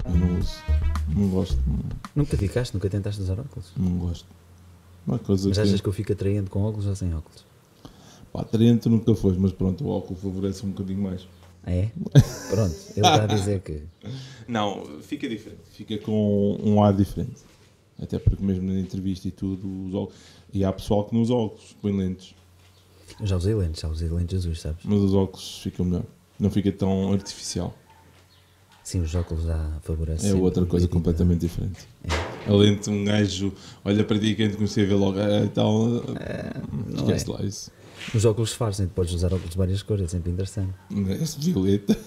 Eu não uso. Não gosto. Nunca ficaste? Nunca tentaste usar óculos? Não gosto. Uma coisa Mas achas que eu fico atraente com óculos ou sem óculos? Pá, atraente nunca foi, mas pronto, o óculos favorece um bocadinho mais. Ah, é? Pronto, ele está a dizer que... Não, fica diferente. Fica com um ar diferente. Até porque mesmo na entrevista e tudo, os óculos... E há pessoal que não usa óculos, põe lentes. Eu já usei lentes azuis, sabes? Mas os óculos ficam melhor. Não fica tão artificial. Sim, os óculos já favorecem. É outra coisa um completamente diferente. É. A lente, um gajo olha para ti e quem te conhecia vê logo e tal. Não Esquece é. lá isso. Os óculos disfarçam, tu podes usar óculos de várias cores, é sempre interessante. Esse violeta.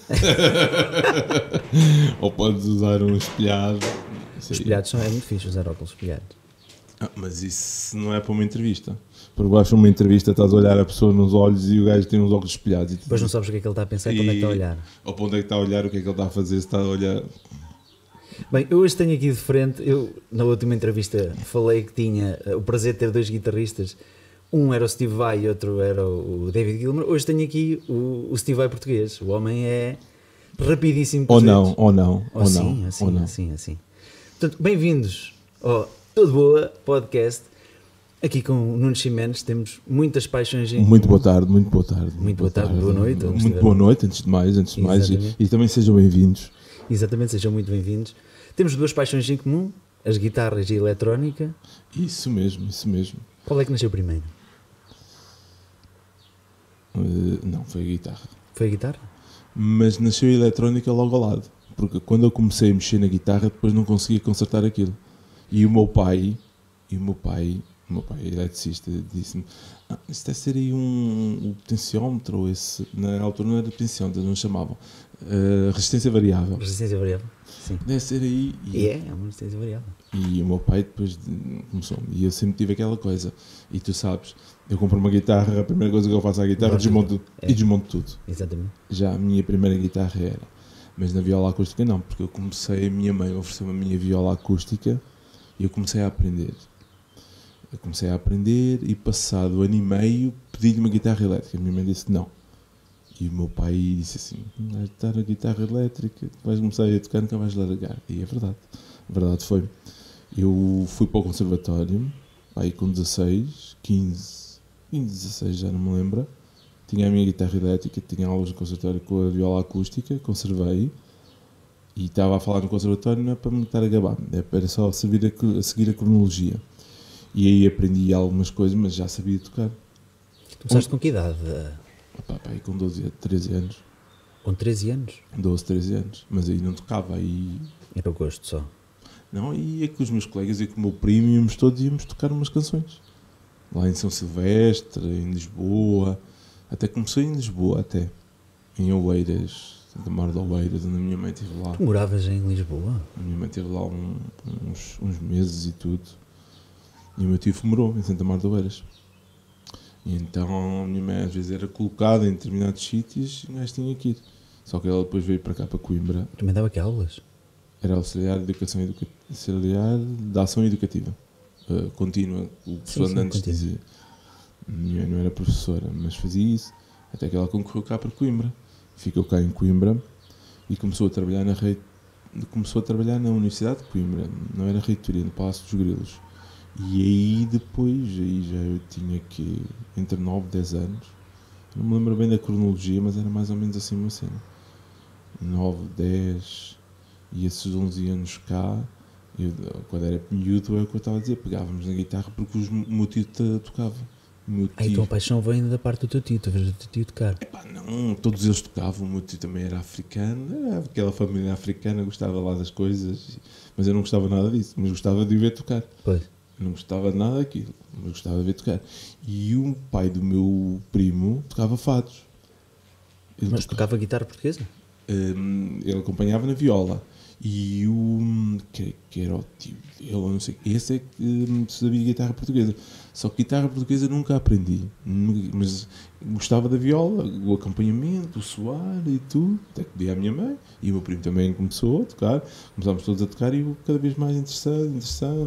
Ou podes usar um espelhado. Os espelhados é muito fixe usar óculos espelhados. Mas isso não é para uma entrevista. Porque vais para uma entrevista, estás a olhar a pessoa nos olhos e o gajo tem uns óculos espelhados. E Depois não sabes o que é que ele está a pensar e para onde é que está a olhar. Ou para onde é que está a olhar, o que é que ele está a fazer, se está a olhar. Bem, eu hoje tenho aqui de frente, eu na última entrevista falei que tinha o prazer de ter dois guitarristas. Um era o Steve Vai e outro era o David Gilmour. Hoje tenho aqui o Steve Vai português. O homem é rapidíssimo. Ou não. Assim. Portanto, bem-vindos ao Tudo Boa Podcast. Aqui com o Nuno Ximenes temos muitas paixões em Muito comum. boa tarde. Muito boa tarde, boa noite. Muito boa noite, antes de mais. E também sejam bem-vindos. Exatamente, sejam muito bem-vindos. Temos duas paixões em comum, as guitarras e a eletrónica. Isso mesmo. Qual é que nasceu primeiro? Não, foi a guitarra. Foi a guitarra? Mas nasceu a eletrónica logo ao lado. Porque quando eu comecei a mexer na guitarra, depois não conseguia consertar aquilo. E o meu pai, eletricista, disse-me: isso deve ser aí um potenciómetro, ou esse, na altura não era potenciómetro, não chamavam, resistência variável. Resistência variável, sim. Deve ser aí. É uma resistência variável. E o meu pai depois começou, e eu sempre tive aquela coisa, e tu sabes, eu compro uma guitarra, a primeira coisa que eu faço à guitarra, desmonto tudo. Exatamente. Já a minha primeira guitarra era, mas na viola acústica não, porque a minha mãe ofereceu-me a minha viola acústica, e eu comecei a aprender. E passado ano e meio pedi-lhe uma guitarra elétrica. A minha mãe disse não. E o meu pai disse assim: vais dar a guitarra elétrica, vais começar a tocar, nunca vais largar. E é verdade. A verdade foi. Eu fui para o conservatório, aí com 16, 16 já não me lembro. Tinha a minha guitarra elétrica, tinha aulas no conservatório com a viola acústica, conservei. E estava a falar no conservatório não é para me estar a gabar, era só a seguir a cronologia. E aí aprendi algumas coisas, mas já sabia tocar. Começaste com que idade? Aí com 13 anos. Com 13 anos? 12, 13 anos. Mas aí não tocava, aí... Era o gosto só. Não, e é com os meus colegas e com o meu primo íamos tocar umas canções. Lá em São Silvestre, em Lisboa. Até começou em Lisboa, até. Em Oeiras. Santa Mar de Oeiras, onde a minha mãe esteve lá. Tu moravas em Lisboa? A minha mãe esteve lá uns meses e tudo. E o meu tio morou em Santa Mar de Oeiras. E então a minha mãe às vezes era colocada em determinados sítios e o gajo tinha que ir. Só que ela depois veio para cá, para Coimbra. Também dava que aulas? Era auxiliar de ação educativa. Contínua, o professor antes dizia. A minha mãe não era professora, mas fazia isso. Até que ela concorreu cá para Coimbra. Ficou cá em Coimbra e começou a trabalhar na Universidade de Coimbra. Não era reitoria, no Palácio dos Grilos. E aí depois, já eu tinha que entre 9 e 10 anos, não me lembro bem da cronologia, mas era mais ou menos assim uma cena. 9, 10 e esses 11 anos cá, quando era miúdo, é o que eu estava a dizer, pegávamos na guitarra porque o meu tio tocava. Então a paixão vem da parte do teu tio, tu vês o teu tio tocar. Não, todos eles tocavam, o meu tio também era africano, era aquela família africana, gostava lá das coisas, mas eu não gostava nada disso, mas gostava de o ver tocar. Pois. Eu não gostava de nada daquilo, mas gostava de ver tocar. E o pai do meu primo tocava fados. Mas tocava guitarra portuguesa? Ele acompanhava na viola. E o que era o tio dele, não sei, esse é que sabia guitarra portuguesa. Só que guitarra portuguesa nunca aprendi, mas gostava da viola, o acompanhamento, o soar e tudo. Até que pedi à minha mãe e o meu primo também começou a tocar. Começámos todos a tocar e eu cada vez mais interessando,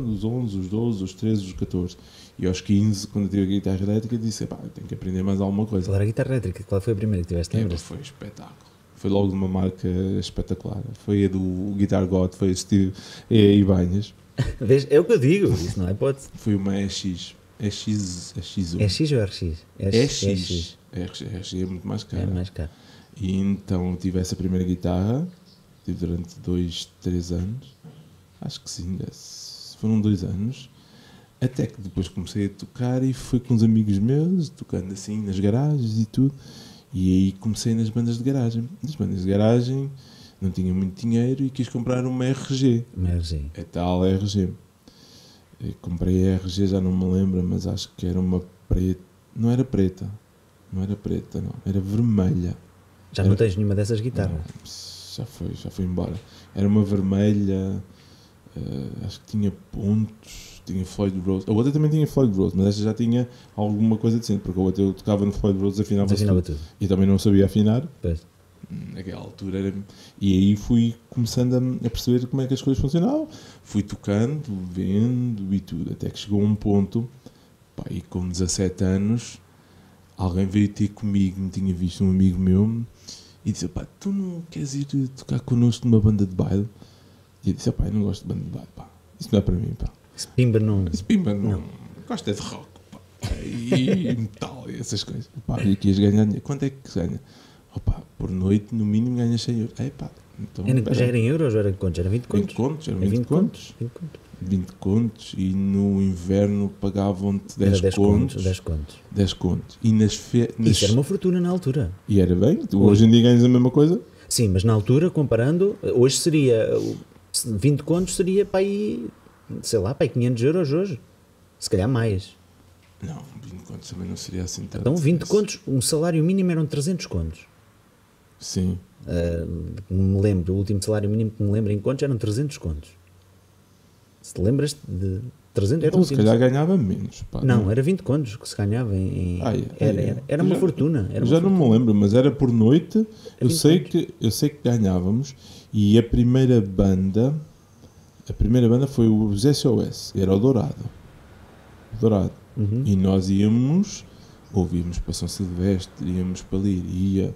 os 11, os 12, os 13, os 14. E aos 15, quando eu tive a guitarra elétrica, disse: tenho que aprender mais alguma coisa. Qual era a guitarra elétrica? Qual foi a primeira que tiveste? Lembras? Foi um espetáculo. foi logo de uma marca espetacular. Foi a do Guitar God, foi a Steve Ibanez. É o que eu digo, isso não é hipótese. Foi uma EX. EX1. É X ou RX? EX. EX é muito mais caro. É mais caro. E então tive essa primeira guitarra, tive durante 2, 3 anos, acho que sim, foram 2 anos, até que depois comecei a tocar e fui com uns amigos meus, tocando assim nas garagens e tudo, e aí comecei nas bandas de garagem. Nas bandas de garagem não tinha muito dinheiro e quis comprar uma RG. Uma RG. A tal RG. Eu comprei a RG, já não me lembro, mas acho que era uma preta, não era preta, não, era vermelha. Já não tens nenhuma dessas guitarras? Não, já foi embora. Era uma vermelha, acho que tinha pontos, tinha Floyd Rose. A outra também tinha Floyd Rose, mas esta já tinha alguma coisa decente, porque a outra eu tocava no Floyd Rose, afinava tudo. E também não sabia afinar. Pois. Naquela altura era... E aí fui começando a perceber como é que as coisas funcionavam. Fui tocando, vendo e tudo, até que chegou um ponto, pá, e com 17 anos, alguém veio ter comigo, me tinha visto um amigo meu, e disse, pá, tu não queres ir tocar connosco numa banda de baile? E eu disse, pá, eu não gosto de banda de baile, pá, isso não é para mim, pá. Esse pimba não... Gosto é de rock, pá, e metal, e essas coisas. Pá, e aqui ias ganhar dinheiro. Quanto é que ganha? Opa, por noite, no mínimo, ganhas 100 euros. Pá, então, já era em euros ou era em contos? Era 20 contos? 20 contos. 20 contos. E no inverno pagavam-te 10 contos. 10 contos. E Isso era uma fortuna na altura. E era bem. Tu hoje em dia ganhas a mesma coisa? Sim, mas na altura, comparando, hoje seria 20 contos, seria para aí, sei lá, para aí 500 euros hoje. Se calhar mais. Não, 20 contos também não seria assim tanto. Então 20 contos, um salário mínimo eram 300 contos. Sim. Me lembro, o último salário mínimo que me lembro em contos eram 300 contos. Se te lembras de 300? Então, se calhar ganhava menos. Pá, não, era 20 contos que se ganhava era uma fortuna. Não me lembro, mas era por noite. Eu sei que ganhávamos. E a primeira banda foi o SOS, era o Dourado. Uhum. E nós ouvíamos para São Silvestre, íamos para Leiria,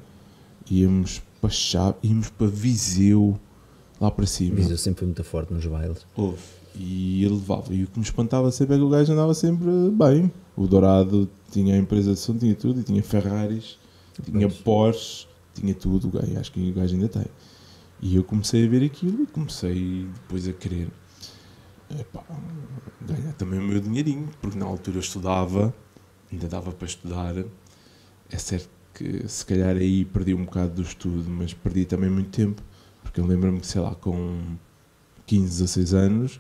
íamos para Chaves, íamos para Viseu, lá para cima. Viseu sempre foi muito forte nos bailes. E ele levava. E o que me espantava sempre é que o gajo andava sempre bem. O Dourado tinha a empresa de som, tinha tudo, e tinha Ferraris, tinha Porsche, tinha tudo. O gajo, acho que o gajo ainda tem. E eu comecei a ver aquilo e comecei depois a querer ganhar também o meu dinheirinho, porque na altura eu estudava, ainda dava para estudar. É certo que se calhar aí perdi um bocado do estudo, mas perdi também muito tempo, porque eu lembro-me que, sei lá, com 15, 16 anos,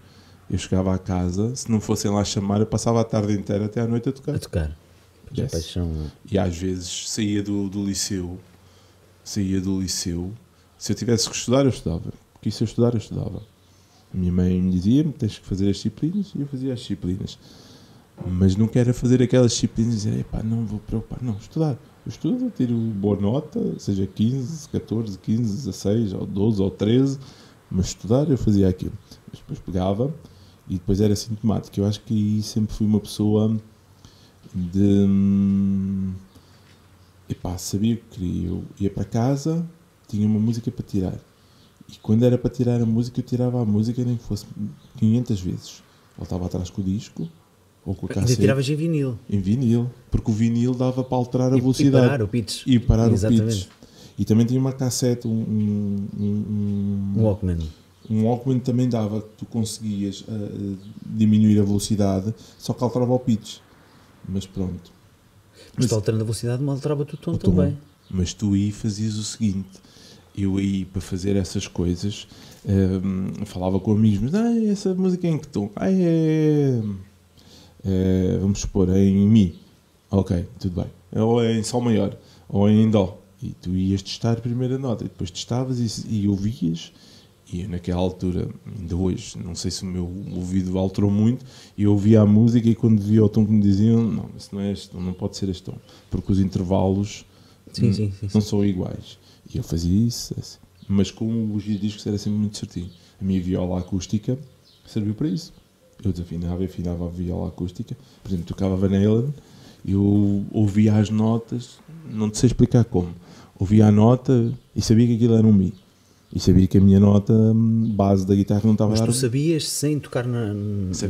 eu chegava à casa, se não fossem lá chamar, eu passava a tarde inteira até à noite a tocar. Yes. E às vezes saía do liceu, se eu tivesse que estudar, eu estudava, porque se eu estudar, eu estudava. A minha mãe me dizia-me, tens que fazer as disciplinas, e eu fazia as disciplinas. Mas não quero fazer aquelas disciplinas e dizer, não vou preocupar, não, estudar. Eu estudo, tiro boa nota, seja 15, 14, 15, 16, ou 12, ou 13, mas estudar eu fazia aquilo. Mas depois pegava e depois era sintomático. Eu acho que sempre fui uma pessoa sabia o que queria. Eu ia para casa, tinha uma música para tirar. E quando era para tirar a música, eu tirava a música nem que fosse 500 vezes. Voltava atrás com o disco, ou com a cassete. Ainda tiravas em vinil. Em vinil, porque o vinil dava para alterar a velocidade. E parar o pitch. E também tinha uma cassete, um Walkman. Um Walkman também dava, que tu conseguias diminuir a velocidade, só que alterava o pitch. Mas pronto. Mas tu alterando a velocidade, não alterava o tom também. Mas tu aí fazias o seguinte, eu aí para fazer essas coisas falava com amigos, mas essa música é em que tom? Vamos supor, é em Mi. Ok, tudo bem. Ou é em Sol maior, ou é em Dó. E tu ias testar a primeira nota, e depois testavas e ouvias. E naquela altura, ainda hoje, não sei se o meu ouvido alterou muito, e eu ouvia a música e quando via o tom que me diziam, não, isso não é este tom, não pode ser este tom, porque os intervalos não são iguais. E eu fazia isso, assim. Mas com os discos era sempre muito certinho. A minha viola acústica serviu para isso. Eu desafinava e afinava a viola acústica. Por exemplo, tocava Van Halen, eu ouvia as notas, não te sei explicar como. ouvia a nota e sabia que aquilo era um Mi. E sabia que a minha nota base da guitarra não estava a dar. Mas tu sabias sem tocar na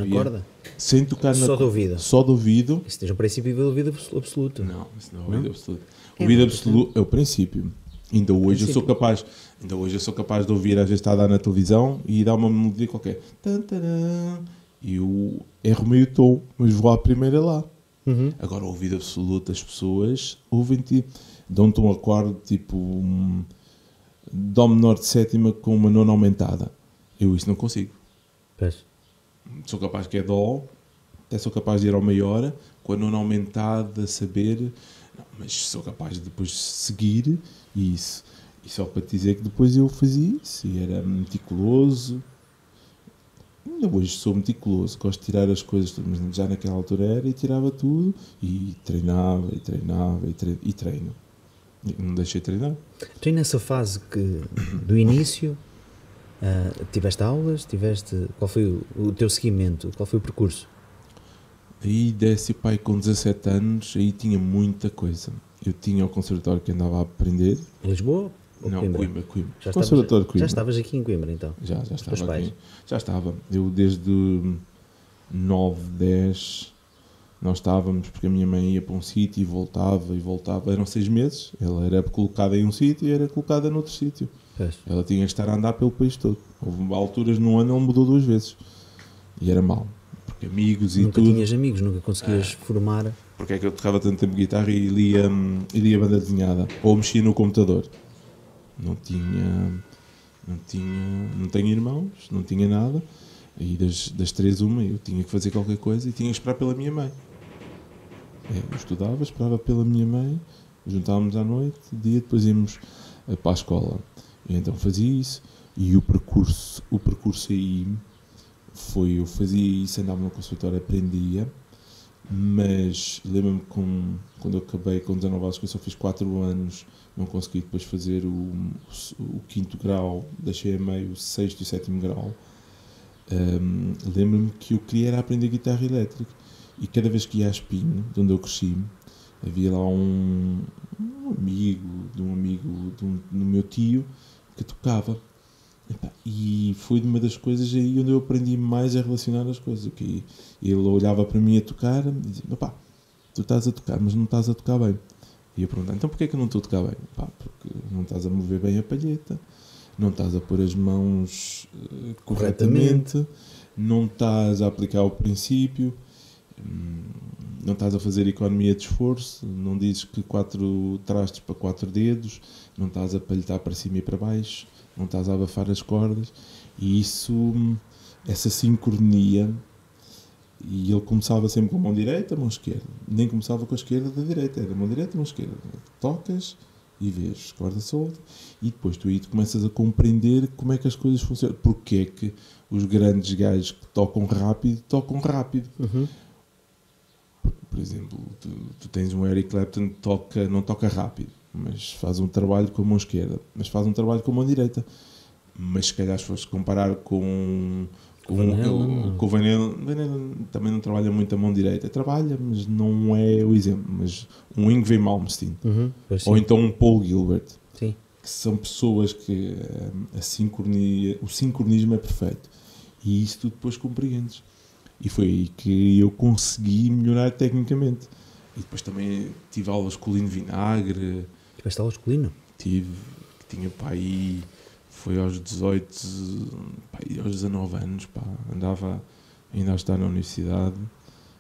corda? Sem tocar só de ouvido? Só de ouvido. Isso tem um princípio de ouvido absoluto. Não, isso não é ouvido absoluto. O ouvido absoluto é o princípio. Ainda hoje eu sou capaz de ouvir, às vezes está a dar na televisão e dá uma melodia qualquer. E eu erro meio tom, mas vou à primeira lá. Agora, o ouvido absoluto, as pessoas ouvem-te, dão-te um acorde tipo Dó menor de sétima com uma nona aumentada. Eu isso não consigo. Pois. Sou capaz que é Dó, até sou capaz de ir ao maior, com a nona aumentada, saber, não, mas sou capaz de depois seguir isso. E só para te dizer que depois eu fazia isso, e era meticuloso. Ainda hoje sou meticuloso, gosto de tirar as coisas, mas já naquela altura era, e tirava tudo, e treinava, e treino. Não deixei de treinar. Tu nessa fase do início, tiveste aulas, qual foi o teu seguimento, qual foi o percurso? Aí desce pai com 17 anos, aí tinha muita coisa. Eu tinha o conservatório que andava a aprender. Lisboa? Não, Coimbra. Conservatório de Coimbra. Já estavas aqui em Coimbra então? Já estava aqui. Já estava. Eu desde 9, 10... Nós estávamos, porque a minha mãe ia para um sítio e voltava. Eram 6 meses. Ela era colocada em um sítio e era colocada noutro sítio. Ela tinha que estar a andar pelo país todo. Houve alturas no ano, ele mudou 2 vezes. E era mau. Porque amigos e tudo. Nunca tinhas amigos, nunca conseguias formar. Porque é que eu tocava tanto tempo guitarra e lia banda desenhada. Ou mexia no computador. Não tenho irmãos, não tinha nada. E das 3, uma, eu tinha que fazer qualquer coisa e tinha que esperar pela minha mãe. Eu estudava, esperava pela minha mãe, juntávamos à noite, dia, depois íamos para a escola. E então fazia isso, e o percurso aí foi, eu fazia isso, andava no conservatório, aprendia, mas lembro-me quando eu acabei com 19 anos, que eu só fiz 4 anos, não consegui depois fazer o 5º grau, deixei a meio o 6º e 7º grau. Lembro-me que eu queria era aprender guitarra elétrica. E cada vez que ia a Espinho, de onde eu cresci, havia lá um amigo do meu tio que tocava. E foi uma das coisas aí onde eu aprendi mais a relacionar as coisas. Que ele olhava para mim a tocar e dizia: "Pá, tu estás a tocar, mas não estás a tocar bem." E eu perguntava: "Então porquê que eu não estou a tocar bem?" "Porque não estás a mover bem a palheta, não estás a pôr as mãos corretamente, não estás a aplicar o princípio, não estás a fazer economia de esforço, não dizes que 4 trastes para 4 dedos, não estás a palhetar para cima e para baixo, não estás a abafar as cordas." E essa sincronia, e ele começava sempre com a mão direita, a mão esquerda, nem começava com a esquerda da direita, era mão direita, mão esquerda, tocas e vês corda solta, e depois tu aí começas a compreender como é que as coisas funcionam, porque é que os grandes gajos que tocam rápido. Por exemplo, tu tens um Eric Clapton que não toca rápido, mas faz um trabalho com a mão esquerda, mas faz um trabalho com a mão direita. Mas se calhar se fores comparar com o Van Halen também não trabalha muito a mão direita. Trabalha, mas não é o exemplo. Mas um Yngwie Malmsteen, ou então um Paul Gilbert, sim, que são pessoas que o sincronismo é perfeito. E isso tu depois compreendes. E foi aí que eu consegui melhorar tecnicamente. E depois também tive aulas com o Lino Vinagre. Tiveste aulas com o Lino? Tive, tinha pá aí, foi aos 18, pá, e aos 19 anos, pá, andava ainda a estar na universidade,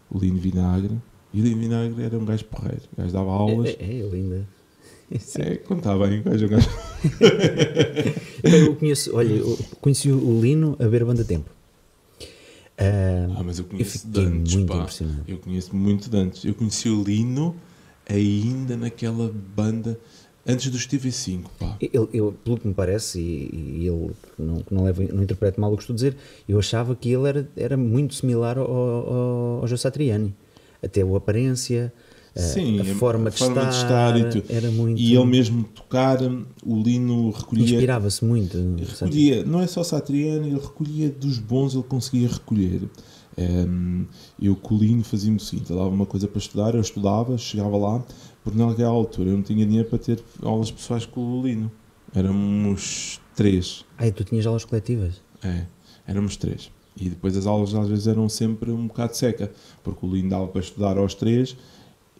o Lino Vinagre. E o Lino Vinagre era um gajo porreiro, o gajo dava aulas. Ele ainda... Quando está bem, o gajo é um gajo. Eu conheci o Lino a ver a Banda Tempo. Mas eu conheço de antes, pá. Eu conheço muito de antes. Eu conheci o Lino ainda naquela banda, antes dos TV5, pá. Eu, pelo que me parece, e ele não interprete mal o que estou a dizer, eu achava que ele era muito similar ao Joe Satriani. Até a aparência... Sim, a forma de estar e tudo. Era muito... E ele mesmo tocar, o Lino recolhia... Inspirava-se muito. Recolhia, não é só Satriani, ele recolhia dos bons, ele conseguia recolher. Eu com o Lino fazia-me o seguinte, eu dava uma coisa para estudar, eu estudava, chegava lá, porque naquela altura eu não tinha dinheiro para ter aulas pessoais com o Lino. Éramos 3. E tu tinhas aulas coletivas? Éramos 3. E depois as aulas às vezes eram sempre um bocado seca, porque o Lino dava para estudar aos 3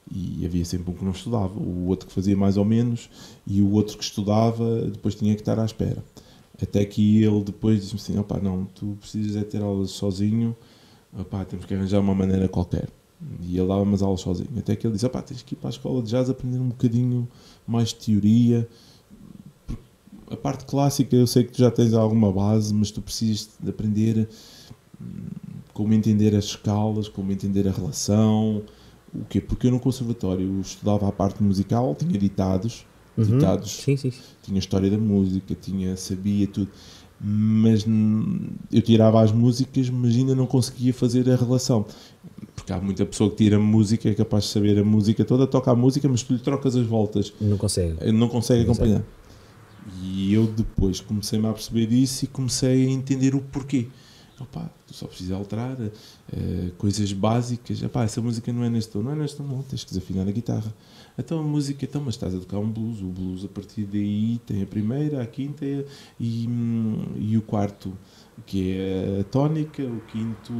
e havia sempre um que não estudava, o outro que fazia mais ou menos e o outro que estudava depois tinha que estar à espera. Até que ele depois disse-me assim, opá, não, tu precisas é ter aulas sozinho, opá, temos que arranjar uma maneira qualquer. E ele dava umas aulas sozinho. Até que ele disse, opá, tens que ir para a escola de jazz aprender um bocadinho mais de teoria. A parte clássica eu sei que tu já tens alguma base, mas tu precisas de aprender como entender as escalas, como entender a relação, o quê? Porque eu no conservatório eu estudava a parte musical, tinha ditados, Sim. tinha história da música, sabia tudo, mas eu tirava as músicas, mas ainda não conseguia fazer a relação, porque há muita pessoa que tira música, é capaz de saber a música toda, toca a música, mas tu lhe trocas as voltas, não consegue acompanhar. E eu depois comecei-me a perceber isso e comecei a entender o porquê. Opá, tu só precisas alterar coisas básicas. Opá, essa música não é neste tom, não, tens que desafinar a guitarra. Então a música, mas estás a tocar um blues. O blues a partir daí tem a primeira, a quinta e o quarto, que é a tónica, o quinto,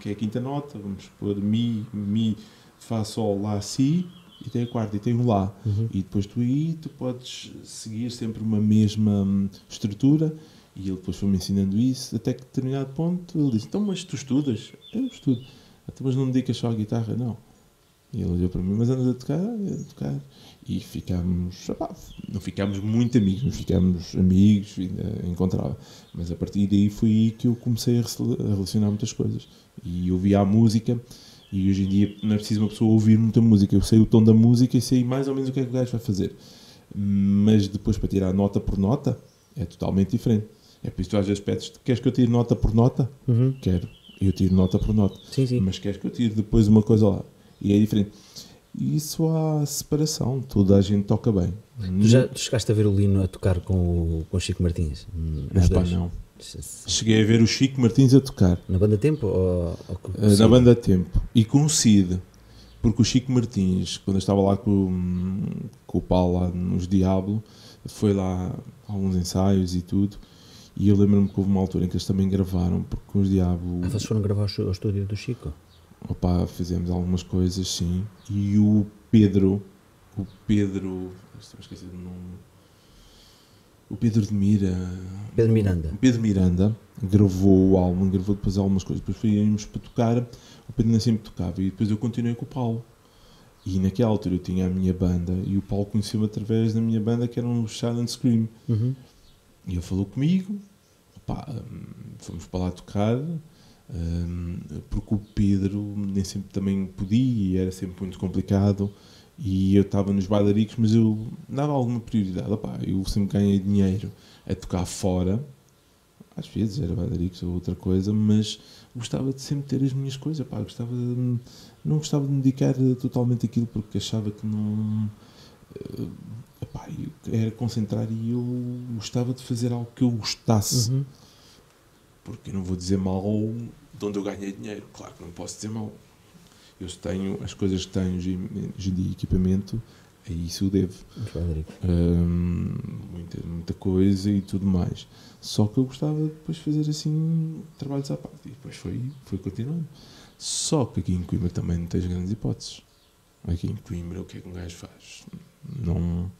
que é a quinta nota, vamos pôr mi, fá, sol, lá, si, e tem a quarta, e tem o lá. E depois tu podes seguir sempre uma mesma estrutura. E ele depois foi-me ensinando isso, até que a determinado ponto ele disse, então mas tu estudas? Eu estudo. Então, mas não me dedicas só à guitarra? Não. E ele olhou para mim, mas andas a tocar? E ficámos, não ficámos muito amigos, não ficámos amigos, ainda encontrava. Mas a partir daí foi aí que eu comecei a relacionar muitas coisas. E ouvia a música, e hoje em dia não é preciso uma pessoa ouvir muita música. Eu sei o tom da música e sei mais ou menos o que é que o gajo vai fazer. Mas depois para tirar nota por nota, é totalmente diferente. É por isso que tu às vezes pedes, queres que eu tire nota por nota? Quero, eu tiro nota por nota. Sim. Mas queres que eu tire depois uma coisa lá? E é diferente. E isso há separação, toda a gente toca bem. Tu chegaste a ver o Lino a tocar com o Chico Martins? Não. Cheguei a ver o Chico Martins a tocar. Na Banda Tempo? Na Banda Tempo. E com o Cid. Porque o Chico Martins, quando eu estava lá com o Paulo lá nos Diablo, foi lá a alguns ensaios e tudo. E eu lembro-me que houve uma altura em que eles também gravaram, porque com os Diabo... Vocês foram gravar ao estúdio do Chico? Fizemos algumas coisas, sim. E o Pedro... Estou esquecido do nome. O Pedro de Mira... Pedro Miranda gravou o álbum, gravou depois algumas coisas. Depois íamos para tocar, o Pedro nem sempre tocava. E depois eu continuei com o Paulo. E naquela altura eu tinha a minha banda e o Paulo conheceu-me através da minha banda, que era um Shout and Scream. E ele falou comigo, fomos para lá tocar, porque o Pedro nem sempre também podia e era sempre muito complicado. E eu estava nos bailaricos, mas eu dava alguma prioridade. Eu sempre ganhei dinheiro a tocar fora, às vezes era bailaricos ou outra coisa, mas gostava de sempre ter as minhas coisas. Não gostava de me dedicar totalmente àquilo, porque achava que não... era concentrar e eu gostava de fazer algo que eu gostasse. Porque eu não vou dizer mal de onde eu ganhei dinheiro. Claro que não posso dizer mal. Eu tenho as coisas que tenho hoje em dia, equipamento, a isso eu devo. Muita coisa e tudo mais. Só que eu gostava de depois fazer assim trabalhos à parte. E depois foi continuando. Só que aqui em Coimbra também não tens grandes hipóteses. Aqui em Coimbra o que é que um gajo faz? Não...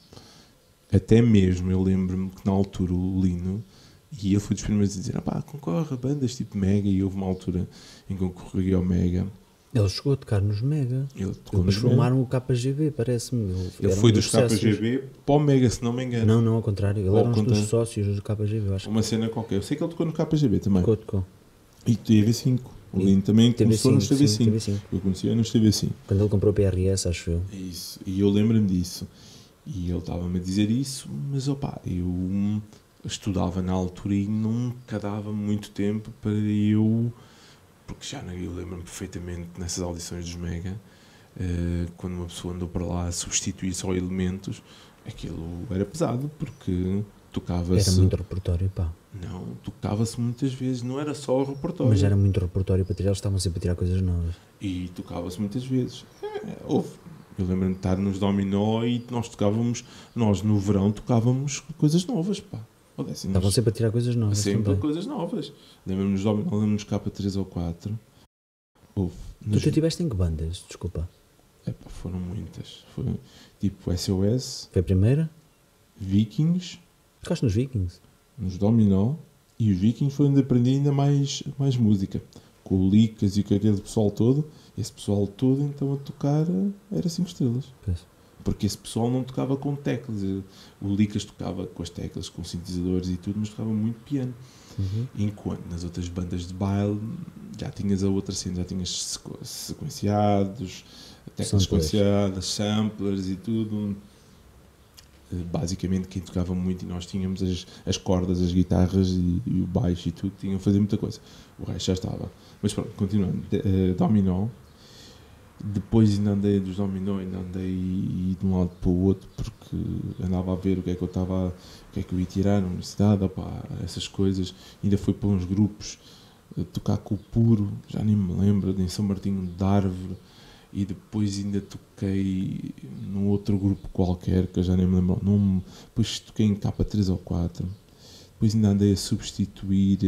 Até mesmo eu lembro-me que na altura o Lino, e ele foi dos primeiros a dizer, concorre a bandas tipo Mega, e houve uma altura em que concorria ao Mega. Ele chegou a tocar nos Mega. Eles formaram o KGB, parece-me. Ele foi dos KGB para o Mega, se não me engano. Não, ao contrário. Ele era um dos sócios do KGB, acho. Uma cena qualquer. Eu sei que ele tocou no KGB também. Tocou. E TV5. O Lino também começou nos TV5. Eu conhecia nos TV5. Quando ele comprou o PRS, acho eu. É isso. E eu lembro-me disso. E ele estava-me a dizer isso, mas eu estudava na altura e nunca dava muito tempo para eu... Porque eu lembro-me perfeitamente nessas audições dos Mega, quando uma pessoa andou para lá a substituir só elementos, aquilo era pesado, porque tocava-se... Era muito repertório, pá. Não, tocava-se muitas vezes, não era só o repertório. Mas era muito repertório para tirar, eles estavam sempre a tirar coisas novas. E tocava-se muitas vezes. Houve. Eu lembro-me de estar nos Dominó e nós no verão tocávamos coisas novas, pá. Assim, estavam sempre a tirar coisas novas. Sempre também. coisas novas. Lembro-me nos Dominó, lembro-nos K3 ou 4. Houve. Tu tiveste em que bandas? Desculpa. Foram muitas. Foi tipo SOS. Foi a primeira? Vikings. Tocaste nos Vikings? Nos Dominó. E os Vikings foi onde aprendi ainda mais música. Com o Licas e com aquele pessoal todo. Esse pessoal todo, então, a tocar era 5 estrelas. Pois. Porque esse pessoal não tocava com teclas. O Licas tocava com as teclas, com sintetizadores e tudo, mas tocava muito piano. Uhum. Enquanto nas outras bandas de baile já tinhas a outra cena, já tinhas sequenciados, teclas sequenciadas, samplers e tudo. Basicamente quem tocava muito, e nós tínhamos as cordas, as guitarras e o baixo e tudo, tinham a fazer muita coisa. O resto já estava. Mas pronto, continuando. Dominó. Depois ainda andei dos Dominó, ainda andei de um lado para o outro, porque andava a ver o que é que eu ia tirar na universidade, opá, essas coisas. Ainda fui para uns grupos tocar com o Puro, já nem me lembro, em São Martinho de Árvore, e depois ainda toquei num outro grupo qualquer, que eu já nem me lembro o nome. Depois toquei em K3 ou 4. Depois ainda andei a substituir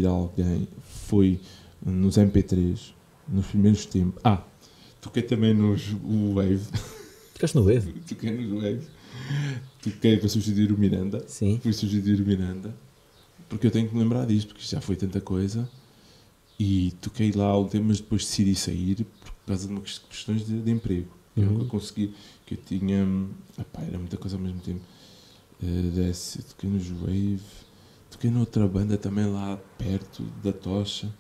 alguém. Foi nos MP3, nos primeiros tempos. Toquei também nos Wave. Tocaste no Wave? Toquei nos Wave. Toquei para substituir o Miranda. Sim. Fui substituir o Miranda. Porque eu tenho que me lembrar disto, porque já foi tanta coisa. E toquei lá um tempo, mas depois decidi sair por causa de questões de emprego. Eu nunca consegui, que eu tinha... era muita coisa ao mesmo tempo. Toquei nos Wave. Toquei noutra banda também lá perto da Tocha.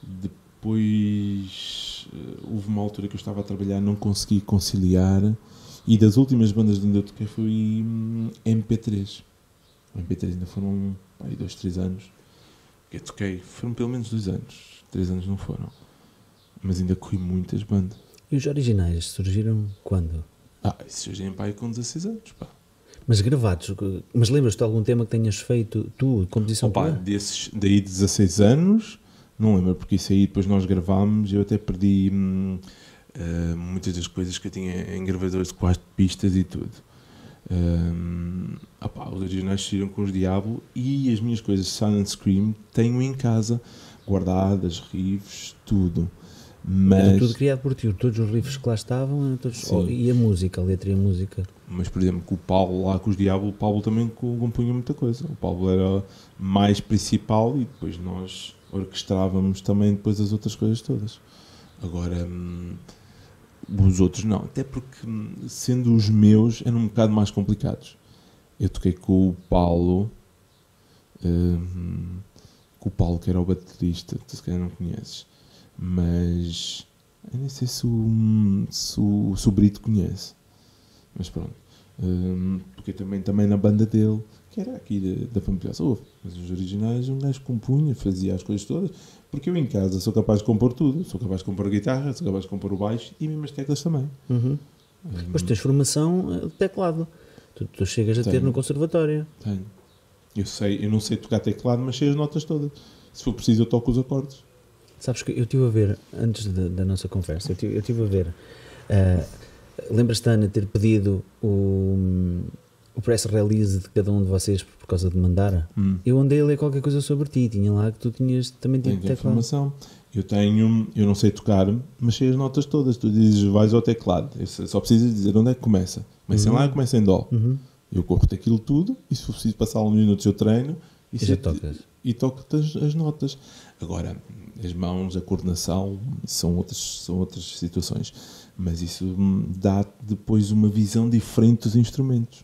Depois houve uma altura que eu estava a trabalhar, não consegui conciliar, e das últimas bandas onde eu toquei foi MP3. O MP3 ainda foram 2, 3 anos que eu toquei, foram pelo menos 2 anos, 3 anos não foram, mas ainda corri muitas bandas. E os originais surgiram quando? Isso surgiram com 16 anos, pá. Mas gravados, mas lembras-te de algum tema que tenhas feito tu, composição tua? Daí 16 anos, não lembro, porque isso aí depois nós gravámos, eu até perdi muitas das coisas que eu tinha em gravadores de 4 pistas e tudo. Os originais saíram com os Diabo, e as minhas coisas Silent Scream tenho em casa, guardadas, riffs, tudo. Mas... Era tudo criado por ti, todos os riffs que lá estavam, eram todos... e a música, a letra e a música. Mas, por exemplo, com o Paulo lá, com os Diabo, o Paulo também compunha muita coisa. O Paulo era mais principal e depois nós orquestrávamos também depois as outras coisas todas. Agora, os outros não. Até porque, sendo os meus, eram um bocado mais complicados. Eu toquei com o Paulo, que era o baterista, tu se calhar não conheces. Mas eu nem sei se o Brito conhece. Mas pronto. Toquei também na banda dele, que era aqui da Pampilhosa. Mas os originais, um gajo compunha, fazia as coisas todas. Porque eu em casa sou capaz de compor tudo. Sou capaz de compor a guitarra, sou capaz de compor o baixo e mesmo as teclas também. Mas tens formação de teclado. Tu chegas a ter no conservatório. Tenho. Eu não sei tocar teclado, mas sei as notas todas. Se for preciso, eu toco os acordes. Sabes que eu estive a ver, antes da nossa conversa, eu estive a ver, lembras-te, Ana, ter pedido o press release de cada um de vocês por causa de Mandara? Eu andei a ler qualquer coisa sobre ti, tinha lá que tu também tinha teclado. Informação. Eu não sei tocar, mas sei as notas todas. Tu dizes, vais ao teclado, eu só preciso dizer onde é que começa. Começa em lá e começa em dó. Eu corro-te aquilo tudo, e se for preciso passar uns minutos eu treino e toco as notas. Agora, as mãos, a coordenação, são outras situações. Mas isso dá depois uma visão diferente dos instrumentos.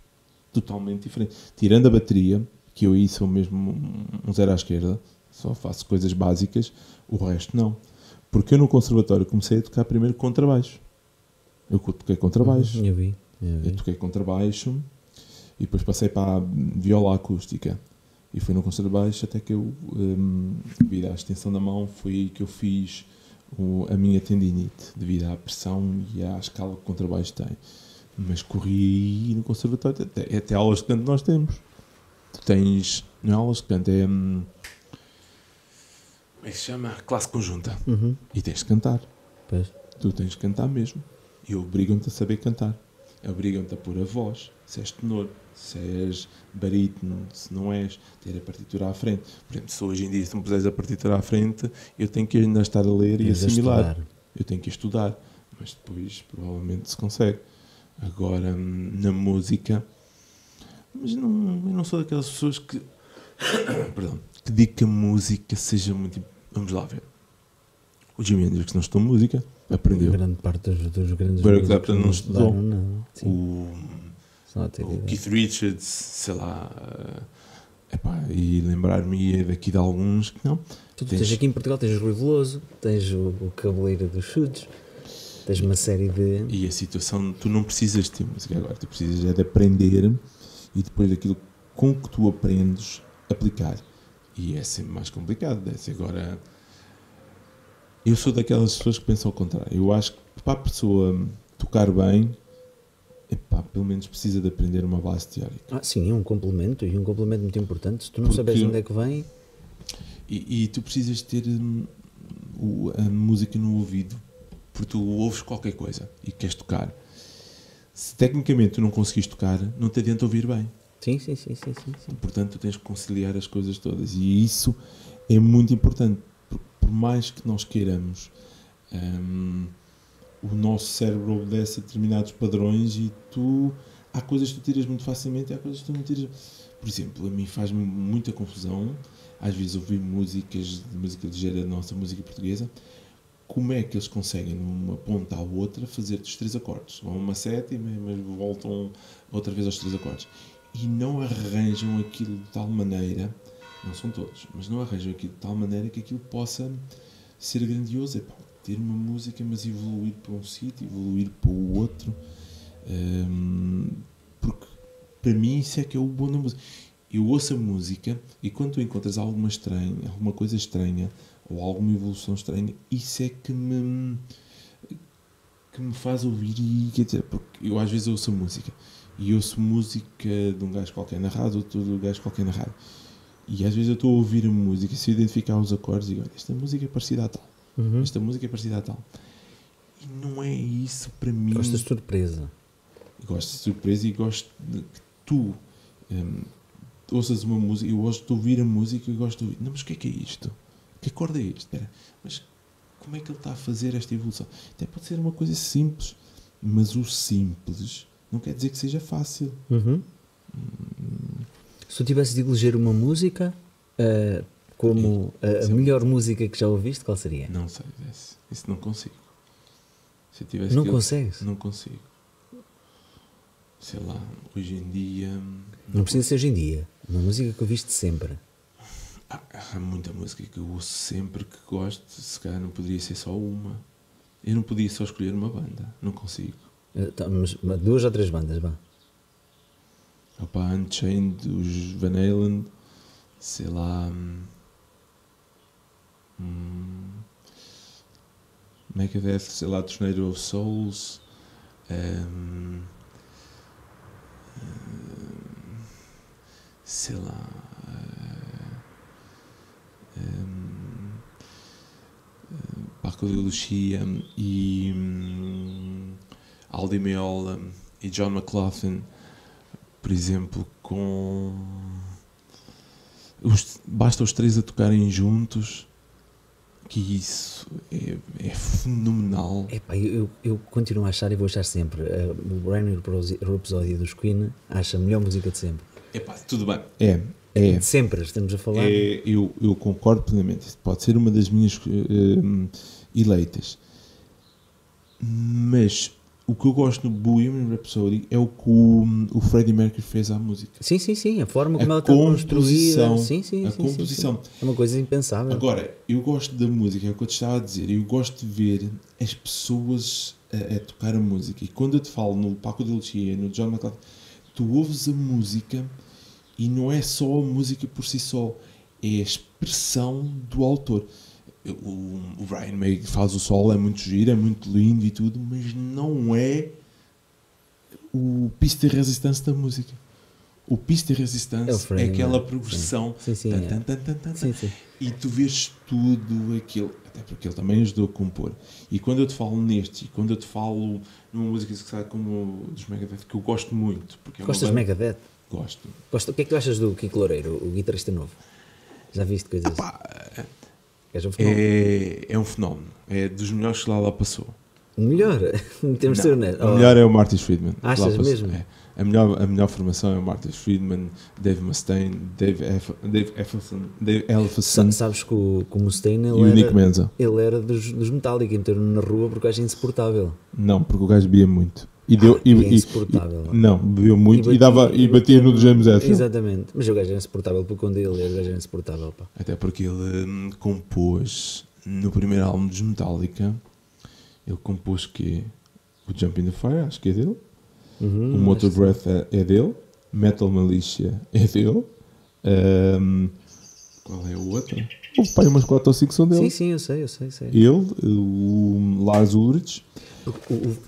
Totalmente diferente. Tirando a bateria, que eu aí sou mesmo um zero à esquerda, só faço coisas básicas, o resto não. Porque eu no conservatório comecei a tocar primeiro contrabaixo. Eu toquei contrabaixo. Eu toquei contrabaixo e depois passei para a viola acústica. E foi no contrabaixo até que eu, devido à extensão da mão, foi aí que eu fiz a minha tendinite, devido à pressão e à escala que o contrabaixo tem. mas corri no conservatório, até aulas de canto nós temos. Tu tens, não é aulas de canto, como é que se chama? Classe conjunta. E tens de cantar. Pois. Tu tens de cantar mesmo. E obrigam-te a saber cantar. Obrigam-te a pôr a voz, se és tenor, se és barítono, se não és, ter a partitura à frente. Por exemplo, se hoje em dia se me puseres a partitura à frente, eu tenho que ainda estar a ler e assimilar. Eu tenho que estudar, mas depois provavelmente se consegue. Agora, na música, mas eu não sou daquelas pessoas que perdão, que digo que a música seja muito... Vamos lá ver. O Jimi Hendrix não estudou música, aprendeu. Grande parte dos grandes Eric Clapton não estudou. O Keith Richards, sei lá. E lembrar-me daqui de alguns que não. Tu tens aqui em Portugal, tens o Rui Veloso, tens o Cabeleira dos Chutes, tens uma série de... E a situação, tu não precisas de ter música agora, tu precisas de aprender e depois daquilo com que tu aprendes, aplicar. E é sempre mais complicado. Agora, eu sou daquelas pessoas que pensam ao contrário. Eu acho que para a pessoa tocar bem, pelo menos precisa de aprender uma base teórica. Sim, um complemento, e um complemento muito importante. Se tu não sabes onde é que vem... E tu precisas ter a música no ouvido, porque tu ouves qualquer coisa e queres tocar. Se tecnicamente tu não conseguires tocar, não te adianta ouvir bem. Sim. Portanto, tu tens que conciliar as coisas todas. E isso é muito importante. Por mais que nós queiramos, o nosso cérebro obedece a determinados padrões e há coisas que tu tiras muito facilmente e há coisas que tu não tiras. Por exemplo, a mim faz-me muita confusão, às vezes, ouvir músicas de música ligeira, nossa música portuguesa. Como é que eles conseguem, numa ponta à outra, fazer os 3 acordes? Vão uma sétima, mas voltam outra vez aos 3 acordes. E não arranjam aquilo de tal maneira, não são todos, mas não arranjam aquilo de tal maneira que aquilo possa ser grandioso. Ter uma música, mas evoluir para um sítio, evoluir para o outro. Porque, para mim, isso é que é o bom da música. Eu ouço a música e quando tu encontras alguma coisa estranha ou alguma evolução estranha, isso é que me faz ouvir. E quer dizer, porque eu às vezes ouço a música e ouço música de um gajo qualquer na rádio, outro de um gajo qualquer na rádio, e às vezes eu estou a ouvir a música, se eu identificar os acordes e digo, esta música é parecida a tal, esta música é parecida a tal, e não é isso para mim. Gosto de surpresa. Gosto de surpresa e gosto de que tu ouças uma música. Eu gosto de ouvir a música e gosto de ouvir, não, mas o que é isto? Que acorde é este? Espera, mas como é que ele está a fazer esta evolução? Até pode ser uma coisa simples, mas o simples não quer dizer que seja fácil. Se tu tivesse de eleger uma música como a melhor música que já ouviste, qual seria? Não sei, isso não consigo. Se eu tivesse não consegues? Não consigo. Sei lá, hoje em dia... Não precisa ser hoje em dia. Uma música que ouviste sempre. Há muita música que eu ouço sempre que gosto. Se calhar não poderia ser só uma. Eu não podia só escolher uma banda. Não consigo. Mas 2 ou 3 bandas, vá. Unchained, os Van Halen, sei lá... Megadeth, sei lá, Tornado of Souls... sei lá... Paco de Lucia e Aldi Meola e John McLaughlin, por exemplo, basta os 3 a tocarem juntos, que isso é fenomenal. Eu continuo a achar e vou achar sempre o Brian Rhapsody dos Queen acha a melhor música de sempre. Tudo bem, de sempre, estamos a falar. Eu concordo plenamente. Isso pode ser uma das minhas eleitas, mas o que eu gosto no Bohemian Rhapsody é o que o Freddie Mercury fez à música. Sim, a forma como ela está construída. Sim. Composição. É uma coisa impensável. Agora, eu gosto da música, é o que eu te estava a dizer. Eu gosto de ver as pessoas a tocar a música. E quando eu te falo no Paco de Lucia, no John McLaughlin, tu ouves a música e não é só a música por si só, é a expressão do autor. O Brian May faz o solo, é muito giro, é muito lindo e tudo, mas não é o piste de resistência da música. O piste de resistência é aquela progressão. Sim, sim. E tu vês tudo aquilo. Até porque ele também ajudou a compor. E quando eu te falo neste, e quando eu te falo numa música que sabe como dos Megadeth, que eu gosto muito. Porque Gostas de Megadeth? Gosto. O que é que tu achas do Kiko Loureiro, o guitarrista novo? Já viste coisas assim? É um fenómeno. É dos melhores que lá passou. O melhor? Temos de ser honesto. O melhor é o Marty Friedman. Achas mesmo? É. A melhor formação é o Marty Friedman, Dave Mustaine, Dave Ellefson. Sabes que o Mustaine ele era dos Metallica, então na rua porque o gajo é insuportável. Não, porque o gajo bebia muito. É insuportável. Não, bebeu muito e batia no James Hetfield. Exatamente, mas o gajo era insuportável porque quando ele era, o gajo era insuportável. Pá. Até porque ele compôs no primeiro álbum dos Metallica, ele compôs que o Jump in the Fire, acho que é dele. O Motor Breath é dele, Metal Militia é dele, qual é o outro? O pai, umas 4 ou 5 são dele. Sim, eu sei. Ele, o Lars Ulrich.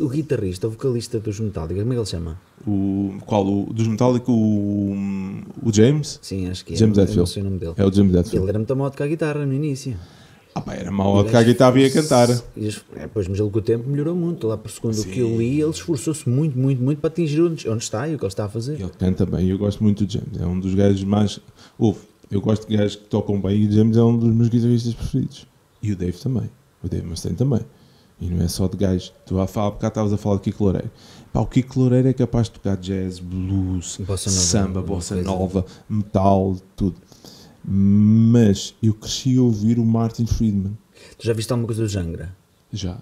O guitarrista, o vocalista dos Metallica, como é que ele se chama? Dos Metallica, o James? Sim, acho que é. James Hetfield. Não sei o nome dele. É o James Hetfield. Ele era muito mal de cá a guitarra no início. Era mau de cá a guitarra e a cantar. Pois, mas ele com o tempo melhorou muito. Lá por segundo que eu li, ele esforçou-se muito para atingir onde está e o que ele está a fazer. Ele canta bem, eu gosto muito do James. É um dos gajos mais... eu gosto de gajos que tocam bem e o James é um dos meus guitarristas preferidos. E o Dave também. O Dave Mustaine também. E não é só de gajos. Tu há bocado estavas a falar de Kiko Loureiro. O Kiko Loureiro é capaz de tocar jazz, blues, samba, bossa nova, metal, tudo. Mas eu cresci a ouvir o Martin Friedman. Tu já viste alguma coisa do Jangra? Já.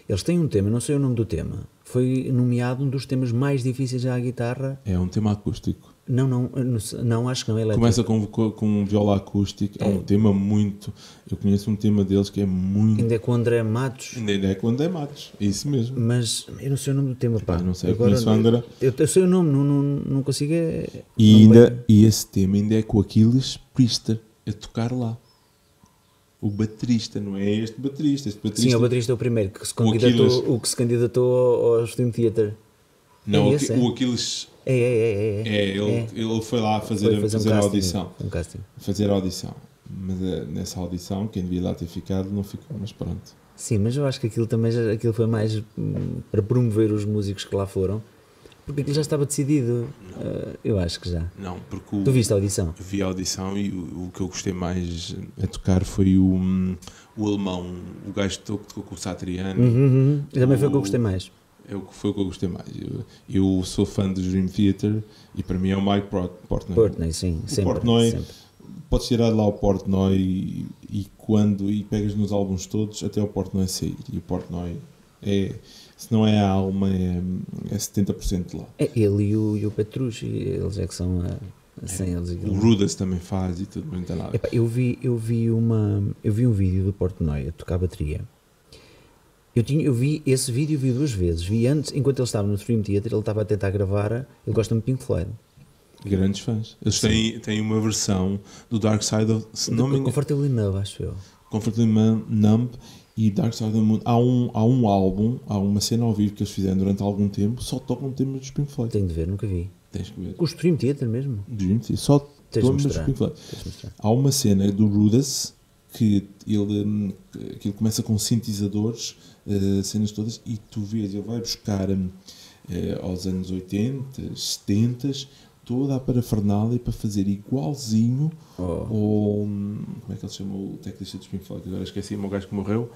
Eles têm um tema, não sei o nome do tema. Foi nomeado um dos temas mais difíceis à guitarra. É um tema acústico. Não, acho que não é elétrico. Começa com um viola acústico. É um tema muito... Eu conheço um tema deles que é muito... Ainda é com o André Matos. Ainda é com o André Matos. É isso mesmo. Mas eu não sei o nome do tema, pá. Não sei, agora, eu conheço o André. Eu sei o nome, não consigo... E esse tema ainda é com o Aquiles Priester a tocar lá. O baterista, não é este baterista. Sim, o baterista é o primeiro que se candidatou ao Stream Theater. Não, o Aquiles... Ele foi lá fazer a audição. Um casting. Fazer a audição. Mas nessa audição, quem devia lá ter ficado não ficou, mas pronto. Sim, mas eu acho que aquilo foi mais para promover os músicos que lá foram. Porque aquilo já estava decidido. Eu acho que já. Não, porque tu viste a audição? Vi a audição e o que eu gostei mais a tocar foi o alemão, o gajo que tocou com o Satriani. Também foi o que eu gostei mais. Foi o que eu gostei mais. Eu sou fã do Dream Theater e para mim é o Mike Portnoy. Portnoy, sim. Sempre. Podes tirar lá o Portnoy e pegas nos álbuns todos até o Portnoy sair. E o Portnoy se não é a alma, é 70% lá. É ele e o Petrucci, eles é que são sem eles. O Rudas também faz e tudo, não tem nada. Eu vi um vídeo do Portnoy a tocar bateria. Eu vi esse vídeo, vi 2 vezes. Vi antes, enquanto ele estava no Stream Theater, ele estava a tentar gravar. Ele gosta muito de Pink Floyd. Grandes fãs. Eles têm uma versão do Dark Side of... Comfortably Numb, acho eu. Comfortably Numb e Dark Side of the Moon. Há um álbum, há uma cena ao vivo que eles fizeram durante algum tempo, só tocam um tema dos Pink Floyd. Tenho de ver, nunca vi. Tens que ver. Com o Stream Theater mesmo? Dream Theater, só tocam dos Pink Floyd. Há uma cena do Rudas que ele começa com sintetizadores, cenas todas, e tu vês, ele vai buscar aos anos 80, 70, toda a parafernália para fazer igualzinho ao... Como é que ele chama o teclista dos Pink Floyd? Agora esqueci, o meu gajo que morreu,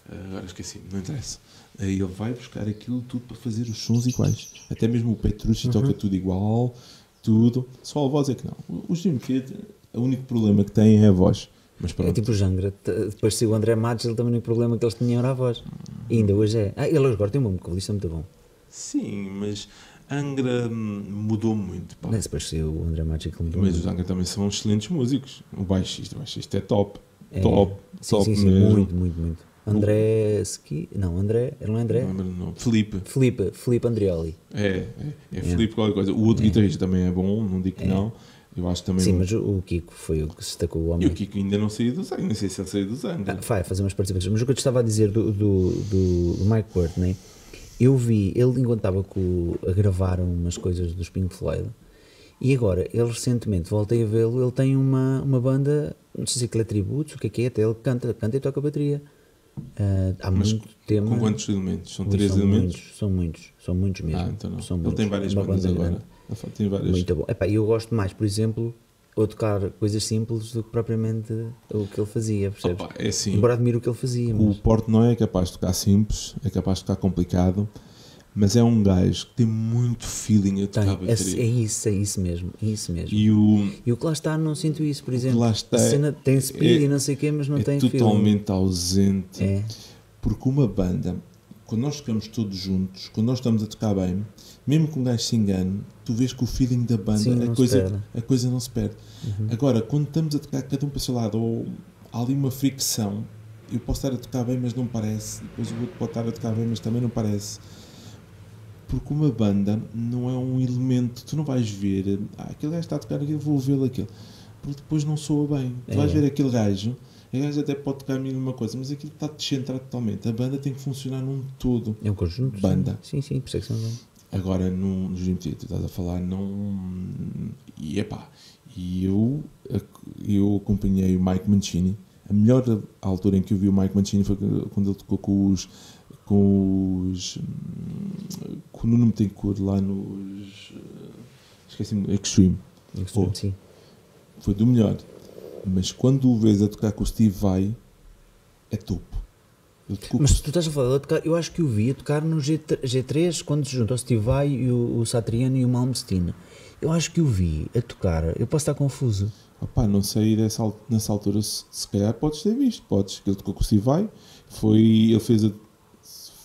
agora esqueci, não interessa. Ele vai buscar aquilo tudo para fazer os sons iguais. Até mesmo o Petrucci toca tudo igual, tudo. Só a voz é que não. Os Dream Theater, o único problema que têm é a voz. Mas é tipo o Jangra. Depois se o André Matos, ele também o único problema que eles tinham era a voz. E ainda hoje é. Ele agora tem um bom vocalista muito bom. Sim, mas Angra mudou muito. Pá. Depois se o André Matos que mudou. Mas os Angra também são excelentes músicos. O baixista é top. Sim, mesmo. Muito. André Ski? Não, André. Ele não é André? Não. Filipe Andreoli. É Filipe qualquer coisa. O outro guitarrista também é bom, não digo que não. Eu acho também. Sim, mas o Kiko foi o que se destacou o homem. E o Kiko ainda não saiu do Zangra, nem sei se ele saiu do Zangra. Vai fazer umas participações. Mas o que eu te estava a dizer do Mike Portnoy, eu vi, ele enquanto estava a gravar umas coisas dos Pink Floyd, e agora, ele recentemente, voltei a vê-lo, ele tem uma banda, não sei se aquilo é tributos, o que é, até ele canta e toca bateria. Há Mas muito tempo. com quantos elementos? São 3 elementos? São muitos mesmo. Então não. São Ele muitos. tem várias bandas agora. Ele tem várias. Muito bom. Epá, eu gosto mais, por exemplo, ou tocar coisas simples do que propriamente o que ele fazia, percebes? Opa, é assim, embora admiro o que ele fazia. o Mas... Porto não é capaz de tocar simples, é capaz de tocar complicado, mas é um gajo que tem muito feeling a tocar bateria. É isso mesmo. E o que lá está, não sinto isso, por exemplo. lá está, a cena tem speed e não sei o quê, mas não tem feeling. É totalmente ausente. É. Porque uma banda, quando nós tocamos todos juntos, quando nós estamos a tocar bem, mesmo que um gajo se engane, tu vês que o feeling da banda, Sim, a coisa não se perde. Agora, quando estamos a tocar cada um para o seu lado, ou há ali uma fricção, eu posso estar a tocar bem, mas não parece, depois o outro pode estar a tocar bem, mas também não parece. Porque uma banda não é um elemento, tu não vais ver, aquele gajo está a tocar aquilo, vou vê-lo aquilo, porque depois não soa bem. Tu vais ver aquele gajo, o gajo até pode tocar a mínima coisa, mas aquilo está descentrado totalmente. A banda tem que funcionar num todo. É um conjunto. Banda. Sim, percepção bem. Agora, no Dream Theater, tu estás a falar, não... E epá, eu acompanhei o Mike Mancini. A melhor altura em que eu vi o Mike Mancini foi quando ele tocou com o Nuno Betancourt lá nos... esqueci-me, Extreme. Sim. Foi do melhor. Mas quando o vês a tocar com o Steve Vai, é topo. Mas tu estás a falar de tocar, eu acho que o vi a tocar no G3 quando se juntou o Steve Vai e o Satriani e o Malmsteen. Eu acho que o vi a tocar, eu posso estar confuso. Opá, não sei nessa altura, se calhar podes ter visto, podes. Ele tocou com o Steve Vai, ele fez a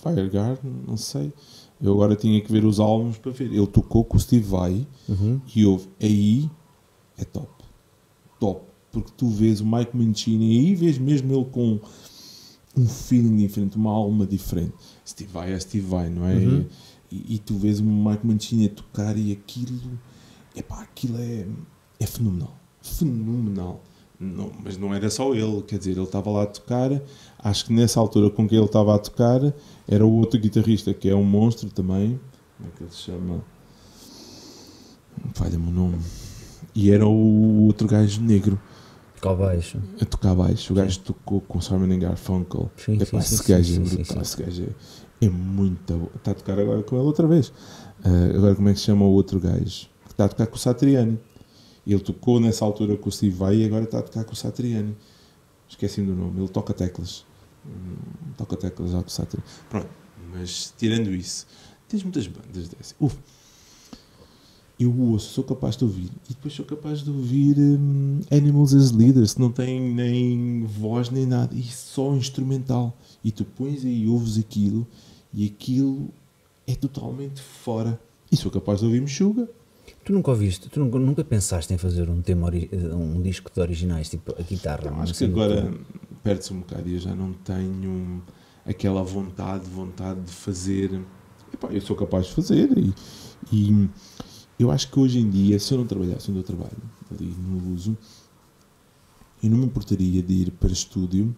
Fire Garden, não sei. Eu agora tinha que ver os álbuns para ver. Ele tocou com o Steve Vai e aí é top. Porque tu vês o Mike Mancini e aí vês mesmo ele com um feeling diferente, uma alma diferente. Steve Vai é Steve Vai, não é? E tu vês o Mike Mancini a tocar e aquilo é fenomenal. Não, mas não era só ele, quer dizer, ele estava lá a tocar. Acho que nessa altura com que ele estava a tocar era o outro guitarrista que é um monstro também. Como é que ele se chama? Falha-me o nome. E era o outro gajo negro a tocar baixo. O gajo tocou com Simon & Garfunkel. Esse gajo é brutal. Esse gajo é muito bom. Está a tocar agora com ele outra vez. Agora como é que se chama o outro gajo? Está a tocar com o Satriani. Ele tocou nessa altura com o Steve Vai e agora está a tocar com o Satriani. Esqueci-me do nome. Ele toca teclas. Já com o Satriani. Pronto. Mas tirando isso, tens muitas bandas dessas. Eu ouço, sou capaz de ouvir. E depois sou capaz de ouvir Animals as Leaders, que não tem nem voz nem nada. E só instrumental. E tu pões aí, ouves aquilo. E aquilo é totalmente fora. E sou capaz de ouvir Meshuggah. Tu nunca ouviste, nunca pensaste em fazer um disco de originais, tipo a guitarra? Não, acho que agora perde-se um bocado e eu já não tenho aquela vontade de fazer. Epá, eu sou capaz de fazer e eu acho que hoje em dia, se eu não trabalhasse onde eu trabalho, ali no Luso, eu não me importaria de ir para estúdio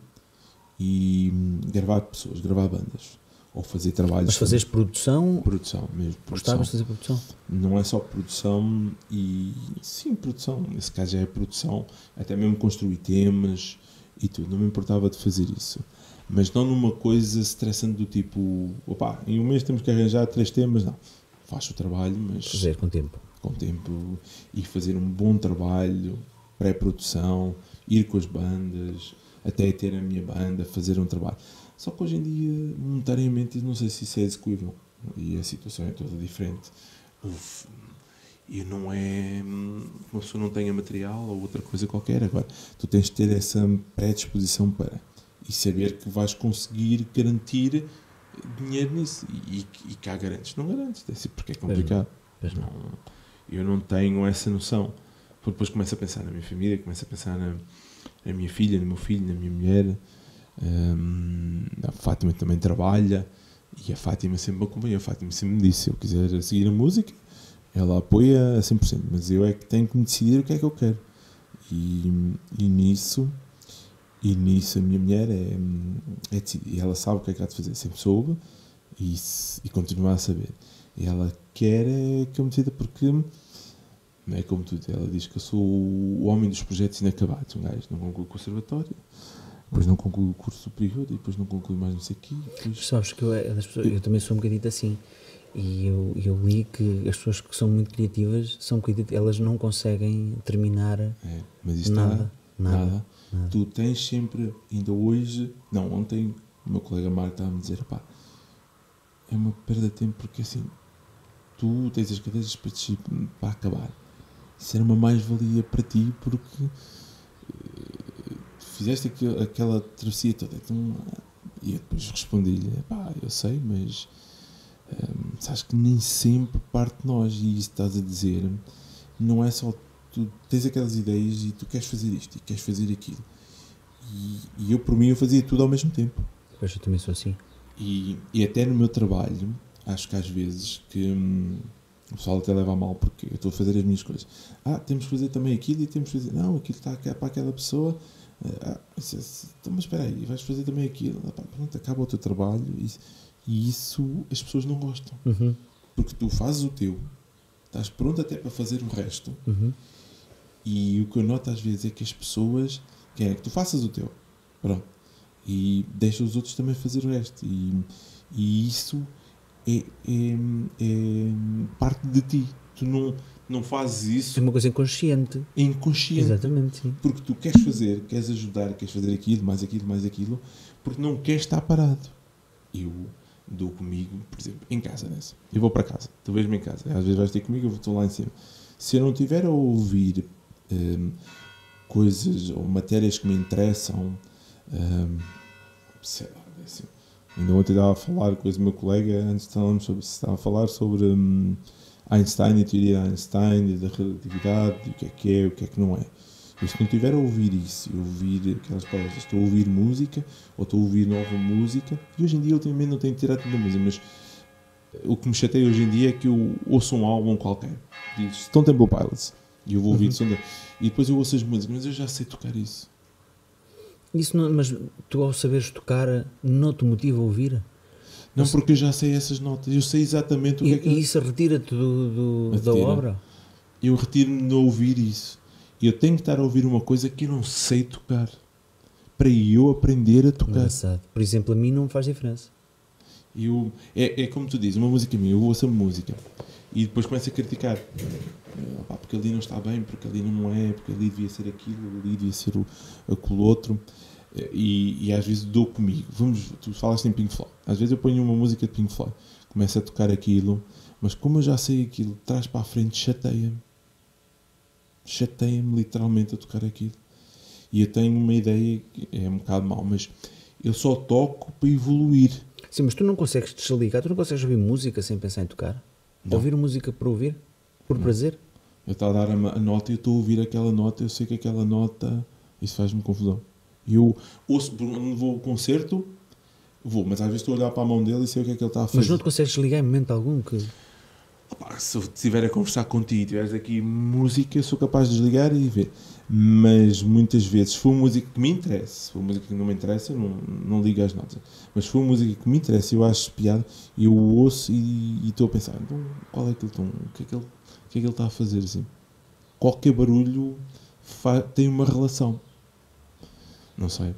e gravar pessoas, gravar bandas. Ou fazer trabalhos. Mas fazes produção? Produção mesmo. Gostavas de fazer produção? Não é só produção e... Sim, produção. Nesse caso já é produção. Até mesmo construir temas e tudo. Não me importava de fazer isso. Mas não numa coisa estressante do tipo... Opa, em um mês temos que arranjar 3 temas. Não. Faz o trabalho, mas... Fazer com tempo. Com tempo. E fazer um bom trabalho. Pré-produção. Ir com as bandas. Até ter a minha banda. Fazer um trabalho. Só que hoje em dia, monetariamente, não sei se isso é execuível. E a situação é toda diferente. E não é... Uma pessoa não tenha material ou outra coisa qualquer. Agora, tu tens de ter essa predisposição para... E saber que vais conseguir garantir dinheiro nisso. E cá garantes. Não garantes. Porque é complicado. Não, eu não tenho essa noção. Porque depois começo a pensar na minha família, começo a pensar na minha filha, no meu filho, na minha mulher... a Fátima também trabalha e a Fátima sempre me acompanha. A Fátima sempre me disse: se eu quiser seguir a música, ela apoia a 100%, mas eu é que tenho que me decidir o que é que eu quero. E nisso a minha mulher é decidir. E ela sabe o que é que há de fazer, sempre soube, e continua a saber. E ela quer que eu me decida porque não é como tudo. Ela diz que eu sou o homem dos projetos inacabados. Um gajo não conclui o conservatório, depois não conclui o curso superior e depois não conclui mais não sei o quê. Depois... Sabes que eu também sou um bocadinho assim. E eu li que as pessoas que são muito criativas, elas não conseguem terminar mas isto nada. Tu tens sempre, ainda hoje, ontem, o meu colega Marco estava a me dizer, pá, é uma perda de tempo porque assim, tu tens as cadeiras para acabar. Isso era uma mais-valia para ti porque fizeste aquela travessia toda. Então, e eu depois respondi-lhe, pá, eu sei, mas sabes que nem sempre parte de nós, e isso estás a dizer, não é só tu tens aquelas ideias e tu queres fazer isto e queres fazer aquilo. E eu, por mim, eu fazia tudo ao mesmo tempo. Pois eu também sou assim. E até no meu trabalho, acho que às vezes que o pessoal até leva a mal porque eu estou a fazer as minhas coisas. Temos que fazer também aquilo e temos que fazer... Não, aquilo está para aquela pessoa. Então, mas espera aí, vais fazer também aquilo. Pronto, acaba o teu trabalho e isso as pessoas não gostam. Uhum. Porque tu fazes o teu, estás pronto até para fazer o resto. Uhum. E o que eu noto às vezes é que as pessoas querem que tu faças o teu. Pronto. E deixa os outros também fazer o resto. E isso é parte de ti. Tu não fazes isso. É uma coisa inconsciente. É inconsciente. Exatamente, sim. Porque tu queres fazer, queres ajudar, queres fazer aquilo, mais aquilo, porque não queres estar parado. Eu dou comigo, por exemplo, em casa nessa. Eu vou para casa, tu vês-me em casa. Às vezes vais ter comigo, eu estou lá em cima. Se eu não estiver a ouvir coisas ou matérias que me interessam, sei lá, assim. Ainda ontem estava a falar com o meu colega, antes estávamos estava a falar sobre Einstein e a teoria de Einstein e da relatividade, e o que é que não é. E se não estiver a ouvir isso, e ouvir aquelas palavras, estou a ouvir música, ou estou a ouvir nova música, e hoje em dia ultimamente não tenho tirado tanta música, mas o que me chateia hoje em dia é que eu ouço um álbum qualquer, diz Stone Temple Pilots, e eu vou ouvir e depois eu ouço as músicas, mas eu já sei tocar isso. Isso não, mas tu, ao saberes tocar, não te motiva a ouvir? Não, porque eu já sei essas notas, eu sei exatamente o que é que... E isso retira-te da obra? Eu retiro-me de ouvir isso. Eu tenho que estar a ouvir uma coisa que eu não sei tocar, para eu aprender a tocar. Engraçado. Por exemplo, a mim não me faz diferença. É como tu dizes, uma música minha, eu ouço a música e depois começo a criticar. Porque ali não está bem, porque ali não é, porque ali devia ser aquilo, ali devia ser aquilo outro. E às vezes dou comigo. Tu falaste em Pink Floyd. Às vezes eu ponho uma música de Pink Floyd, começo a tocar aquilo, mas como eu já sei aquilo, de trás para a frente, chateia-me literalmente a tocar aquilo. E eu tenho uma ideia, que é um bocado mau, mas eu só toco para evoluir. Sim, mas tu não consegues desligar, tu não consegues ouvir música sem pensar em tocar? Não. Ouvir música por ouvir? Por prazer? Eu estou a dar a nota e eu estou a ouvir aquela nota, eu sei que aquela nota, isso faz-me confusão. Eu ouço, quando vou ao concerto, mas às vezes estou a olhar para a mão dele e sei o que é que ele está a fazer. Mas não te consegues desligar em momento algum? Se eu estiver a conversar contigo e tiveres aqui música, eu sou capaz de desligar e ver. Mas muitas vezes, se for música que me interessa, se for música que não me interessa, não ligo às notas. Mas se for música que me interessa, eu acho piada, eu ouço e estou a pensar, então, qual é aquele tom? O que é que ele está a fazer assim? Qualquer barulho tem uma relação. Não sei.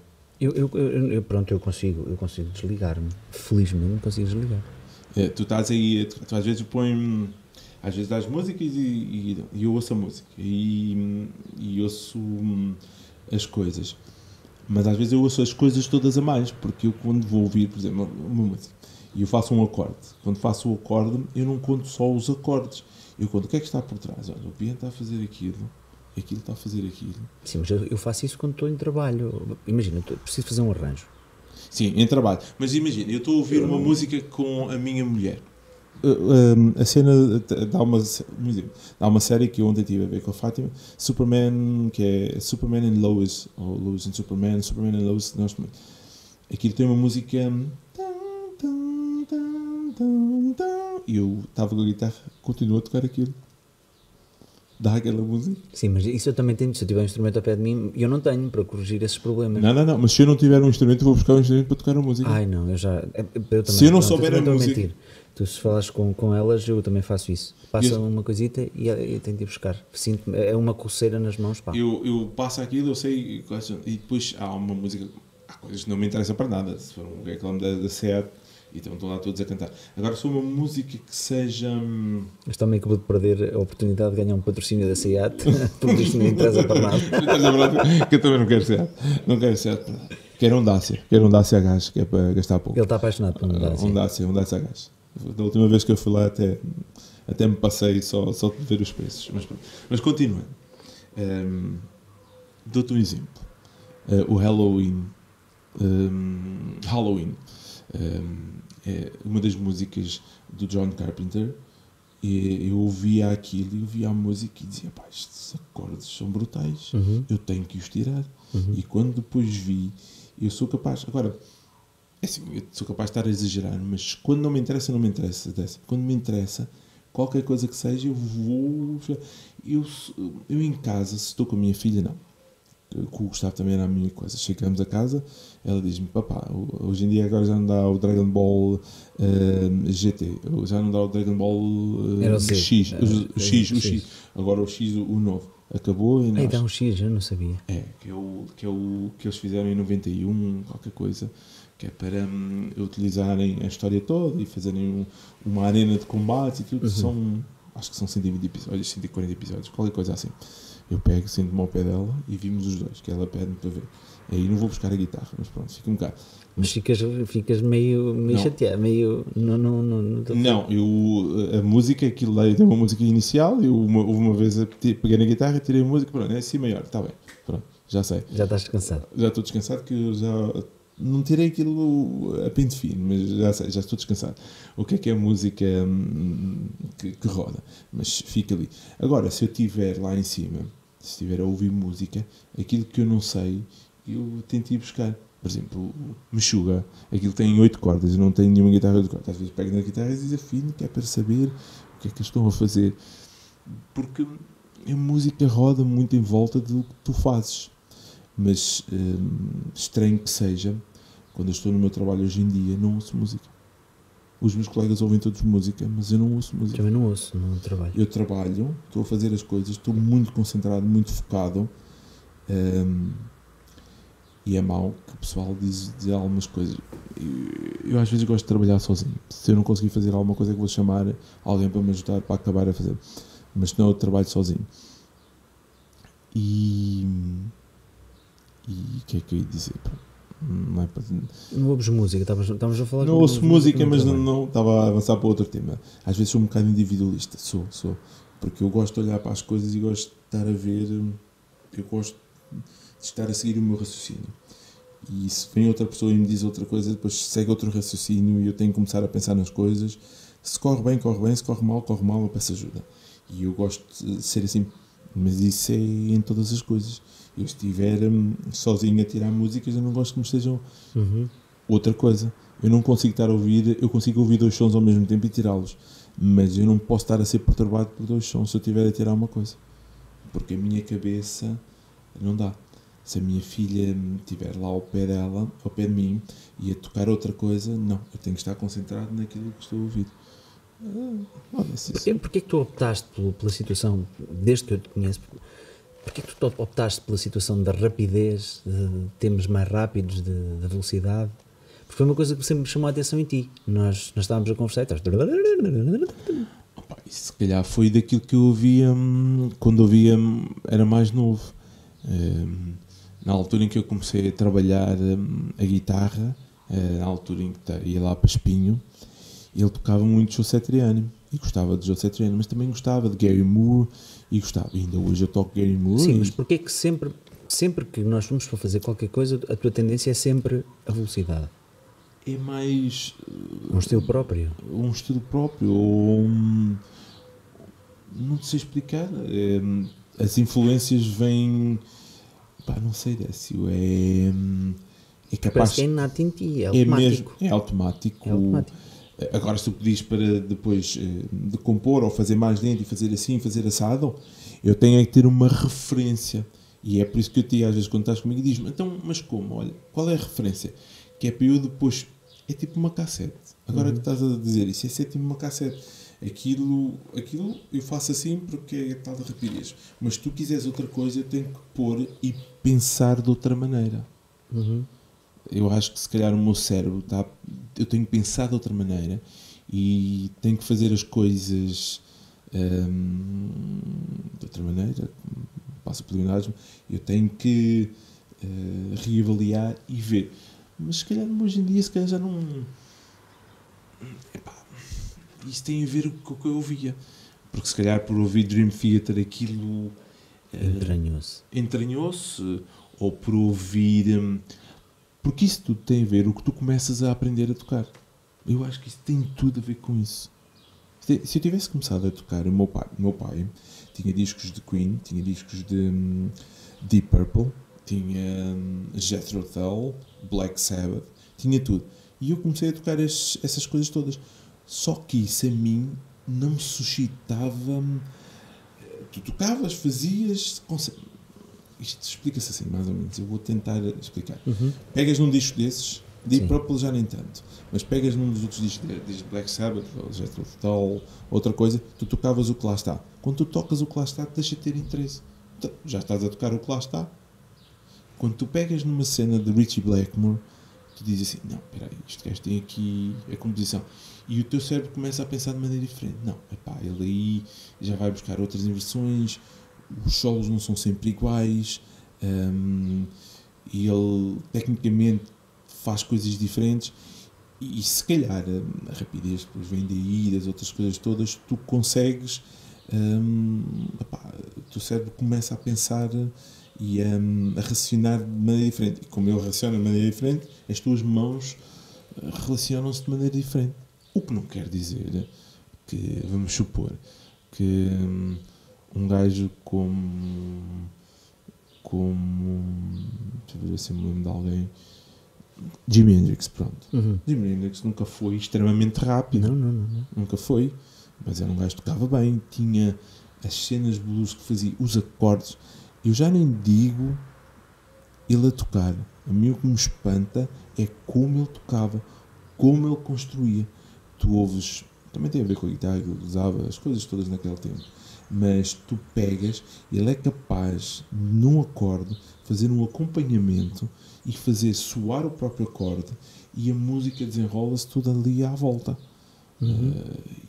Pronto, eu consigo desligar-me. Felizmente consigo desligar. Tu estás aí, tu às vezes põe, às vezes dás músicas e eu ouço a música e ouço as coisas, mas às vezes eu ouço as coisas todas a mais, porque eu quando vou ouvir, por exemplo, uma música e eu faço um acorde, quando faço o acorde eu não conto só os acordes, eu conto o que é que está por trás. Olha, o piano está a fazer aquilo está a fazer aquilo. Sim, mas eu faço isso quando estou em trabalho. Imagina, eu preciso fazer um arranjo. Sim, em trabalho. Mas imagina, eu estou a ouvir uma música com a minha mulher. A cena dá uma série que eu ontem estive a ver com a Fátima, Superman, que é Superman and Lois, ou Lois and Superman and Lois, aquilo tem uma música e eu estava com a guitarra, continuo a tocar aquilo. dá aquela música. Sim, mas isso eu também tenho. Se eu tiver um instrumento ao pé de mim, eu não tenho para corrigir esses problemas. Não, mas se eu não tiver um instrumento, eu vou buscar um instrumento para tocar a música. Ai não, eu já. Eu também, Se eu não souber a música. mentir. Tu, se falas com elas, eu também faço isso. Passa uma coisita e eu tenho de ir buscar. Sinto, é uma coceira nas mãos, pá. Eu passo aquilo, eu sei, e depois há uma música, há coisas que não me interessam para nada. Se for um reclame da SEAT, então estão lá todos a cantar. Agora, se for uma música que seja. Mas também acabou de perder a oportunidade de ganhar um patrocínio da SEAT, porque isto não interessa para nada. Que eu também não quero SEAT. Não quero SEAT para nada. Quero um Dacia a gás, que é para gastar pouco. Ele está apaixonado por um Dacia. Um Dacia a gás. Da última vez que eu fui lá até me passei só de ver os preços. Mas continuando. Dou-te um exemplo. O Halloween. É uma das músicas do John Carpenter. E eu ouvia aquilo e ouvia a música e dizia, pá, estes acordes são brutais, eu tenho que os tirar. E quando depois vi, eu sou capaz. Agora, é assim, eu sou capaz de estar a exagerar, mas quando não me interessa, não me interessa. Quando me interessa, qualquer coisa que seja, eu vou. Eu em casa, se estou com a minha filha, não. Com o Gustavo também era a minha coisa. Chegamos a casa, ela diz-me, papá, hoje em dia agora já não dá o Dragon Ball GT, já não dá o Dragon Ball X, o X. Agora o X, o novo. Acabou e nós... dá um X, eu não sabia. Que é o que eles fizeram em 91, qualquer coisa, que é para utilizarem a história toda e fazerem uma arena de combate e tudo. Acho que são 120 episódios, 140 episódios, qualquer coisa assim. Eu pego, sento-me ao pé dela e vimos os dois, que ela pede-me para ver. Aí não vou buscar a guitarra, mas pronto, fica um bocado. Mas ficas meio chateado, meio... Não, a música, aquilo lá, tem uma música inicial, houve uma vez peguei na guitarra, tirei a música, pronto, é assim maior, está bem, pronto, já sei. Já estás descansado? Já estou descansado, que eu já... Não tirei aquilo a pente fino, mas já sei, já estou descansado. O que é a música que roda? Mas fica ali. Agora, se eu estiver lá em cima, se estiver a ouvir música, aquilo que eu não sei, eu tento ir buscar. Por exemplo, o Meshuggah, aquilo tem 8 cordas, eu não tenho nenhuma guitarra de 8 cordas. Às vezes pego na guitarra e desafino, que é para saber o que é que eles estão a fazer. Porque a música roda muito em volta do que tu fazes. Mas estranho que seja, quando eu estou no meu trabalho hoje em dia, não ouço música. Os meus colegas ouvem todos música, mas eu não ouço música. Também não ouço, não trabalho. Eu trabalho, estou a fazer as coisas, estou muito concentrado, muito focado, e é mau que o pessoal diz algumas coisas. Eu às vezes gosto de trabalhar sozinho. Se eu não conseguir fazer alguma coisa, que vou chamar alguém para me ajudar para acabar a fazer. Mas senão eu trabalho sozinho. E o que é que eu ia dizer? Não é para... Não ouves música, estávamos a falar... Não ouço música, mas não estava a avançar para outro tema. Às vezes sou um bocado individualista, sou. Porque eu gosto de olhar para as coisas e gosto de estar a ver... Eu gosto de estar a seguir o meu raciocínio. E se vem outra pessoa e me diz outra coisa, depois segue outro raciocínio e eu tenho que começar a pensar nas coisas. Se corre bem, se corre mal, eu peço ajuda. E eu gosto de ser assim, mas isso é em todas as coisas. Eu estiver sozinho a tirar músicas, eu não gosto que me estejam outra coisa. Eu não consigo estar a ouvir, eu consigo ouvir 2 sons ao mesmo tempo e tirá-los, mas eu não posso estar a ser perturbado por 2 sons se eu estiver a tirar uma coisa, porque a minha cabeça não dá. Se a minha filha estiver lá ao pé dela, ao pé de mim, e a tocar outra coisa, não, eu tenho que estar concentrado naquilo que estou a ouvir. Porquê que tu optaste pela situação, desde que eu te conheço, porquê que tu optaste pela situação da rapidez, de temas mais rápidos, da velocidade? Porque foi uma coisa que sempre me chamou a atenção em ti. Nós estávamos a conversar e se calhar foi daquilo que eu ouvia quando ouvia, era mais novo. Na altura em que eu comecei a trabalhar a guitarra, na altura em que ia lá para Espinho, ele tocava muito Joe Satriani e gostava de Joe Satriani, mas também gostava de Gary Moore e gostava. Ainda hoje eu toco Gary Moore. Sim, mas porquê que sempre que nós vamos para fazer qualquer coisa, a tua tendência é sempre a velocidade? É mais... Um estilo próprio? Um estilo próprio, ou... não sei explicar. As influências vêm... não sei, Décio, é capaz... Parece que é inato em ti, é automático. É automático. Agora, se tu pedis para depois de compor ou fazer mais lento e fazer assim, fazer assado, eu tenho é que ter uma referência. E é por isso que eu te digo, às vezes, quando estás comigo, diz-me, então, mas como? Olha, qual é a referência? Que é para eu depois... É tipo uma cassete. Agora que estás a dizer isso, é tipo uma cassete. Aquilo eu faço assim porque é tal de rapidez. Mas se tu quiseres outra coisa, eu tenho que pôr e pensar de outra maneira. Eu acho que se calhar o meu cérebro eu tenho que pensar de outra maneira e tenho que fazer as coisas de outra maneira. Passa por pleonasmo, eu tenho que reavaliar e ver. Mas se calhar hoje em dia se calhar já não. Epá, isso tem a ver com o que eu ouvia. Porque se calhar por ouvir Dream Theater aquilo entranhou-se, ou por ouvir. Porque isso tudo tem a ver o que tu começas a aprender a tocar. Eu acho que isso tem tudo a ver com isso. Se eu tivesse começado a tocar, o meu pai tinha discos de Queen, tinha discos de Deep Purple, tinha Jethro Tull, Black Sabbath, tinha tudo. E eu comecei a tocar essas coisas todas. Só que isso a mim não me suscitava. Tu tocavas, fazias. Isto explica-se assim, mais ou menos. Eu vou tentar explicar. Pegas num disco desses, Deep Purple já nem tanto, mas pegas num dos outros discos de Black Sabbath, ou Jethro Tull, outra coisa, tu tocavas o que lá está. Quando tu tocas o que lá está, deixa de ter interesse. Então, já estás a tocar o que lá está. Quando tu pegas numa cena de Ritchie Blackmore, tu dizes assim, não, espera aí, este gajo tem aqui a composição. E o teu cérebro começa a pensar de maneira diferente. Não, epá, ele aí já vai buscar outras inversões, os solos não são sempre iguais, e ele tecnicamente faz coisas diferentes. E se calhar a rapidez depois vem daí, das outras coisas todas, tu consegues, o teu cérebro começa a pensar e a raciocinar de maneira diferente. E como ele raciona de maneira diferente, as tuas mãos relacionam-se de maneira diferente. O que não quer dizer que, vamos supor, que um gajo como deixa eu ver se eu me lembro de alguém, Jimi Hendrix, pronto. Jimi Hendrix nunca foi extremamente rápido. Não. Nunca foi, mas era um gajo que tocava bem, tinha as cenas de blues que fazia, os acordes. Eu já nem digo ele a tocar. A mim o que me espanta é como ele tocava, como ele construía. Tu ouves, também tem a ver com a guitarra que ele usava, as coisas todas naquele tempo. Mas tu pegas, ele é capaz, num acorde, fazer um acompanhamento e fazer soar o próprio acorde, e a música desenrola-se tudo ali à volta.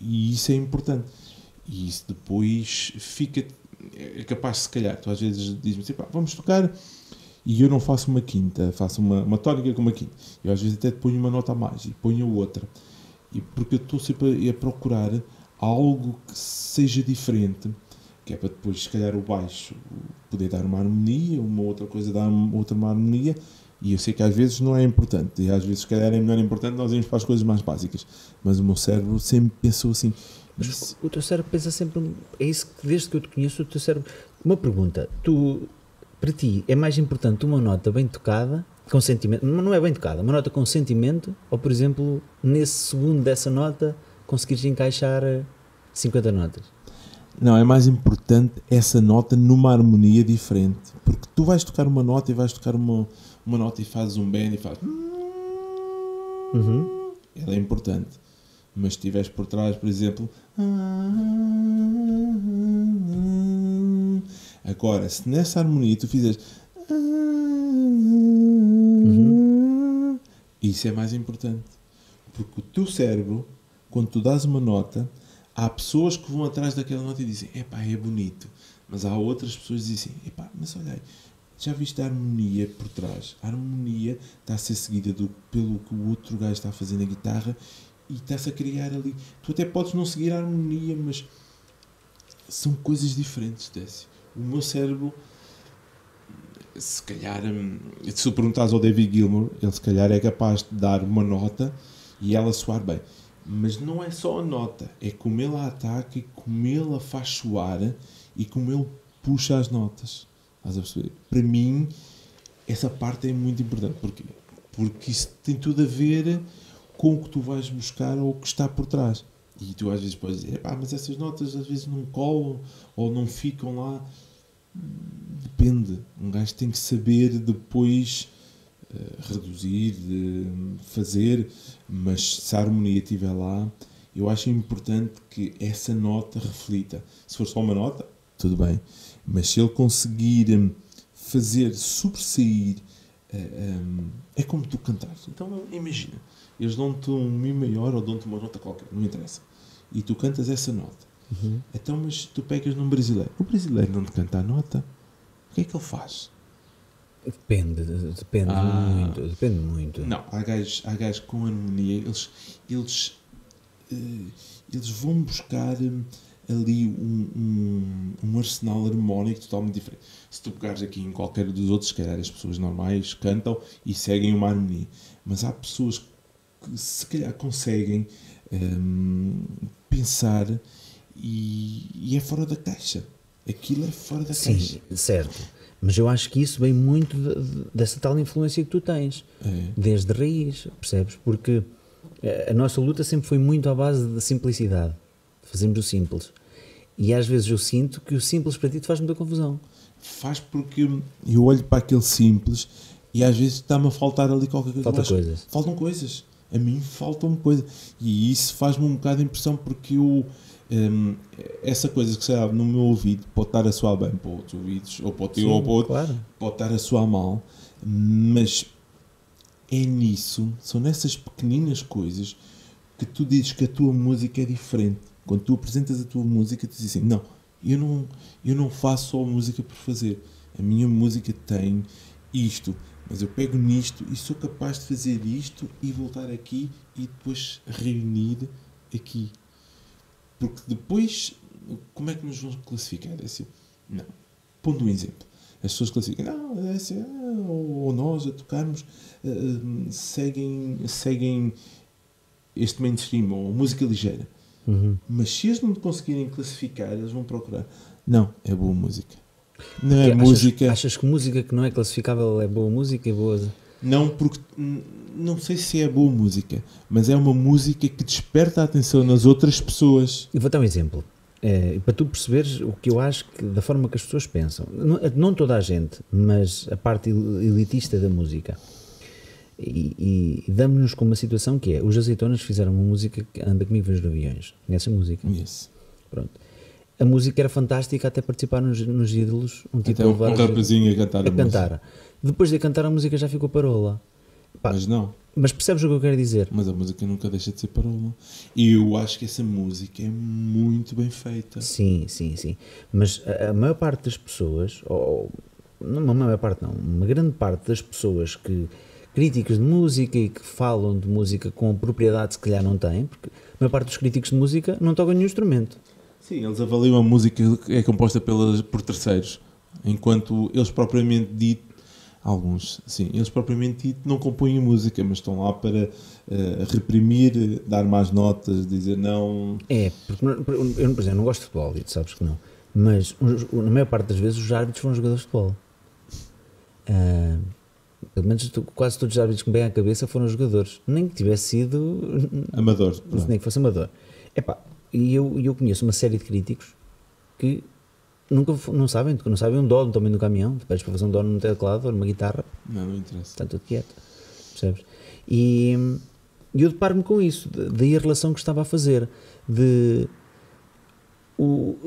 E isso é importante. E isso depois fica... É capaz, se calhar, tu às vezes dizes-me assim, pá, vamos tocar, e eu não faço uma quinta, faço uma tónica com uma quinta. Eu às vezes até te ponho uma nota a mais e ponho outra. E porque eu estou sempre a procurar algo que seja diferente, que é para depois, se calhar, o baixo poder dar uma harmonia, uma outra coisa dar uma harmonia, e eu sei que às vezes não é importante, e às vezes, se calhar, é melhor importante nós irmos para as coisas mais básicas, mas o meu cérebro sempre pensou assim. Mas o teu cérebro pensa sempre, é isso que desde que eu te conheço, o teu cérebro... Uma pergunta, para ti, é mais importante uma nota bem tocada, com sentimento, não é bem tocada, uma nota com sentimento, ou, por exemplo, nesse segundo dessa nota, conseguires encaixar 50 notas? Não, é mais importante essa nota numa harmonia diferente, porque tu vais tocar uma nota e vais tocar uma nota e fazes um bend e fazes... Ela é importante, mas se estiveres por trás, por exemplo... Agora, se nessa harmonia tu fizeres... Isso é mais importante, porque o teu cérebro, quando tu dás uma nota, há pessoas que vão atrás daquela nota e dizem, epá, é bonito, mas há outras pessoas que dizem, epá, mas olha aí, já viste a harmonia por trás? A harmonia está a ser seguida pelo que o outro gajo está a fazer na guitarra e está-se a criar ali. Tu até podes não seguir a harmonia, mas são coisas diferentes, Décio. O meu cérebro... Se calhar, se tu perguntares ao David Gilmour, ele se calhar é capaz de dar uma nota e ela soar bem. Mas não é só a nota, é como ele a ataca e como ele a faz soar e como ele puxa as notas. Estás a perceber? Para mim, essa parte é muito importante. Porquê? Porque isso tem tudo a ver com o que tu vais buscar ou o que está por trás. E tu às vezes podes dizer, mas essas notas às vezes não colam ou não ficam lá. Depende. Um gajo tem que saber depois reduzir, fazer, mas se a harmonia estiver lá, eu acho importante que essa nota reflita. Se for só uma nota, tudo bem. Mas se ele conseguir fazer sobressair, é como tu cantares. Então imagina, eles dão-te um Mi maior ou dão-te uma nota qualquer, não interessa. E tu cantas essa nota. Então, mas tu pegas num brasileiro. O brasileiro não te canta a nota. O que é que ele faz? Depende muito. Não, há gajos com harmonia, eles vão buscar ali um arsenal harmónico totalmente diferente. Se tu pegares aqui em qualquer dos outros, se calhar as pessoas normais cantam e seguem uma harmonia. Mas há pessoas que se calhar conseguem pensar e é fora da caixa. Aquilo é fora da caixa. Sim, certo. Mas eu acho que isso vem muito dessa tal influência que tu tens, desde raiz, percebes? Porque a nossa luta sempre foi muito à base da simplicidade, fazemos o simples. E às vezes eu sinto que o simples para ti te faz muita confusão. Faz porque eu olho para aquele simples e às vezes está-me a faltar ali qualquer coisa. Faltam coisas. A mim faltam coisas. E isso faz-me um bocado de impressão porque essa coisa que sabe no meu ouvido pode estar a soar bem para outros ouvidos, ou para o teu ou para o outro, claro. Pode estar a soar mal, mas são nessas pequeninas coisas que tu dizes que a tua música é diferente. Quando tu apresentas a tua música, tu dizes assim, não, eu não faço só música por fazer, a minha música tem isto, mas eu pego nisto e sou capaz de fazer isto e voltar aqui e depois reunir aqui. Porque depois, como é que nos vamos classificar? É assim, não. Pondo um exemplo. As pessoas classificam, não, é assim, ou nós a tocarmos seguem este mainstream, ou música ligeira. Mas se eles não conseguirem classificar, eles vão procurar. Não, é boa música. Não é música. Achas que música que não é classificável é boa música e boa? Não, porque não sei se é boa música, mas é uma música que desperta a atenção nas outras pessoas. Eu vou dar um exemplo, para tu perceberes o que eu acho que, da forma que as pessoas pensam. Não toda a gente, mas a parte elitista da música. E damos-nos com uma situação que é, os Azeitonas fizeram uma música que anda comigo nos aviões. Conhece a música? Yes. Pronto. A música era fantástica até participar nos Ídolos. Até um rapazinho a cantar. Depois de cantar a música já ficou parola. Mas não. Mas percebes o que eu quero dizer? Mas a música nunca deixa de ser parola. E eu acho que essa música é muito bem feita. Sim. Mas a maior parte das pessoas, não a maior parte não, uma grande parte das pessoas críticos de música e que falam de música com propriedade se calhar não têm, porque a maior parte dos críticos de música não tocam nenhum instrumento. Sim, eles avaliam a música que é composta por terceiros, enquanto eles propriamente dito, eles propriamente dito não compõem música, mas estão lá para reprimir, dar más notas, dizer não... Porque eu, por exemplo, não gosto de futebol, e tu sabes que não, mas na maior parte das vezes os árbitros foram jogadores de futebol. Pelo menos quase todos os árbitros que me bem à cabeça foram jogadores, nem que tivesse sido... Amador. Nem que fosse amador. E eu conheço uma série de críticos que não sabem um dó também no caminhão, tu pedes para fazer um dó num teclado ou numa guitarra, não interessa, está tudo quieto, percebes? E eu deparo-me com isso, daí a relação que estava a fazer,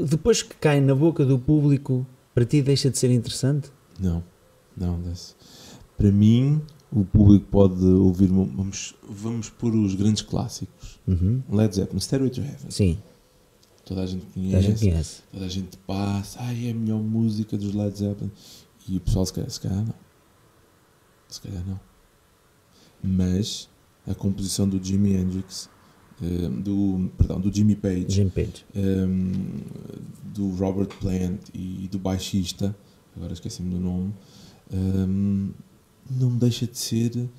depois que cai na boca do público, para ti deixa de ser interessante? Não, para mim o público pode ouvir, vamos pôr os grandes clássicos, Led Zeppelin, Stairway to Heaven. Sim. Toda a gente conhece, toda a gente passa, é a melhor música dos Led Zeppelin, e o pessoal se calhar não. Mas a composição do Jimi Hendrix, do Jimmy Page, do Robert Plant e do baixista, agora esqueci-me do nome, não deixa de ser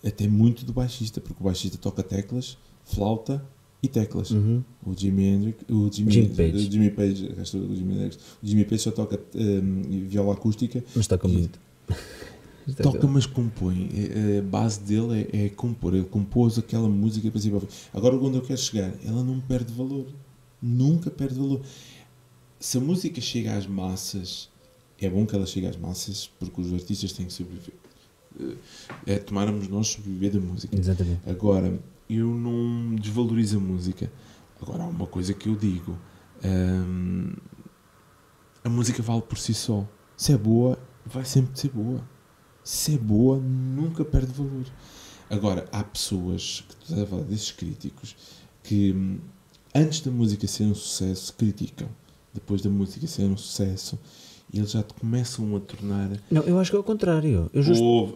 até muito do baixista, porque o baixista toca teclas, flauta e teclas. O Jimi Page só toca viola acústica. Mas toca muito. Toca, mas compõe. A base dele é compor. Ele compôs aquela música para si. Agora, onde eu quero chegar, ela não perde valor. Nunca perde valor. Se a música chega às massas, é bom que ela chegue às massas, porque os artistas têm que sobreviver. É tomarmos nós sobreviver da música. Exatamente. Agora, eu não desvalorizo a música. Agora, há uma coisa que eu digo. A música vale por si só. Se é boa, vai sempre ser boa. Se é boa, nunca perde valor. Agora, há pessoas, que tu estás a falar desses críticos, que antes da música ser um sucesso, criticam. Depois da música ser um sucesso, eles já te começam a tornar... Não, eu acho que é o contrário.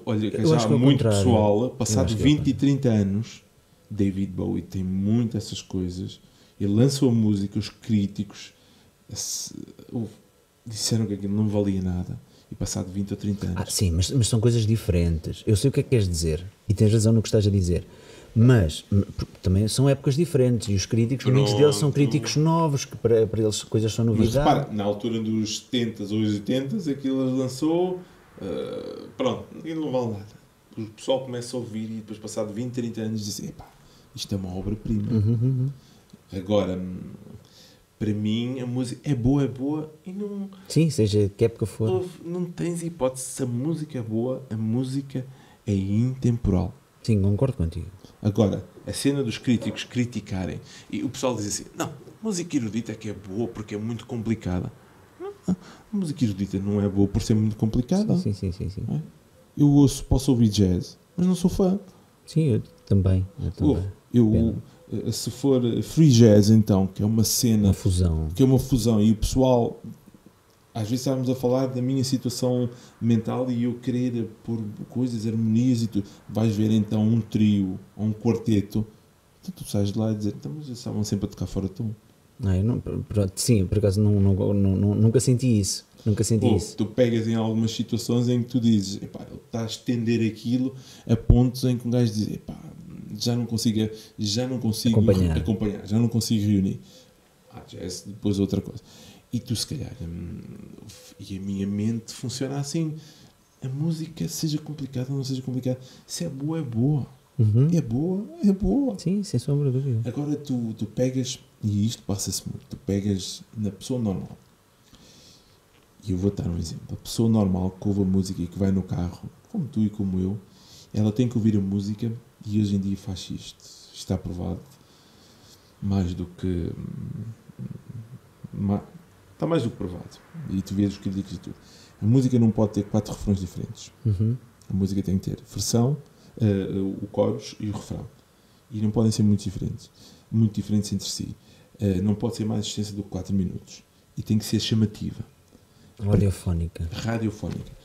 Olha, que já há muito pessoal, passado 20 e 30 anos, David Bowie tem muito essas coisas. Ele lançou a música, os críticos disseram que aquilo não valia nada. E passado 20 ou 30 anos. Sim, mas são coisas diferentes. Eu sei o que é que queres dizer. E tens razão no que estás a dizer. Mas também são épocas diferentes. E os críticos, muitos deles são críticos novos, que para eles coisas são novidade. Mas repara, na altura dos 70s ou 80s, aquilo lançou... pronto, aquilo não vale nada. O pessoal começa a ouvir e depois, passado 20, 30 anos, diz assim, epá, isto é uma obra-prima. Agora... Para mim, a música é boa e não... Sim, seja que época for. Não tens hipótese. Se a música é boa, a música é intemporal. Sim, concordo contigo. Agora, a cena dos críticos criticarem, e o pessoal diz assim, não, a música erudita é que é boa porque é muito complicada. Não, a música erudita não é boa por ser muito complicada. Sim. É? Eu posso ouvir jazz, mas não sou fã. Sim, eu também. Se for free jazz, então, que é uma cena... Que é uma fusão. E o pessoal... Às vezes estávamos a falar da minha situação mental e eu querer pôr coisas, harmonias e tudo. Vais ver, então, um trio ou um quarteto. Então, tu sais de lá e dizer... Então, mas eles estavam sempre a tocar fora de tom. Sim, por acaso nunca senti isso. Isso. Tu pegas em algumas situações em que tu dizes... Epá, ele está a estender aquilo a pontos em que um gajo diz... Epá, já não consigo acompanhar, já não consigo reunir. Já é depois outra coisa. E tu, se calhar, e a minha mente funciona assim. A música, seja complicada ou não seja complicada, se é boa, é boa. É boa. Sim, sem sombra de dúvida. Agora tu pegas, e isto passa-se muito, tu pegas na pessoa normal. E eu vou dar um exemplo. A pessoa normal que ouve a música e que vai no carro, como tu e como eu, ela tem que ouvir a música. E hoje em dia faz isto. Está provado mais do que... Está mais do que provado. E tu vês os críticos e tudo. A música não pode ter 4 refrões diferentes. A música tem que ter versão, o chorus e o refrão. E não podem ser muito diferentes entre si. Não pode ser mais extensa do que 4 minutos. E tem que ser chamativa. Radiofónica.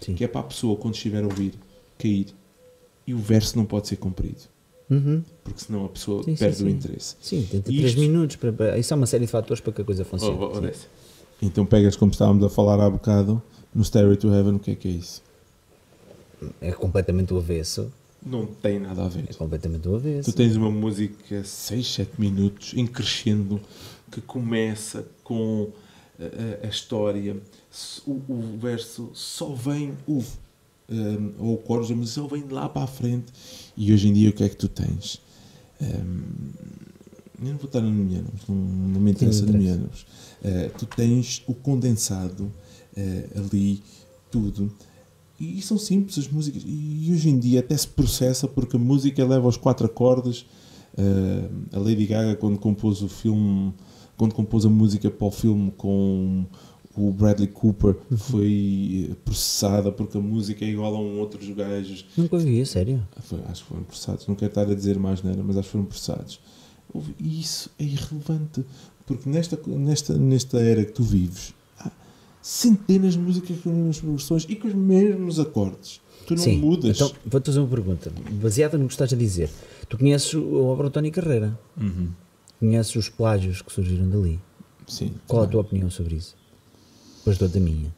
Sim. Que é para a pessoa, quando estiver a ouvir, cair. E o verso não pode ser comprido. Porque senão a pessoa perde o interesse. Sim, tem 3 minutos. Isso é uma série de fatores para que a coisa funcione. Então pegas, como estávamos a falar há bocado, no Stairway to Heaven, o que é isso? É completamente o avesso. Não tem nada a ver. É completamente o avesso. Tu tens uma música 6, 7 minutos, em crescendo, que começa com a história. O verso só vem... ou o coro, mas ele vem de lá para a frente. E hoje em dia o que é que tu tens? Eu não vou estar a nomear, não me interessa nomear. Tu tens o condensado ali, tudo. E são simples as músicas. E hoje em dia até se processa, porque a música leva aos 4 acordes. A Lady Gaga, quando compôs a música para o filme com o Bradley Cooper, foi processada porque a música é igual a outros gajos. Nunca ouvi, sério? Acho que foram processados. Não quero estar a dizer mais nada, mas acho que foram processados. E isso é irrelevante, porque nesta era que tu vives, há centenas de músicas com as mesmas progressões e com os mesmos acordes. Tu não mudas. Então, vou-te fazer uma pergunta, baseada no que estás a dizer. Tu conheces a obra do Tony Carreira? Conheces os plágios que surgiram dali? Sim. Qual a tua opinião sobre isso? Depois dou da minha.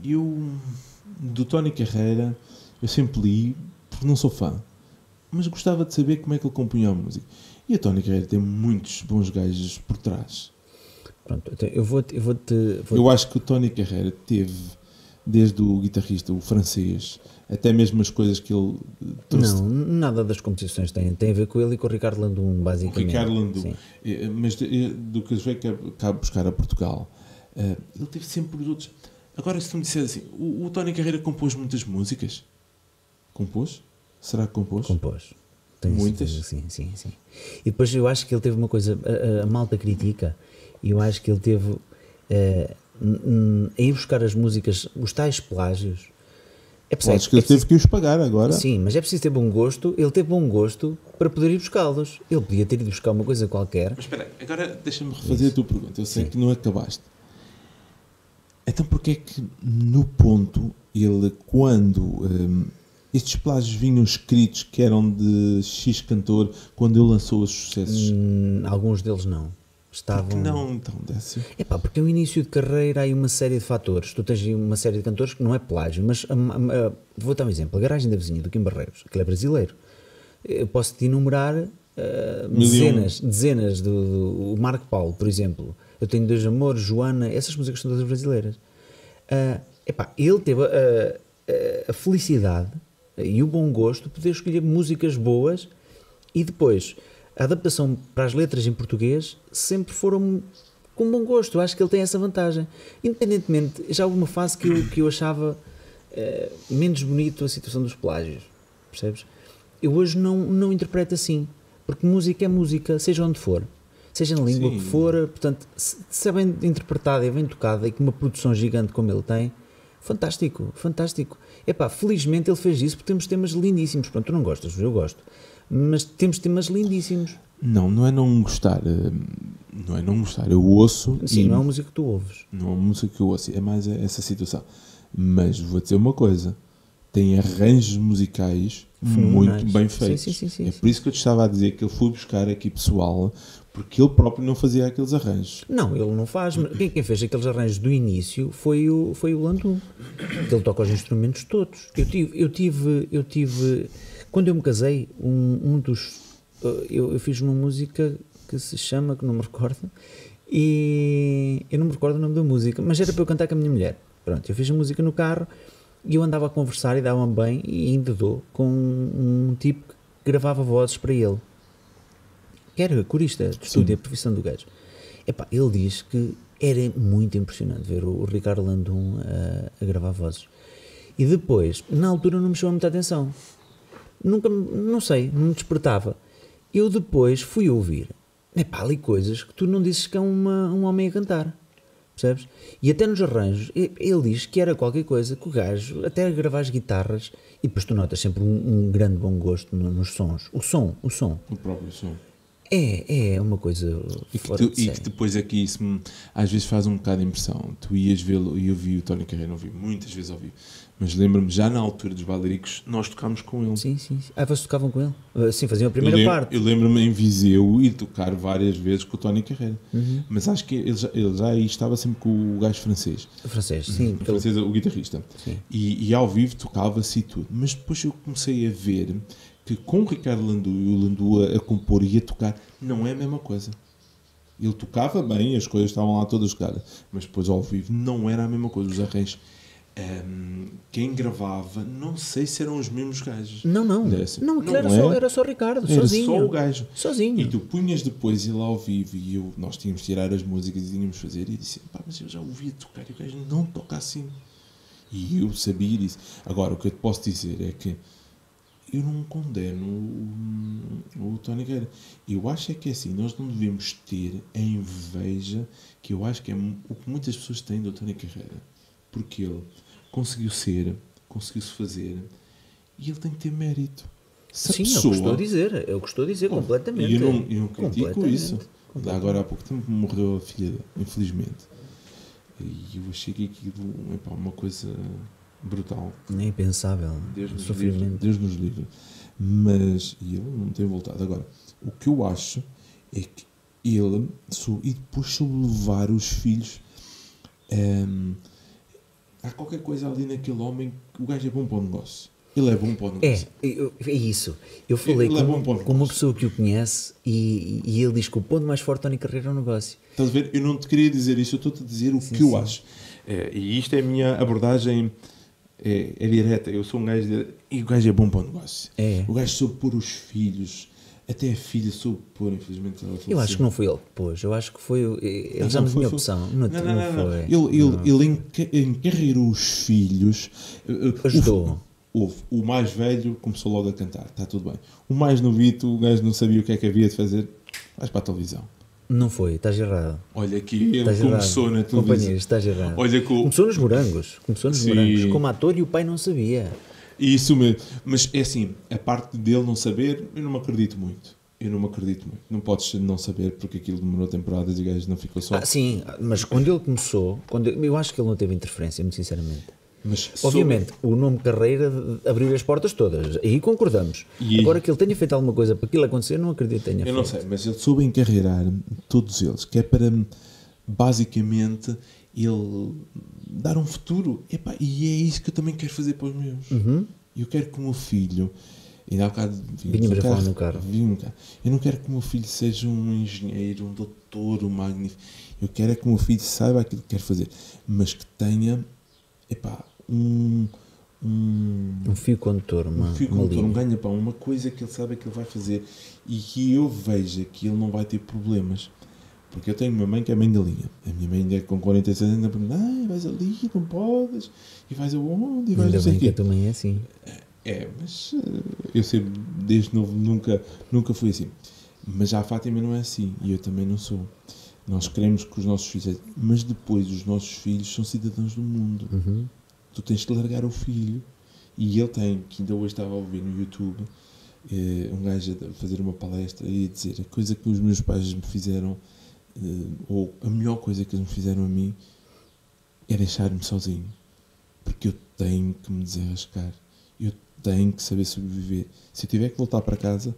Eu do Tony Carreira eu sempre li, porque não sou fã, mas gostava de saber como é que ele compunha a música. E a Tony Carreira tem muitos bons gajos por trás. Pronto, então eu vou-te... Eu acho que o Tony Carreira teve desde o guitarrista, o francês, até mesmo as coisas que ele trouxe. Não, nada das composições tem a ver com ele e com o Ricardo Landum, basicamente. O Ricardo Landum. Sim. Mas do que eu vejo que acaba buscar a Portugal, ele teve sempre produtos. Agora, se tu me disseres assim, o Tony Carreira compôs muitas músicas? Compôs? Será que compôs? Compôs. Muitas? Sim. E depois eu acho que ele teve uma coisa, a malta critica, e eu acho que ele teve a ir buscar as músicas, os tais plágios. Acho que ele teve que os pagar agora. Sim, mas é preciso ter bom gosto. Ele teve bom gosto para poder ir buscá-los. Ele podia ter ido buscar uma coisa qualquer. Mas espera aí, agora deixa-me refazer a tua pergunta. Eu sei que não acabaste. Então porquê é que no ponto ele, quando estes plágios vinham escritos que eram de X cantor, quando ele lançou os sucessos? Alguns deles não. Estavam... Porque não, então, Décio? Porque é um início de carreira, há aí uma série de fatores. Tu tens aí uma série de cantores que não é plágio, mas vou dar um exemplo. A Garagem da Vizinha, do Kim Barreiros, aquele é brasileiro. Eu posso-te enumerar dezenas do Marco Paulo, por exemplo. Eu tenho Dois Amores, Joana, essas músicas são todas brasileiras. Ele teve a felicidade e o bom gosto de poder escolher músicas boas, e depois a adaptação para as letras em português sempre foram com bom gosto. Eu acho que ele tem essa vantagem. Independentemente, já houve uma fase que eu achava menos bonito a situação dos plágios, percebes? Eu hoje não interpreto assim, porque música é música, seja onde for, seja na língua que for. Portanto, se é bem interpretada e bem tocada e com uma produção gigante como ele tem, fantástico. Felizmente ele fez isso, porque temos temas lindíssimos. Pronto, tu não gostas, eu gosto, mas temos temas lindíssimos. Não é não gostar. Não é não gostar. Eu ouço. Sim, não é uma música que tu ouves. Não é uma música que eu ouço. É mais essa situação. Mas vou dizer uma coisa. Tem arranjos musicais muito bem feitos. Sim. É por isso que eu te estava a dizer que ele foi buscar aqui pessoal, porque ele próprio não fazia aqueles arranjos. Não, ele não faz. Quem fez aqueles arranjos do início foi o Landum. Ele toca os instrumentos todos. Eu tive quando eu me casei, eu fiz uma música que se chama, que não me recordo, e eu não me recordo o nome da música, mas era para eu cantar com a minha mulher. Pronto, eu fiz a música no carro e eu andava a conversar e dava-me bem, e ainda dou, com um tipo que gravava vozes para ele, que era corista de estúdio, a profissão do gajo. Ele diz que era muito impressionante ver o Ricardo Landum a gravar vozes. E depois, na altura, não me chamou muita atenção. Nunca, não sei, não me despertava. Eu depois fui ouvir. Ali coisas que tu não dizes que é um homem a cantar. Percebes? E até nos arranjos, ele diz que era qualquer coisa que o gajo, até a gravar as guitarras, e depois tu notas sempre um grande bom gosto nos sons. O som. O próprio som. É uma coisa fora de série. E que depois aqui isso às vezes faz um bocado de impressão. Tu ias vê-lo, e eu vi o Tony Carreira, não vi muitas vezes ao vivo, mas lembro-me, já na altura dos Bailaricos, nós tocámos com ele. Sim. Vocês tocavam com ele? Sim, faziam a primeira parte. Eu lembro-me em Viseu ir tocar várias vezes com o Tony Carreira. Mas acho que ele já aí estava sempre com o gajo francês. O francês, sim. O francês, o guitarrista. Sim. E ao vivo tocava-se e tudo. Mas depois eu comecei a ver que com o Ricardo Landum e o Landum a compor e a tocar, não é a mesma coisa. Ele tocava bem, as coisas estavam lá todas tocadas, mas depois ao vivo não era a mesma coisa. Os arranjos, quem gravava, não sei se eram os mesmos gajos. Não, era só o Ricardo, era sozinho. Só o gajo. Sozinho. E tu punhas depois ele ao vivo e nós tínhamos de tirar as músicas e tínhamos de fazer, e disse, mas eu já ouvia tocar e o gajo não toca assim. E eu sabia disso. Agora, o que eu te posso dizer é que eu não condeno o Tony Carreira. Eu acho que é assim, nós não devemos ter a inveja, que eu acho que é o que muitas pessoas têm do Tony Carreira, porque ele conseguiu-se fazer, e ele tem que ter mérito. Sim, é o que estou a dizer completamente. E eu não critico isso. Agora há pouco tempo morreu a filha dele, infelizmente. E eu achei que aquilo é uma coisa brutal. Nem impensável. Deus nos livre. Mas ele não tem voltado. Agora, o que eu acho é que ele, e depois se levar os filhos, há qualquer coisa ali naquele homem, o gajo é bom para o negócio. Ele é bom para o negócio. É isso. Eu falei com uma pessoa que o conhece e ele diz que o ponto mais forte de Tony Carreira é o negócio. Estás a ver? Eu não te queria dizer isso, eu estou-te a dizer o que eu acho. E isto é a minha abordagem, é direta. Eu sou um gajo e o gajo é bom para o negócio. O gajo soube pôr os filhos, até a filha soube pôr, infelizmente ela faleceu. Eu acho que não foi ele que pôs, eu acho que foi. Ele já não tinha opção. Não foi. Ele encarreirou os filhos. Ajudou. O mais velho começou logo a cantar, está tudo bem. O mais novito, o gajo não sabia o que é que havia de fazer, vais para a televisão. Não foi, estás errado. Olha aqui, ele começou na televisão. Companheiro, estás errado. Olha começou nos morangos, como ator e o pai não sabia. Isso mesmo, mas é assim, a parte dele não saber, eu não me acredito muito. Não podes não saber porque aquilo demorou temporadas e o gajo não ficou só. Sim, mas quando ele começou, eu acho que ele não teve interferência, muito sinceramente. Mas obviamente, o nome Carreira abriu as portas todas, aí concordamos. Agora que ele tenha feito alguma coisa para aquilo acontecer, não acredito que tenha feito. Eu não sei, mas ele soube encarreirar todos eles, que é para, basicamente, ele dar um futuro. E é isso que eu também quero fazer para os meus. Eu quero que o meu filho, ainda há bocado vinha a falar no carro. Eu não quero que o meu filho seja um engenheiro, um doutor, um magnífico. Eu quero é que o meu filho saiba aquilo que quer fazer, mas que tenha um fio condutor, um ganha-pão, uma coisa que ele sabe que ele vai fazer e que eu veja que ele não vai ter problemas. Porque eu tenho uma mãe que é mãe galinha. A minha mãe é com 46 anos, ainda vais ali, não podes, e vais aonde, e vais ainda bem que a tua mãe é assim. Mas eu sempre, desde novo, nunca fui assim. Mas já a Fátima não é assim, e eu também não sou. Nós queremos que os nossos filhos... Mas depois os nossos filhos são cidadãos do mundo. Tu tens de largar o filho. E ele tem, que ainda hoje estava a ouvir no YouTube, um gajo a fazer uma palestra e a dizer a coisa que os meus pais me fizeram, ou a melhor coisa que eles me fizeram a mim, é deixar-me sozinho. Porque eu tenho que me desenrascar. Eu tenho que saber sobreviver. Se eu tiver que voltar para casa...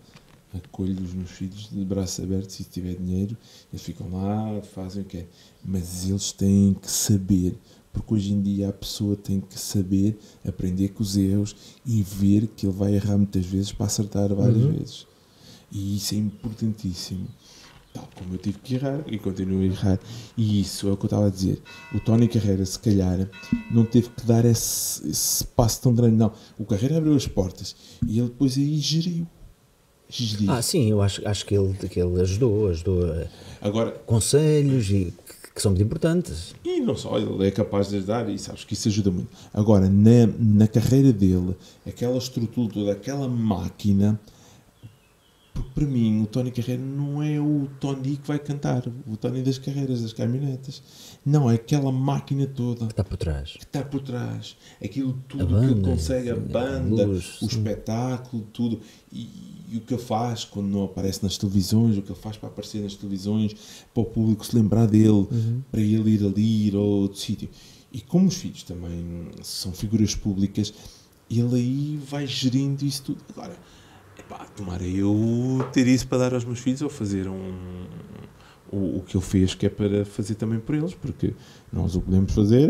acolho os meus filhos de braços abertos e se tiver dinheiro, eles ficam lá, fazem o que é. Mas eles têm que saber, porque hoje em dia a pessoa tem que saber aprender com os erros e ver que ele vai errar muitas vezes para acertar várias vezes. E isso é importantíssimo. Tal como eu tive que errar e continuo a errar. E isso é o que eu estava a dizer. O Tony Carreira, se calhar, não teve que dar esse passo tão grande. Não. O Carreira abriu as portas e ele depois aí geriu. Sim, eu acho que ele ajudou agora, conselhos que são muito importantes. E não só, ele é capaz de ajudar e sabes que isso ajuda muito. Agora, na carreira dele, aquela estrutura toda, aquela máquina, porque para mim o Tony Carreira não é o Tony que vai cantar, o Tony das carreiras, das caminhonetas. Não, é aquela máquina toda que está por trás. Aquilo tudo que ele consegue, a banda, o espetáculo, tudo. E o que ele faz quando não aparece nas televisões, o que ele faz para aparecer nas televisões, para o público se lembrar dele, para ele ir ali, ir a outro sítio. E como os filhos também são figuras públicas, ele aí vai gerindo isso tudo. Agora, tomara eu ter isso para dar aos meus filhos ou fazer o que ele fez, que é para fazer também por eles, porque nós o que podemos fazer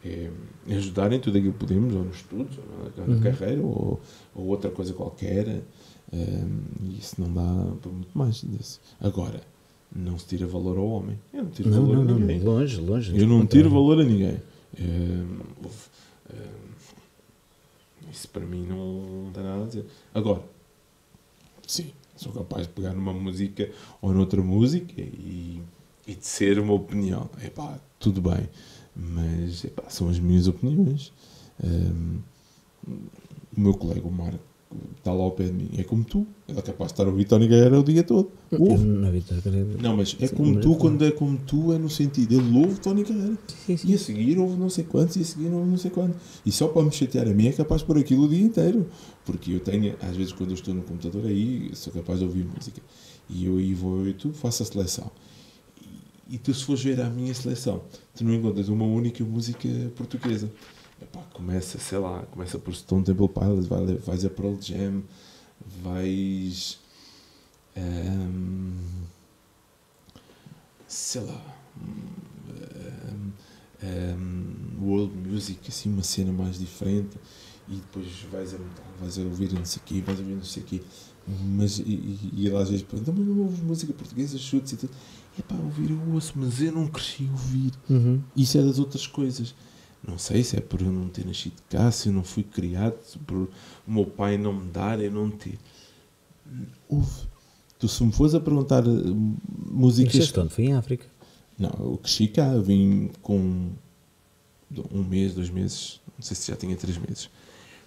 é ajudar em tudo aquilo que podemos, ou nos estudos, ou na carreira, ou outra coisa qualquer, e isso não dá para muito mais disso. Agora, não se tira valor ao homem. Eu não tiro valor a ninguém. Longe. Eu não tiro valor a ninguém. Isso para mim não dá nada a dizer. Agora, sim, sou capaz de pegar numa música ou noutra música e de ser uma opinião. Tudo bem. Mas são as minhas opiniões. O meu colega, o Marco, está lá ao pé de mim. É como tu. Ele é capaz de estar a ouvir Tony Carreira o dia todo. Não, mas é como tu, quando é como tu, é no sentido. Ele ouve Tony Carreira. Sim. E a seguir ouve não sei quantos, e a seguir ouve não sei quantos. E só para me chatear a mim é capaz de pôr aquilo o dia inteiro. Porque eu tenho, às vezes, quando eu estou no computador, aí sou capaz de ouvir música. E eu aí vou ao YouTube, faço a seleção. E tu, se fores ver a minha seleção, tu não encontras uma única música portuguesa. Começa por Stone Temple Pilots, vais a Pearl Jam, vais... world music, assim, uma cena mais diferente, e depois vais a ouvir não sei o quê, mas e lá às vezes perguntam, mas não ouves música portuguesa, chutes e tudo. epá, ouvir eu ouço, mas eu não cresci a ouvir. Uhum. Isso é das outras coisas. Não sei se é por eu não ter nascido cá, se eu não fui criado, se por o meu pai não me dar, eu não ter. Ouve. Tu se me fores a perguntar músicas... Cresceste onde? Foi em África? Não, eu cresci cá, eu vim com 1 mês, 2 meses, não sei se já tinha 3 meses.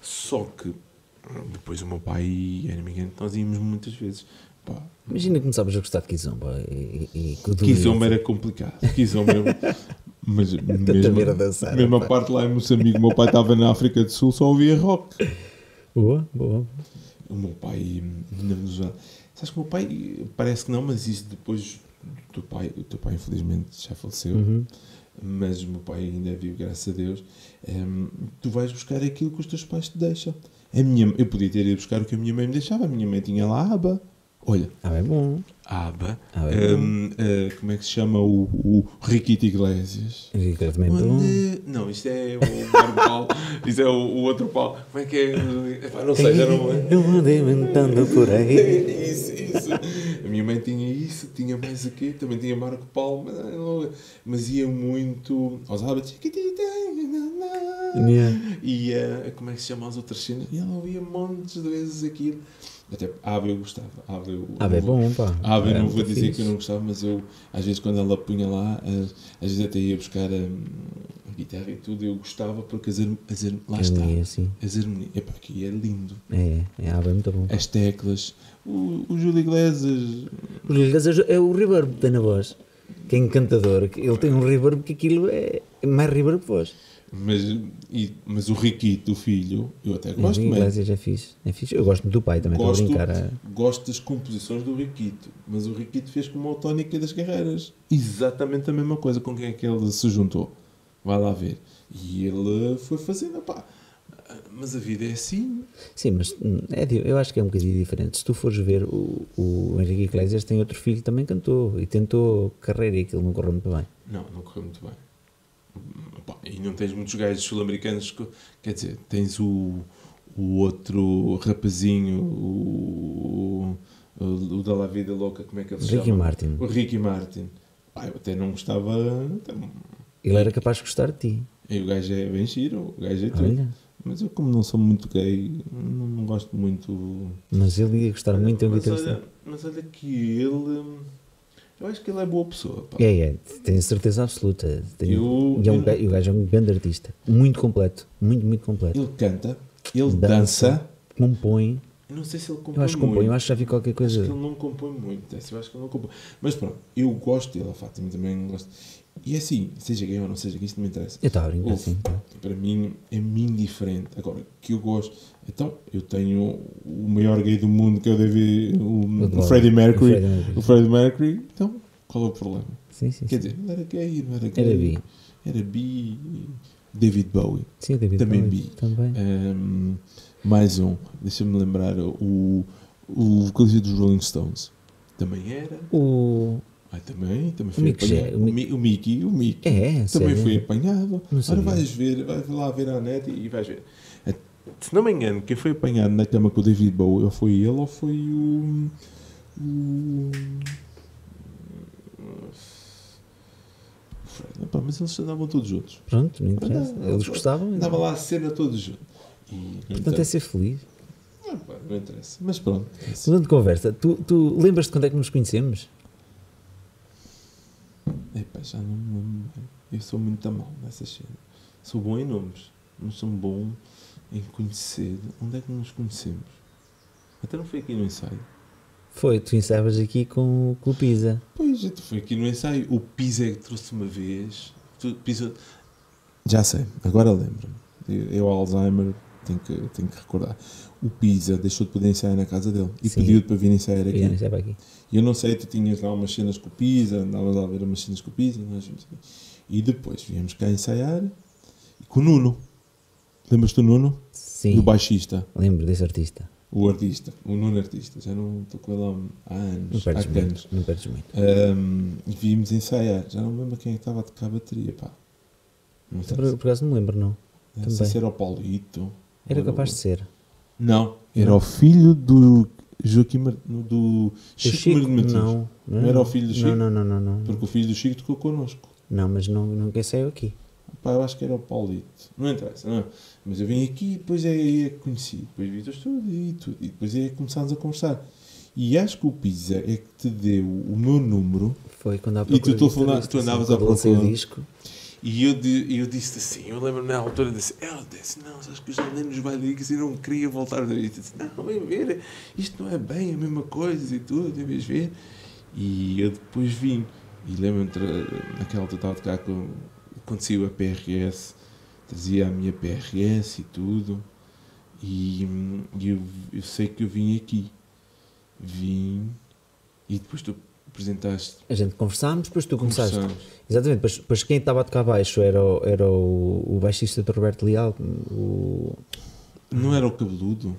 Só que depois o meu pai era imigrante, nós íamos muitas vezes. Pá, Imagina que começavas a gostar de Kizomba e Kizomba era complicado. Kizomba mas mesmo a parte lá em Moçambique, o meu pai estava na África do Sul, só ouvia rock. Boa, boa. O meu pai, sabes que o meu pai, parece que não, mas isso depois do o teu pai infelizmente já faleceu, mas o meu pai ainda é vivo, graças a Deus. Tu vais buscar aquilo que os teus pais te deixam. Eu podia ter ido buscar o que a minha mãe me deixava, a minha mãe tinha lá a aba. Olha, É bom. ABBA, bom. como é que se chama o Riquito Iglesias? Rico também bom. Não, isto é o Marco Paulo, isto é o outro Paulo. Como é que é? Epá, não sei, já não é. Eu andei inventando por aí. Isso. A minha mãe tinha isso, tinha mais aqui, também tinha Marco Paulo, mas ia muito aos ABBA. E como é que se chama as outras cenas? E ela ouvia montes de vezes aquilo. Até ABBA eu gostava. ABBA É bom, pá. ABBA eu não vou dizer que eu não gostava, mas eu, às vezes, quando ela punha lá, às vezes até ia buscar a guitarra e tudo, eu gostava porque lá está. Assim. As harmonias. Epá, aqui é lindo. ABBA é muito bom. As teclas, o Júlio Iglesias. O Júlio Iglesias é o reverb que tem na voz, que é encantador. Ele tem um reverb que aquilo é mais reverb que voz. Mas o Riquito, o filho, eu até gosto mesmo. Iglesias é fixe. Eu gosto muito do pai também, estou a brincar. Gosto das composições do Riquito, mas o Riquito fez como o Tónica das Guerreiras. Exatamente a mesma coisa. Com quem é que ele se juntou? Vai lá ver. E ele foi fazendo, pá. Mas a vida é assim. Sim, mas eu acho que é um bocadinho diferente. Se tu fores ver, o Henrique Iglesias tem outro filho que também cantou e tentou carreira e aquilo não correu muito bem. Não correu muito bem. E não tens muitos gajos sul-americanos, quer dizer, tens o outro rapazinho, o da La Vida Louca, como é que ele se chama? Martin. O Ricky Martin. Eu até não gostava. Ele era capaz de gostar de ti. E o gajo é bem giro, o gajo é tudo. Mas eu, como não sou muito gay, não gosto muito. Mas ele ia gostar muito de um guitarrista. Mas olha que ele. Eu acho que ele é boa pessoa. Pá. Tenho certeza absoluta. O gajo é um grande artista. Muito completo. Muito completo. Ele canta, ele dança. Compõe. Eu não sei se ele compõe muito. Eu acho que compõe, eu acho que já vi qualquer coisa. Acho que ele não compõe muito. Eu acho que ele não compõe. Mas pronto, eu gosto dele, a Fátima também gosto. E é assim, seja gay ou não seja gay, isto não me interessa. Eu estava a brincar assim. Para mim é-me indiferente. Agora, que eu gosto. Então, eu tenho o maior gay do mundo, que é o Freddie Mercury. O Freddie Mercury. Então, qual é o problema? Sim. Quer dizer, não era gay, não era gay. Era bi. David Bowie. Sim, David também Bowie. bi. Também. Mais um. Deixa-me lembrar. O vocalista dos Rolling Stones. Também era. Também foi apanhado. O Mickey. Também sério? foi apanhado. Agora vais lá ver a net e vais ver. Se não me engano, quem foi apanhado na cama com o David Bowie, ou foi ele, ou foi o Fred. Mas eles andavam todos juntos. Pronto, não interessa. Eles gostavam. Andava lá a cena todos juntos. Portanto, é ser feliz. Não interessa. Mas pronto. Mudando de conversa, tu lembras-te quando é que nos conhecemos? Já não me lembro. Eu sou muito mal nessas cenas. Sou bom em nomes, não sou bom em conhecer. Onde é que nos conhecemos? Até não foi aqui no ensaio. Foi, tu ensaiavas aqui com o Pisa. Pois, foi aqui no ensaio. O Pisa é que trouxe uma vez. Já sei, agora lembro-me. Eu, Alzheimer, tenho que recordar. O Pisa deixou de poder ensaiar na casa dele e pediu-te para vir ensaiar aqui. E eu não sei, tu tinhas lá umas cenas com o Pisa, andavas lá a ver umas cenas com o Pisa, e depois viemos cá ensaiar com o Nuno. Lembras-te do Nuno? Sim. Do baixista. Lembro desse artista. O Nuno artista. Já não estou com ele há anos. Não perdes muito. E viemos ensaiar. Já não me lembro quem é que estava a tocar a bateria, pá. Por acaso não me lembro, não. Não sei se era o Paulito. Era capaz de ser. Não, era o filho do Joaquim do Chico Martins. Não era o filho do Chico? Não. Porque o filho do Chico tocou connosco. Não, mas nunca saiu aqui. Pá, eu acho que era o Paulito. Não interessa, não é? Mas eu vim aqui e depois é que conheci. Depois vi tudo. E depois é que começámos a conversar. E acho que o Pizza é que te deu o meu número. Foi quando há e tu andavas a procurar. O disco. E eu disse assim, eu lembro-me na altura, disse, não, sabes que eu já nem nos bailings e não queria voltar a ver. E disse, não, vem ver, isto não é bem a mesma coisa e tudo, deves ver. E eu depois vim. E lembro-me, naquela altura estava a tocar quando saiu a PRS, trazia a minha PRS e tudo. E eu sei que eu vim aqui. Vim e depois tu apresentaste. A gente conversámos, depois tu começaste. Exatamente, depois quem estava a tocar baixo era o baixista do Roberto Leal. Não era o cabeludo?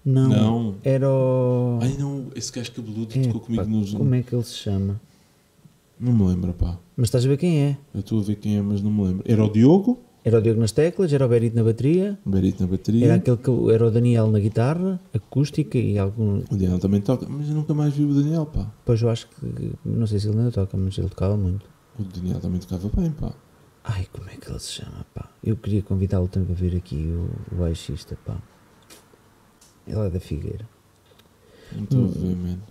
Não. Era o... Ai não, esse gajo cabeludo tocou comigo nos... Como é que ele se chama? Não me lembro, pá. Mas estás a ver quem é? Eu estou a ver quem é, mas não me lembro. Era o Diogo? Era o Diogo nas teclas, era o Berito na bateria. Era aquele que era o Daniel na guitarra, acústica e algum... O Daniel também toca, mas eu nunca mais vi o Daniel, pá. Pois eu acho que... Não sei se ele ainda toca, mas ele tocava muito. O Daniel também tocava bem, pá. Ai, como é que ele se chama, pá? Eu queria convidá-lo também para vir aqui, o baixista, pá. Ele é da Figueira. Não estou a ver, mano.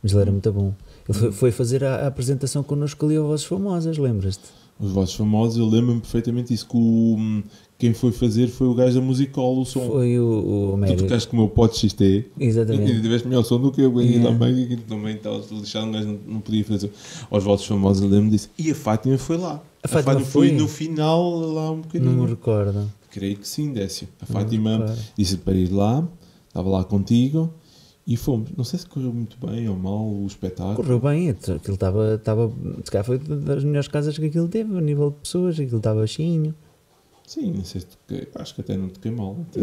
Mas ele era muito bom. Ele foi fazer a apresentação connosco ali ao Vozes Famosas, lembras-te? Os Vozes Famosos, eu lembro-me perfeitamente disso, que quem foi fazer foi o gajo da Musical, o som. Foi o Tu tocaste com o meu pote XT. Exatamente. E tiveste melhor som do que eu, ganhei lá bem, e também estava lixado, um gajo não podia fazer. Aos Vozes Famosos, eu lembro-me disso. E a Fátima foi lá. A Fátima foi no final, lá um bocadinho. Não me recordo. Creio que sim, Décio. A Fátima disse para ir lá, estava lá contigo. E fomos, não sei se correu muito bem ou mal o espetáculo. Correu bem, aquilo estava, se calhar foi das melhores casas que aquilo teve, a nível de pessoas, aquilo estava cheinho. Sim, não sei se toquei, acho que até não toquei mal. Até.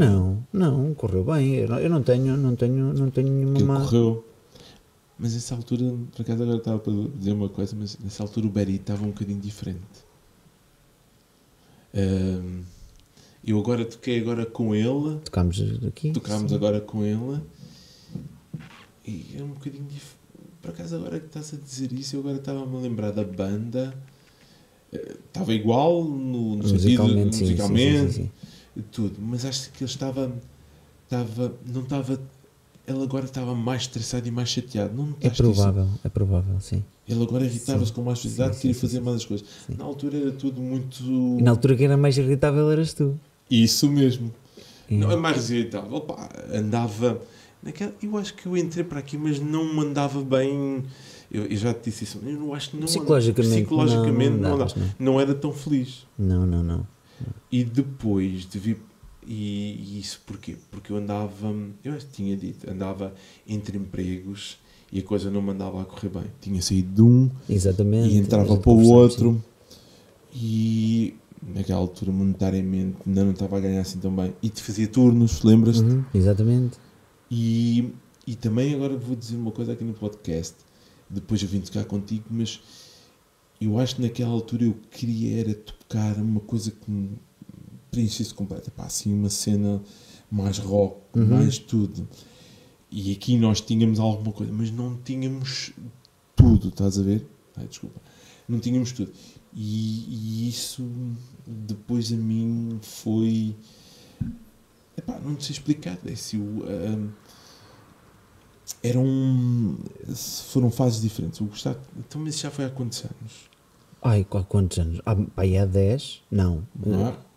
Não, correu bem, eu não tenho nenhuma má. Correu. Mas nessa altura, por acaso agora estava para dizer uma coisa, mas nessa altura o Berito estava um bocadinho diferente. Eu agora toquei com ele. Tocámos agora com ele. E é um bocadinho diferente. Por acaso, agora que estás a dizer isso, eu agora estava-me a lembrar da banda. Estava igual no sentido musicalmente, sim. Tudo, mas acho que ele não estava. Ele agora estava mais estressado e mais chateado. Não é provável, sim. Ele agora irritava-se com mais facilidade, queria fazer mais as coisas. Sim. Na altura era tudo muito. E na altura quem era mais irritável eras tu. Isso mesmo. Não é mais irritável. Opa, andava. Eu acho que eu entrei para aqui, mas não me andava bem. Eu já te disse isso. Eu não acho que não psicologicamente não era tão feliz. Não. E depois de vir. E isso porquê? Porque eu andava. Eu tinha dito, andava entre empregos e a coisa não me andava a correr bem. Tinha saído de um. Exatamente. E entrava para o outro. E naquela altura, monetariamente, ainda não estava a ganhar assim tão bem. E te fazia turnos, lembras-te? Exatamente. E também agora vou dizer uma coisa aqui no podcast, depois eu vim tocar contigo, mas eu acho que naquela altura eu queria era tocar uma coisa que me preenchesse completa, assim uma cena mais rock, mais tudo. E aqui nós tínhamos alguma coisa, mas não tínhamos tudo, estás a ver? Desculpa. Não tínhamos tudo. E isso depois a mim foi... não sei explicar, foram fases diferentes. O Gustavo, então, mas já foi há quantos anos? Há quantos anos? Há 10? Não.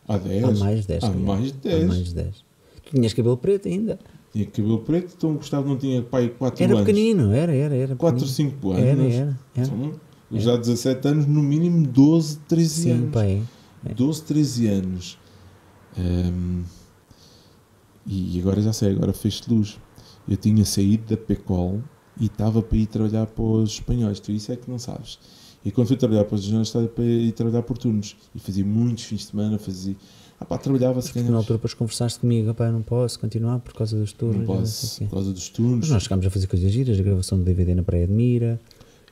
Há 10? Há mais de 10. Há mais de 10. Tu tinhas cabelo preto ainda? Tinha cabelo preto, então o Gustavo não tinha 4 anos. Era pequenino, era 4, 5 anos. Era. Então, já 17 anos, no mínimo 12, 13 anos. Sim, pai. 12, 13 anos. E agora já sei, agora fez-se luz. Eu tinha saído da PECOL e estava para ir trabalhar para os espanhóis. Tu isso é que não sabes. E quando fui trabalhar para os espanhóis, estava para ir trabalhar por turnos. E fazia muitos fins de semana, trabalhava-se. Porque na altura depois conversaste comigo, eu não posso continuar por causa dos turnos. Não posso, por causa dos turnos. Mas nós chegámos a fazer coisas giras, a gravação do DVD na Praia de Mira.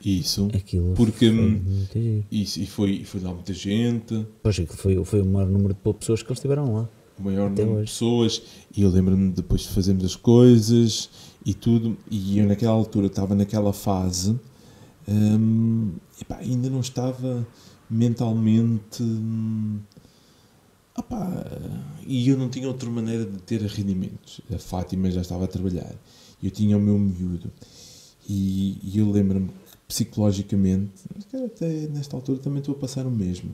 Isso. Aquilo porque foi muito giro. Isso, e foi lá muita gente. Pois, foi o maior número de pessoas que eles tiveram lá. O maior número de pessoas, e eu lembro-me depois de fazermos as coisas e tudo, e eu naquela altura estava naquela fase, epá, ainda não estava mentalmente, e eu não tinha outra maneira de ter rendimentos. A Fátima já estava a trabalhar, eu tinha o meu miúdo, e eu lembro-me que psicologicamente, até nesta altura também estou a passar o mesmo.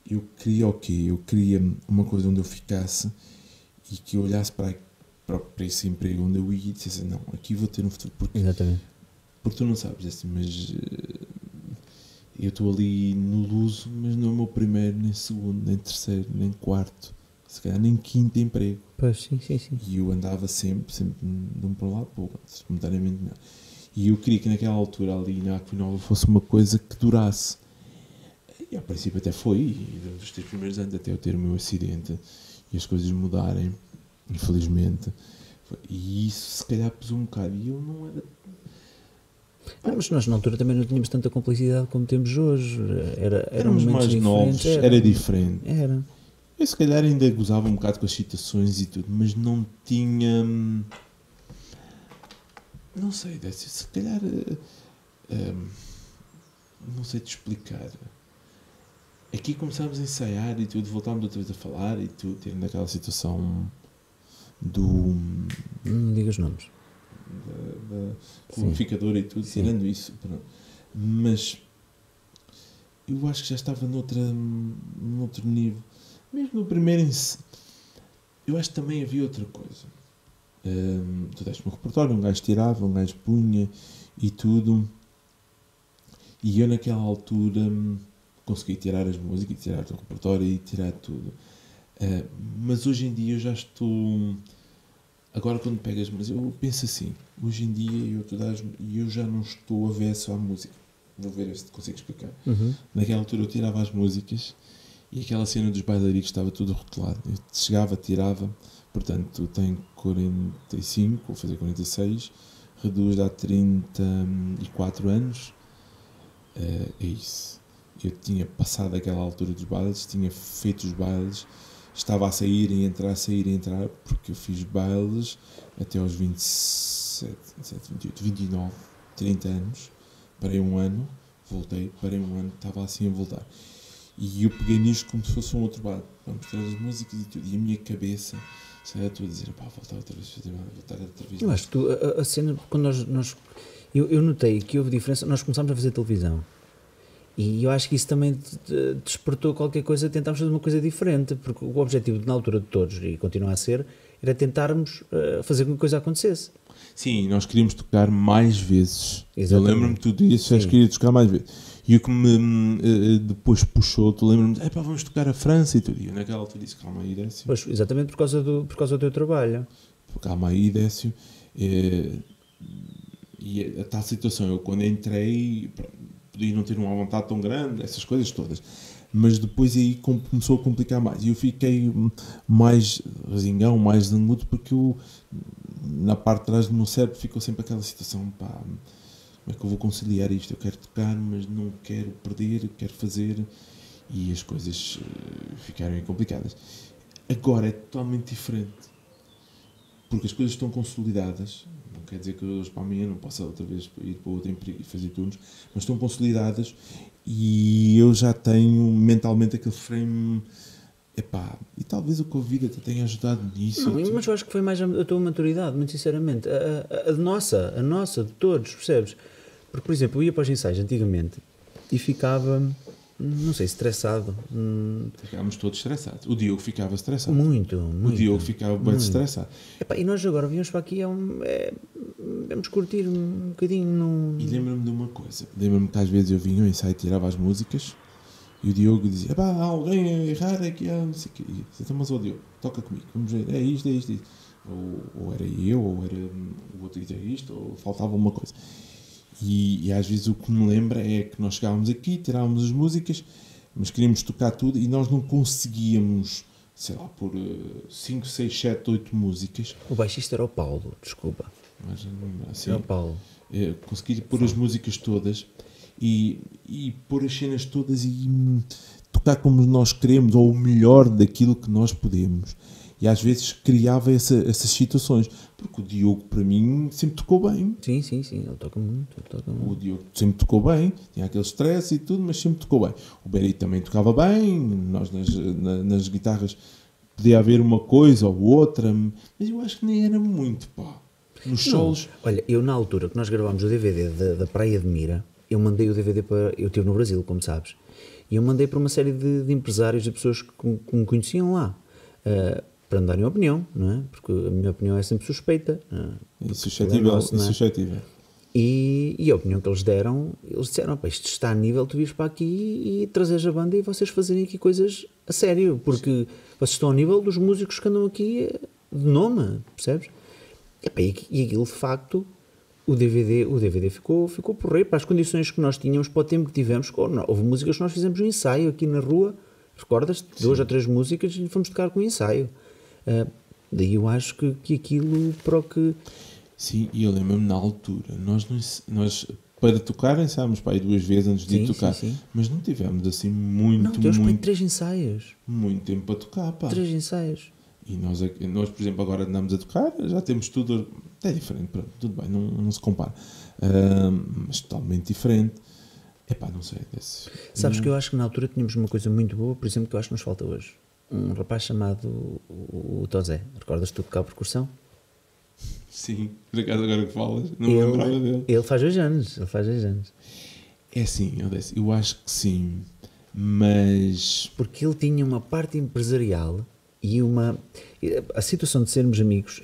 Eu queria o quê? Eu queria uma coisa onde eu ficasse e que eu olhasse para esse emprego onde eu ia e dissesse, não, aqui vou ter um futuro. Exatamente. Porque tu não sabes, assim, mas eu estou ali no luso, mas não é o meu primeiro, nem segundo, nem terceiro, nem quarto, se calhar nem quinto emprego. Pois, sim. E eu andava sempre de um para um lado para o outro, simultaneamente não. E eu queria que naquela altura ali na Aquinova fosse uma coisa que durasse. E ao princípio até foi, e durante os 3 primeiros anos, até eu ter o meu acidente e as coisas mudarem, infelizmente. E isso se calhar pesou um bocado. E eu não era... Não, mas nós na altura também não tínhamos tanta complicidade como temos hoje. Éramos mais novos, era diferente. Era. Eu se calhar ainda gozava um bocado com as citações e tudo, mas não tinha... Não sei, se calhar... não sei te explicar. Aqui começámos a ensaiar e tudo, voltámos outra vez a falar e tudo, tendo naquela situação do... Não digas nomes. Da qualificadora e tudo, sim, tirando isso. Pronto. Mas eu acho que já estava noutro nível. Mesmo no primeiro, eu acho que também havia outra coisa. Tu deste-me um repertório, um gajo tirava, um gajo punha e tudo. E eu naquela altura consegui tirar as músicas, tirar o repertório e tirar tudo. Mas hoje em dia eu já estou... Agora quando pegas, mas eu penso assim, hoje em dia eu já não estou avesso à música. Vou ver se te consigo explicar. Naquela altura eu tirava as músicas e aquela cena dos bailaricos estava tudo rotulado. Eu chegava, tirava, portanto tenho 45, vou fazer 46, reduz dá 34 anos. É isso. Eu tinha passado aquela altura dos bailes, tinha feito os bailes, estava a sair e entrar, porque eu fiz bailes até aos 27, 28, 29, 30 anos, parei um ano, voltei, parei um ano, estava assim a voltar. E eu peguei nisto como se fosse um outro baile, para mostrar as músicas e tudo, e a minha cabeça saia a dizer, voltar outra vez, voltar outra vez. Eu acho que a cena, quando eu notei que houve diferença, nós começámos a fazer televisão. E eu acho que isso também despertou qualquer coisa, tentámos fazer uma coisa diferente, porque o objetivo na altura de todos, e continua a ser, era tentarmos fazer com que a coisa acontecesse. Sim, nós queríamos tocar mais vezes. Exatamente. Eu lembro-me que tu disse que queria tocar mais vezes. E o que me depois puxou, tu lembras-me, vamos tocar a França e tudo. E eu naquela altura disse, calma aí, Décio. Pois, exatamente por causa do teu trabalho. Calma aí, Décio. E a tal situação, eu quando entrei... podia não ter uma vontade tão grande, essas coisas todas, mas depois aí começou a complicar mais e eu fiquei mais resingão, mais zangudo, porque eu, na parte de trás do meu cérebro ficou sempre aquela situação, como é que eu vou conciliar isto? Eu quero tocar, mas não quero perder, quero fazer, e as coisas ficaram complicadas. Agora é totalmente diferente, porque as coisas estão consolidadas. Não quer dizer que hoje para amanhã não possa outra vez ir para outro emprego e fazer turnos, mas estão consolidadas e eu já tenho mentalmente aquele frame. E talvez o Covid até tenha ajudado nisso. Não, mas eu acho que foi mais a tua maturidade, muito sinceramente. A nossa, de todos, percebes? Porque, por exemplo, eu ia para os ensaios antigamente e ficava, não sei, estressado. Ficávamos todos estressados. O Diogo ficava estressado. Muito. O Diogo ficava bem estressado. E nós agora viemos para aqui, vamos curtir um bocadinho. E lembro-me de uma coisa. Lembro-me que às vezes eu vinha ao ensaio e tirava as músicas e o Diogo dizia, alguém a errar aqui, não sei o quê. Então, mas o Diogo, toca comigo, vamos ver, é isto. Ou era eu, ou era o outro guitarrista, ou faltava uma coisa. E às vezes o que me lembra é que nós chegávamos aqui, tirávamos as músicas, mas queríamos tocar tudo e nós não conseguíamos, sei lá, por 5, 6, 7, 8 músicas. O baixista era o Paulo, desculpa. Mas não assim, era o Paulo. Consegui pôr as músicas todas e pôr as cenas todas e tocar como nós queremos, ou o melhor daquilo que nós podemos. E às vezes criava essas situações. Porque o Diogo, para mim, sempre tocou bem. Sim, ele toca muito. O Diogo sempre tocou bem, tinha aquele stress e tudo, mas sempre tocou bem. O Berito também tocava bem, nós nas guitarras podia haver uma coisa ou outra, mas eu acho que nem era muito, pá. Nos solos. Olha, eu na altura que nós gravámos o DVD da Praia de Mira, eu mandei o DVD para. Eu estive no Brasil, como sabes, e eu mandei para uma série de empresários, de pessoas que me conheciam lá. Para me darem opinião, não é? Porque a minha opinião é sempre suspeita. E suscetível. E a opinião que eles deram, eles disseram, pá, isto está a nível, tu vires para aqui e trazeres a banda e vocês fazerem aqui coisas a sério, porque vocês estão ao nível dos músicos que andam aqui de nome, percebes? E aquilo, de facto, o DVD ficou porreiro para as condições que nós tínhamos, para o tempo que tivemos. Houve músicas que nós fizemos um ensaio aqui na rua, recordas-te? 2 ou 3 músicas e fomos tocar com um ensaio. Daí eu acho que aquilo para o que... Sim, e eu lembro-me na altura, nós para tocar ensaiámos para aí 2 vezes antes de ir tocar, mas não tivemos assim muito 3 ensaios. Muito tempo para tocar, pá. 3 ensaios. E nós, por exemplo, agora andamos a tocar, já temos tudo, é diferente, pronto, tudo bem, não se compara, mas totalmente diferente. Epá, não sei. Sabes que eu acho que na altura tínhamos uma coisa muito boa, por exemplo, que eu acho que nos falta hoje. Um rapaz chamado o Tozé. Recordas-te de tocar percussão? Sim, por acaso agora que falas, não me lembrava dele. Ele faz 2 anos. É assim, eu acho que sim, mas... Porque ele tinha uma parte empresarial e a situação de sermos amigos,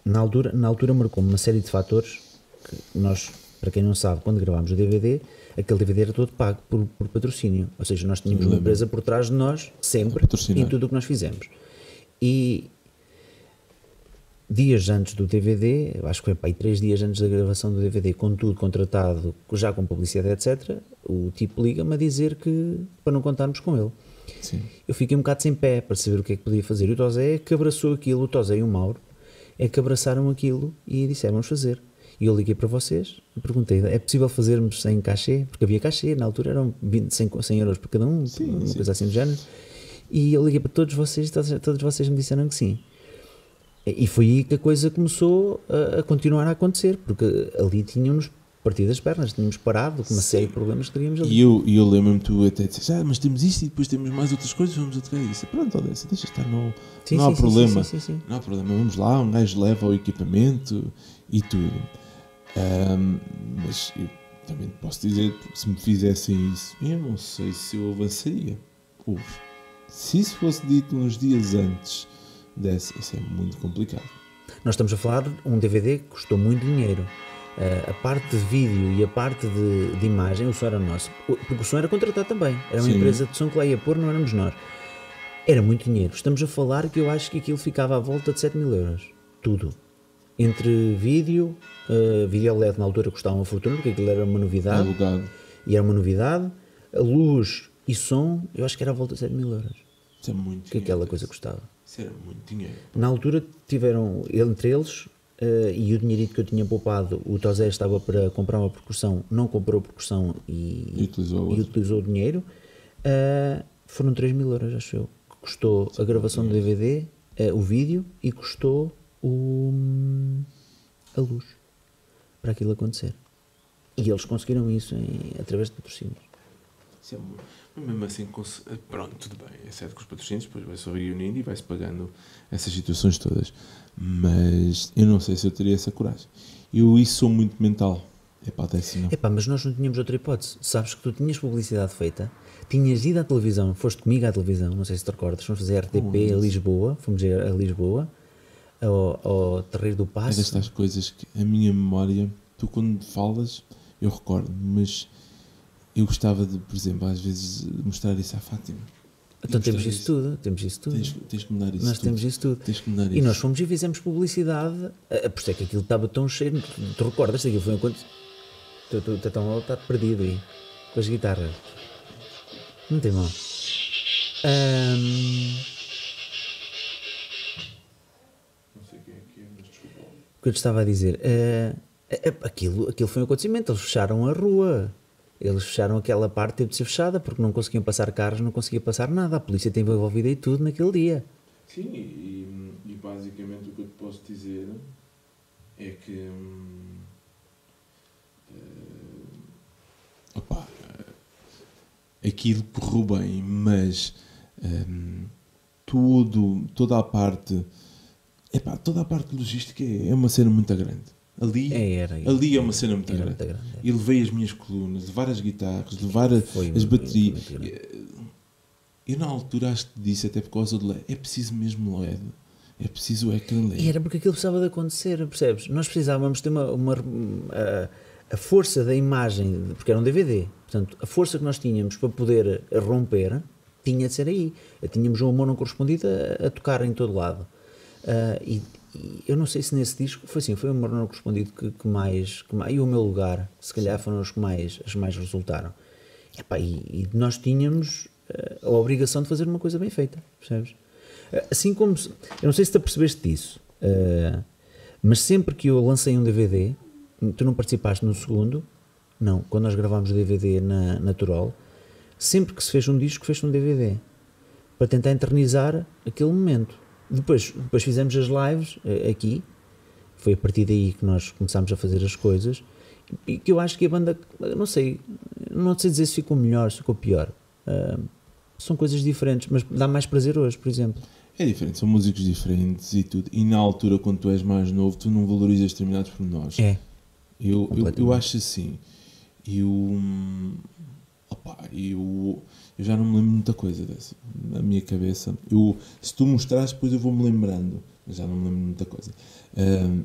na altura marcou-me uma série de fatores que nós, para quem não sabe, quando gravámos o DVD, aquele DVD era todo pago por patrocínio. Ou seja, nós tínhamos uma empresa por trás de nós, sempre, em tudo o que nós fizemos. E dias antes do DVD, eu acho que foi para aí 3 dias antes da gravação do DVD, com tudo contratado, já com publicidade, etc., o tipo liga-me a dizer que, para não contarmos com ele. Sim. Eu fiquei um bocado sem pé para saber o que é que podia fazer. E o Tozé é que abraçou aquilo, o Tozé e o Mauro, é que abraçaram aquilo e disseram, vamos fazer. E eu liguei para vocês e perguntei, é possível fazermos sem cachê? Porque havia cachê, na altura eram 100 euros por cada um, uma coisa assim do género. E eu liguei para todos vocês e todos vocês me disseram que sim. E foi aí que a coisa começou a continuar a acontecer, porque ali tínhamos partido as pernas, tínhamos parado com uma série de problemas que teríamos ali. E eu lembro-me tu até dizer, mas temos isto e depois temos mais outras coisas, vamos a tocar isso. Pronto, Odessa, deixa estar, não há problema. Não há problema, vamos lá, um gajo leva o equipamento e tudo. Mas eu também posso dizer, se me fizessem isso, eu não sei se eu avançaria. Se isso fosse dito uns dias antes dessa, isso é muito complicado. Nós estamos a falar de um DVD que custou muito dinheiro. A parte de vídeo e a parte de imagem, o som era nosso, porque o som era contratado também, era uma empresa de som que lá ia pôr, não éramos nós. Era muito dinheiro. Estamos a falar que eu acho que aquilo ficava à volta de 7.000 euros, tudo, entre vídeo LED na altura custava uma fortuna, porque aquilo era uma novidade, e era uma novidade, a luz e som, eu acho que era à volta de 7.000 euros, isso é muito que aquela coisa custava. Isso era muito dinheiro. Na altura tiveram, entre eles, e o dinheirito que eu tinha poupado, o Tozé estava para comprar uma percussão, não comprou a percussão e utilizou o dinheiro. Foram 3.000 euros, acho eu, que custou a gravação do DVD, o vídeo, e custou a luz para aquilo acontecer. E eles conseguiram isso através de patrocínios. Isso é muito... Mas mesmo assim, pronto, tudo bem, é certo que os patrocínios depois vai-se reunindo e vai-se pagando essas situações todas, mas eu não sei se eu teria essa coragem. Isso sou muito mental. Mas nós não tínhamos outra hipótese. Sabes que tu tinhas publicidade feita, tinhas ido à televisão, foste comigo à televisão, não sei se te recordas, fomos fazer RTP a Lisboa, ao Terreiro do Paço. É destas coisas que a minha memória, tu quando falas, eu recordo, mas eu gostava de, por exemplo, às vezes mostrar isso à Fátima. Então temos isso tudo. Tens que me dar isso. Nós temos isso tudo. Tens que me dar isso. E nós fomos e fizemos publicidade. Por isso é que aquilo estava tão cheio. Tu recordas? Aquilo foi enquanto. Tu está perdido aí. Com as guitarras. Não tem mal. O que eu te estava a dizer? Aquilo foi um acontecimento. Eles fecharam a rua. Eles fecharam aquela parte, teve de ser fechada, porque não conseguiam passar carros, não conseguia passar nada. A polícia esteve envolvida em tudo naquele dia. Sim, e basicamente o que eu te posso dizer é que opa, aquilo correu bem, mas toda a parte logística é uma cena muito grande. Ali é uma cena muito grande. E levei as minhas colunas, levar as guitarras, levar as baterias. Eu na altura acho que disse, até por causa do LED, é preciso mesmo LED. É preciso ecrã LED. E era porque aquilo precisava de acontecer, percebes? Nós precisávamos ter a força da imagem, porque era um DVD, portanto, a força que nós tínhamos para poder romper tinha de ser aí. Tínhamos um amor não correspondido a tocar em todo lado. E eu não sei se nesse disco foi assim, foi o amor não correspondido que mais, e o meu lugar, se calhar foram os que mais resultaram. E nós tínhamos a obrigação de fazer uma coisa bem feita, percebes? Assim como, eu não sei se te apercebeste disso, mas sempre que eu lancei um DVD, tu não participaste no segundo, não, quando nós gravámos o DVD na Turol, sempre que se fez um disco, fez um DVD, para tentar eternizar aquele momento. Depois fizemos as lives aqui, foi a partir daí que nós começámos a fazer as coisas, e que eu acho que a banda, não sei dizer se ficou melhor, se ficou pior. São coisas diferentes, mas dá mais prazer hoje, por exemplo. É diferente, são músicos diferentes e tudo. E na altura, quando tu és mais novo, tu não valorizas determinados pormenores. Eu acho assim. Eu já não me lembro de muita coisa dessa. Na minha cabeça. Se tu mostrares, depois eu vou-me lembrando. Mas já não me lembro de muita coisa.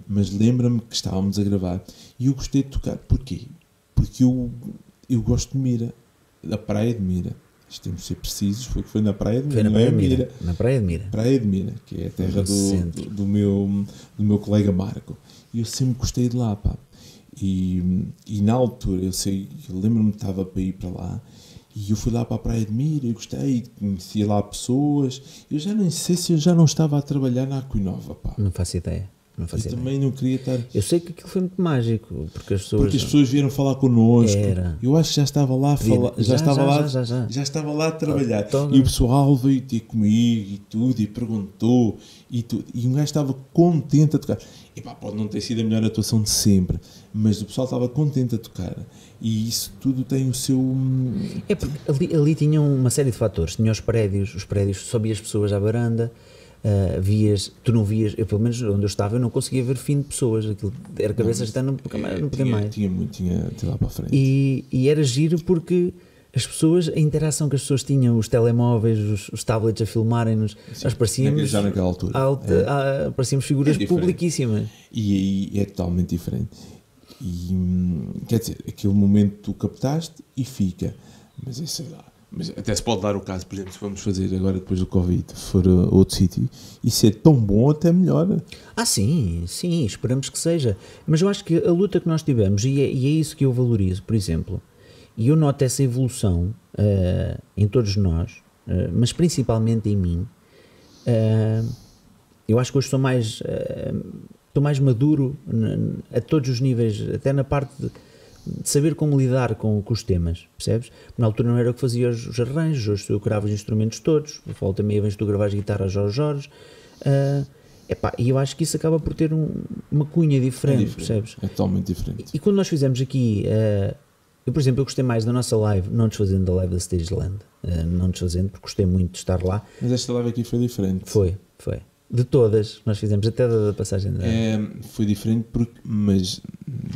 Mas lembra-me que estávamos a gravar e eu gostei de tocar. Porquê? Porque eu gosto de Mira. Da Praia de Mira. Temos de ser precisos, foi na Praia de Mira. Foi na Mira. Na Praia de Mira. Praia de Mira, que é a terra do meu colega Marco. E eu sempre gostei de lá, pá. E na altura, eu lembro-me que estava para ir para lá, e eu fui lá para a Praia de Mira, eu gostei, conhecia lá pessoas. Eu já nem sei se eu já não estava a trabalhar na Aquinova, pá. Não faço ideia. Também não queria estar. Eu sei que aquilo foi muito mágico, porque as pessoas vieram falar connosco. Eu acho que já estava lá a falar, já estava lá a trabalhar. E o pessoal veio ter comigo e tudo, e perguntou e tudo. E um gajo estava contente a tocar. E pá, pode não ter sido a melhor atuação de sempre, mas o pessoal estava contente a tocar. E isso tudo tem o seu. É porque ali tinham uma série de fatores. Tinha os prédios só via as pessoas à varanda. Tu não vias, eu pelo menos onde eu estava, eu não conseguia ver fim de pessoas, aquilo era cabeças até não podia mais. Tinha lá para a frente. E era giro porque as pessoas, a interação que as pessoas tinham, os telemóveis, os tablets a filmarem-nos, nós parecíamos, já naquela altura, parecíamos figuras publiquíssimas. E é totalmente diferente. Quer dizer, aquele momento tu captaste e fica, mas é, sei lá. Mas até se pode dar o caso, por exemplo, se vamos fazer agora depois do Covid, se for outro sítio, e se é tão bom, até melhor. Sim, esperamos que seja. Mas eu acho que a luta que nós tivemos, e é isso que eu valorizo, por exemplo, e eu noto essa evolução em todos nós, mas principalmente em mim. Eu acho que hoje estou mais maduro a todos os níveis, até na parte de saber como lidar com os temas, percebes? Na altura não era eu que fazia os arranjos, hoje eu gravo os instrumentos todos, volta meia vez tu gravares guitarra Jorge. E eu acho que isso acaba por ter uma cunha diferente, percebes? É totalmente diferente. E quando nós fizemos aqui, eu por exemplo, eu gostei mais da nossa live, não desfazendo da live da Stageland, não desfazendo, porque gostei muito de estar lá. Mas esta live aqui foi diferente. Foi. De todas, nós fizemos até da passagem da... Foi diferente, mas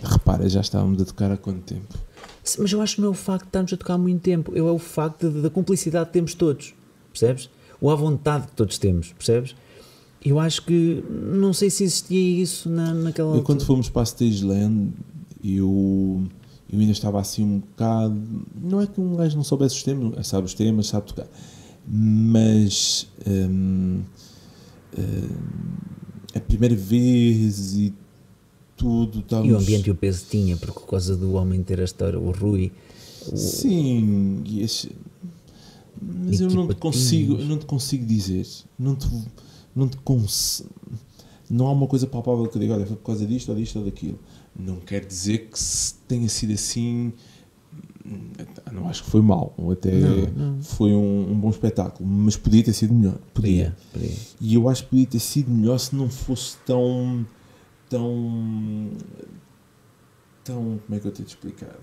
repara, já estávamos a tocar há quanto tempo? Mas eu acho que não é o facto de estarmos a tocar há muito tempo, é o facto da cumplicidade que temos todos, percebes? Ou a vontade que todos temos, percebes? Eu acho que, não sei se existia isso naquela altura. Quando fomos para a Stageland, eu ainda estava assim um bocado... Não é que um gajo não soubesse os temas, sabe os temas, sabe tocar, mas... a primeira vez e tudo estávamos... E o ambiente e o peso tinha, por causa do homem ter a história, o Rui... Sim, mas eu não te consigo dizer, não há uma coisa palpável que eu diga, olha, foi por causa disto ou daquilo. Não quer dizer que tenha sido assim. Não acho que foi mau, até não. Foi um bom espetáculo, mas podia ter sido melhor. Podia. E eu acho que podia ter sido melhor se não fosse tão tão, como é que eu tenho de explicar?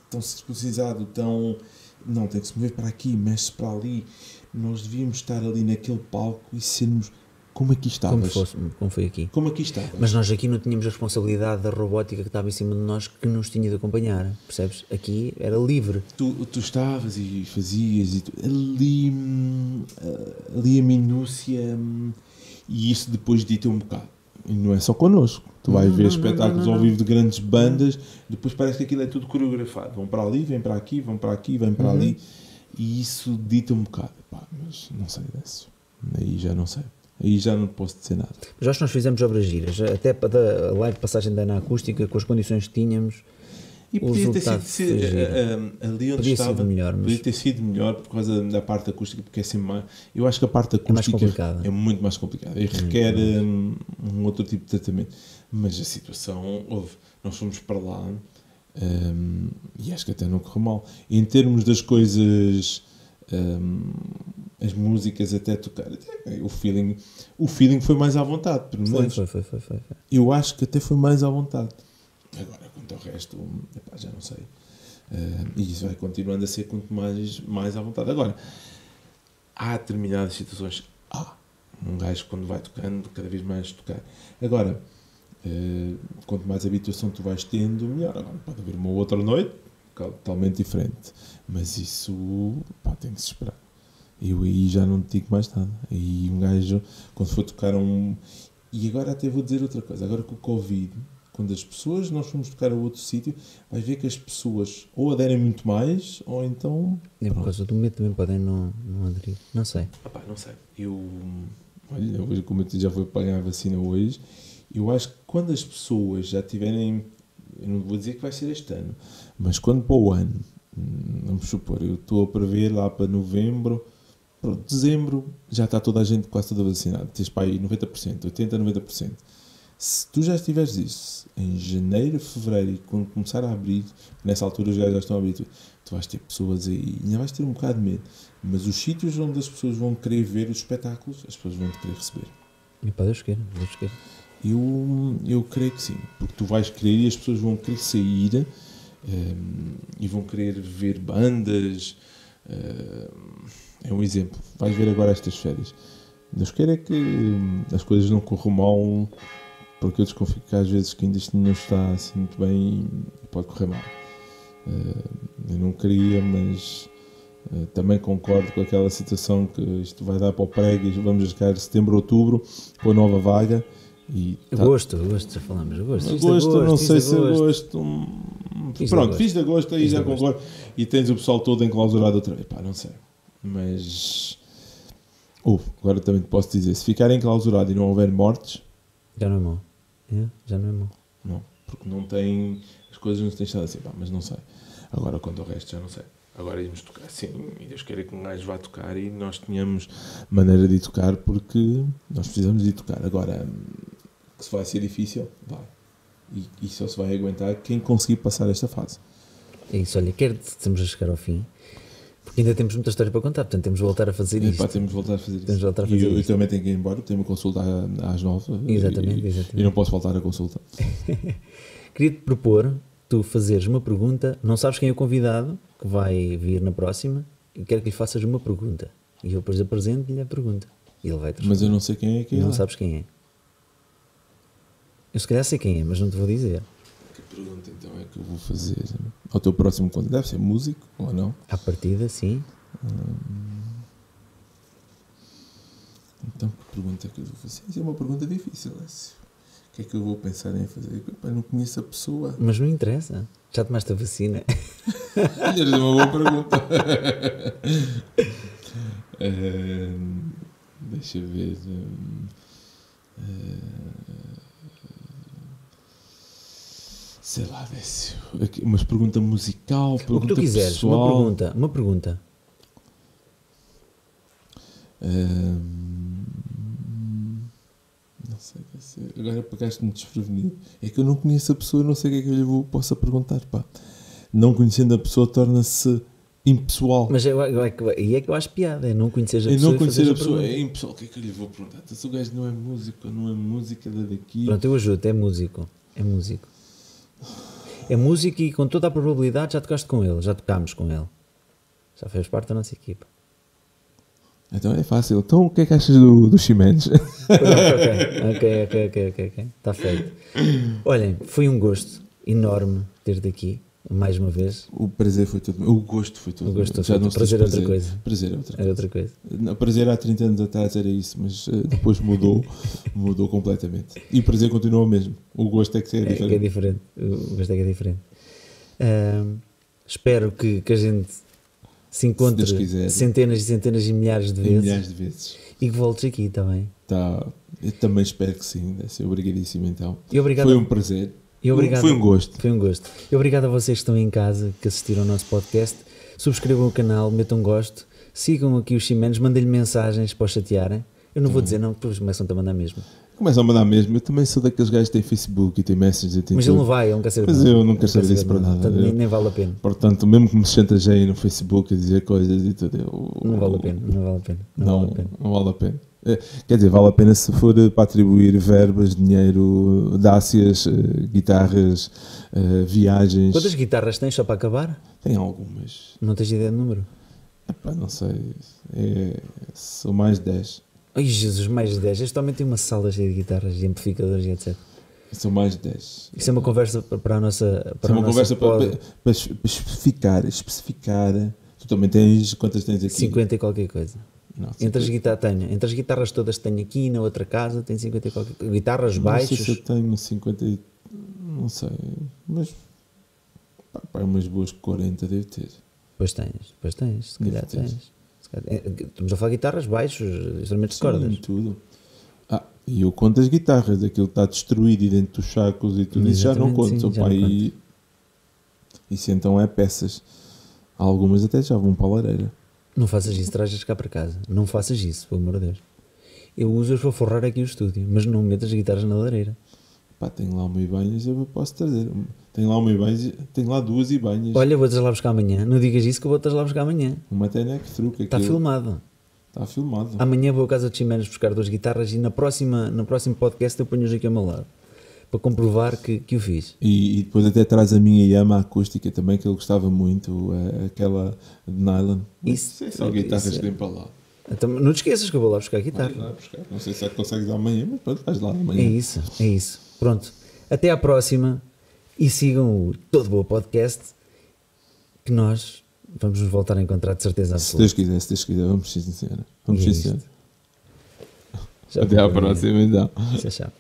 Tão circuncisado, tão, não, tem que se mover para aqui, mexe-se para ali. Nós devíamos estar ali naquele palco e sermos como aqui estavas. Como foi aqui. Como aqui estavas. Mas nós aqui não tínhamos a responsabilidade da robótica que estava em cima de nós, que nos tinha de acompanhar, percebes? Aqui era livre. Tu estavas e fazias, e ali a minúcia, e isso depois dita um bocado. E não é só connosco. Tu vais ver espetáculos ao vivo de grandes bandas, depois parece que aquilo é tudo coreografado. Vão para ali, vêm para aqui, vão para aqui, vêm para ali, e isso dita um bocado. Pá, mas não sei disso. Aí já não sei. Aí já não posso dizer nada. Mas acho que nós fizemos obras giras, até para a live passagem da Ana Acústica, com as condições que tínhamos. E podia ter sido ali onde podia estava, melhor, mas... podia ter sido melhor por causa da parte acústica, porque é sempre mais. Eu acho que a parte acústica é muito mais complicada e requer um outro tipo de tratamento. Mas a situação, nós fomos para lá e acho que até não correu mal. Em termos das coisas, as músicas até tocar, o feeling foi mais à vontade, pelo menos. Foi. Eu acho que até foi mais à vontade. Agora, quanto ao resto, já não sei. E isso vai continuando a ser quanto mais à vontade. Agora, há determinadas situações. Um gajo, quando vai tocando, cada vez mais tocar. Agora, quanto mais habituação tu vais tendo, melhor. Agora, pode haver uma outra noite totalmente diferente. Mas isso, tem que se esperar. Eu aí já não te digo mais nada. Aí um gajo, quando for tocar E agora até vou dizer outra coisa. Agora com o Covid, quando as pessoas, nós fomos tocar a outro sítio, vais ver que as pessoas ou aderem muito mais, ou então... É por causa do medo também podem não aderir. Não sei. Não sei. Olha, como eu já fui pagar a vacina hoje, eu acho que quando as pessoas já tiverem... Eu não vou dizer que vai ser este ano, mas quando para o ano, vamos supor, eu estou a prever lá para novembro, pronto, dezembro, já está toda a gente quase toda vacinada. Tens para aí 90%, 80%, 90%. Se tu já tiveres isso em janeiro, fevereiro, e quando começar a abrir, nessa altura os gajos já estão a abrir, tu vais ter pessoas aí, ainda vais ter um bocado de medo, mas os sítios onde as pessoas vão querer ver os espetáculos, as pessoas vão te querer receber. E para Deus queira. Eu creio que sim, porque tu vais querer e as pessoas vão querer sair e vão querer ver bandas. É um exemplo. Vais ver agora estas férias. Deus queira que as coisas não corram mal, porque eu desconfio que às vezes que ainda isto não está assim muito bem e pode correr mal. Eu não queria, mas também concordo com aquela situação que isto vai dar para o prego e vamos chegar setembro, outubro com a nova vaga. Agosto, já falamos. Agosto, não sei se agosto. Pronto, fiz de agosto, aí já concordo. E tens o pessoal todo enclausurado outra vez. Não sei. Mas agora também te posso dizer, se ficar enclausurado e não houver mortes, já não é mau. Já não é mau. Não, porque não tem, as coisas não se têm estado assim, mas não sei. Agora quanto ao resto já não sei. Agora íamos tocar, sim, e Deus queira que um gajo vá tocar e nós tínhamos maneira de ir tocar, porque nós precisamos de ir tocar. Agora, que se vai ser difícil, vai. E só se vai aguentar quem conseguir passar esta fase. É isso, olha, estamos a chegar ao fim. Porque ainda temos muita história para contar, portanto temos de voltar a fazer isto. Temos de voltar a fazer isto. Eu também tenho que ir embora, tenho uma consulta às 9. Exatamente. E não posso faltar à consulta. Queria-te propor, tu fazeres uma pergunta, não sabes quem é o convidado que vai vir na próxima, e quero que lhe faças uma pergunta. E eu depois apresento-lhe a pergunta. E ele vai responder. Mas eu não sei quem é que é. Não sabes quem é. Eu se calhar sei quem é, mas não te vou dizer. Que pergunta então é que eu vou fazer ao teu próximo conto? Deve ser músico ou não? À partida, sim. Então que pergunta é que eu vou fazer? Isso é uma pergunta difícil. O que é que eu vou pensar em fazer? Eu não conheço a pessoa. Mas não interessa. Já tomaste a vacina? É uma boa pergunta. Deixa eu ver. Sei lá, Décio. Mas pergunta musical, pergunta pessoal. O que tu quiseres, pessoal. Uma pergunta. Não sei, agora pagaste-me desprevenido. É que eu não conheço a pessoa, não sei o que é que eu lhe possa perguntar. Não conhecendo a pessoa torna-se impessoal. Mas aí é que eu acho piada, é não conhecer a Eu pessoa. não conhecer a pessoa pessoa, é impessoal. O que é que eu lhe vou perguntar? Então, se o gajo não é músico, não é música daqui. Pronto, eu ajudo, é músico. É músico. É músico e com toda a probabilidade já tocaste com ele, já tocámos com ele. Já fez parte da nossa equipa. Então é fácil. Então o que é que achas do Ximenes? Ok. Está feito. Olhem, foi um gosto enorme ter-te aqui, mais uma vez. O prazer foi todo meu. O gosto foi todo meu. Já não prazer é outra coisa. Prazer é outra Era outra coisa. Não, prazer há 30 anos atrás era isso, mas depois mudou completamente. E o prazer continua o mesmo. O gosto é que é diferente. Que é diferente. O gosto é que é diferente. Espero que a gente se encontre centenas e centenas e milhares de vezes. E que voltes aqui também. Tá, eu também espero que sim. Deve ser obrigadíssimo então. Foi um prazer. Foi um gosto. Foi um gosto. E obrigado a vocês que estão em casa, que assistiram ao nosso podcast. Subscrevam o canal, metam gosto, sigam aqui os Ximenes, mandem-lhe mensagens para os chatearem. Eu não vou dizer não, depois começam-te a mandar mesmo. Começam a mandar mesmo. Eu também sou daqueles gajos que têm Facebook e têm Messenger. Mas ele não vai, ele não quer saber. Mas eu não quero saber disso para nada. Nem vale a pena. Portanto, mesmo que me chantageiem no Facebook a dizer coisas e tudo, não vale a pena. Não vale a pena. Quer dizer, vale a pena se for para atribuir verbas, dinheiro, dácias, guitarras, viagens. Quantas guitarras tens só para acabar? Tem algumas. Não tens ideia do número? Epá, não sei. São mais de 10. Ai Jesus, mais de 10. Este homem tem uma sala cheia de guitarras e amplificadores e etc. São mais de 10. Isso é uma conversa para a nossa. Para uma conversa para especificar. Tu também tens. Quantas tens aqui? 50 e qualquer coisa. Não, entre as guitarras todas que tenho aqui na outra casa, tenho 50 e qualquer coisa. Guitarras, baixos. Não sei se eu tenho 50 e. Não sei. Mas. Umas boas 40 devo ter. Pois tens. Se calhar tens. Estamos a falar de guitarras, baixos, instrumentos de cordas. Tudo. E eu conto as guitarras, aquilo está destruído e dentro dos sacos e tudo isso já não conto. Isso então é peças. Algumas até já vão para a lareira. Não faças isso, traz-as cá para casa. Não faças isso, pelo amor de Deus. Eu uso-as para forrar aqui o estúdio, mas não metas as guitarras na lareira. Tenho lá uma Ibanez, eu posso trazer. Tenho lá uma Ibanez, tenho lá 2 Ibanez. Olha, vou-te lá buscar amanhã. Não digas isso que eu vou-te lá buscar amanhã. Uma Tenec truque. Está filmado. Está filmado. Amanhã vou à casa de Ximenes buscar 2 guitarras e no próximo podcast eu ponho-os aqui ao meu lado. Para comprovar que o fiz. E depois até traz a minha Yamaha acústica também, que ele gostava muito, aquela de nylon. Isso. São guitarras que tem para lá. Então, não te esqueças que eu vou lá buscar a guitarra. Não sei se consegues amanhã, mas pronto, vais lá amanhã. É isso. Pronto. Até à próxima e sigam o Todo Boa Podcast, que nós vamos nos voltar a encontrar de certeza absoluta. Se Deus quiser, vamos ser sinceros. Até à próxima então. Tchau.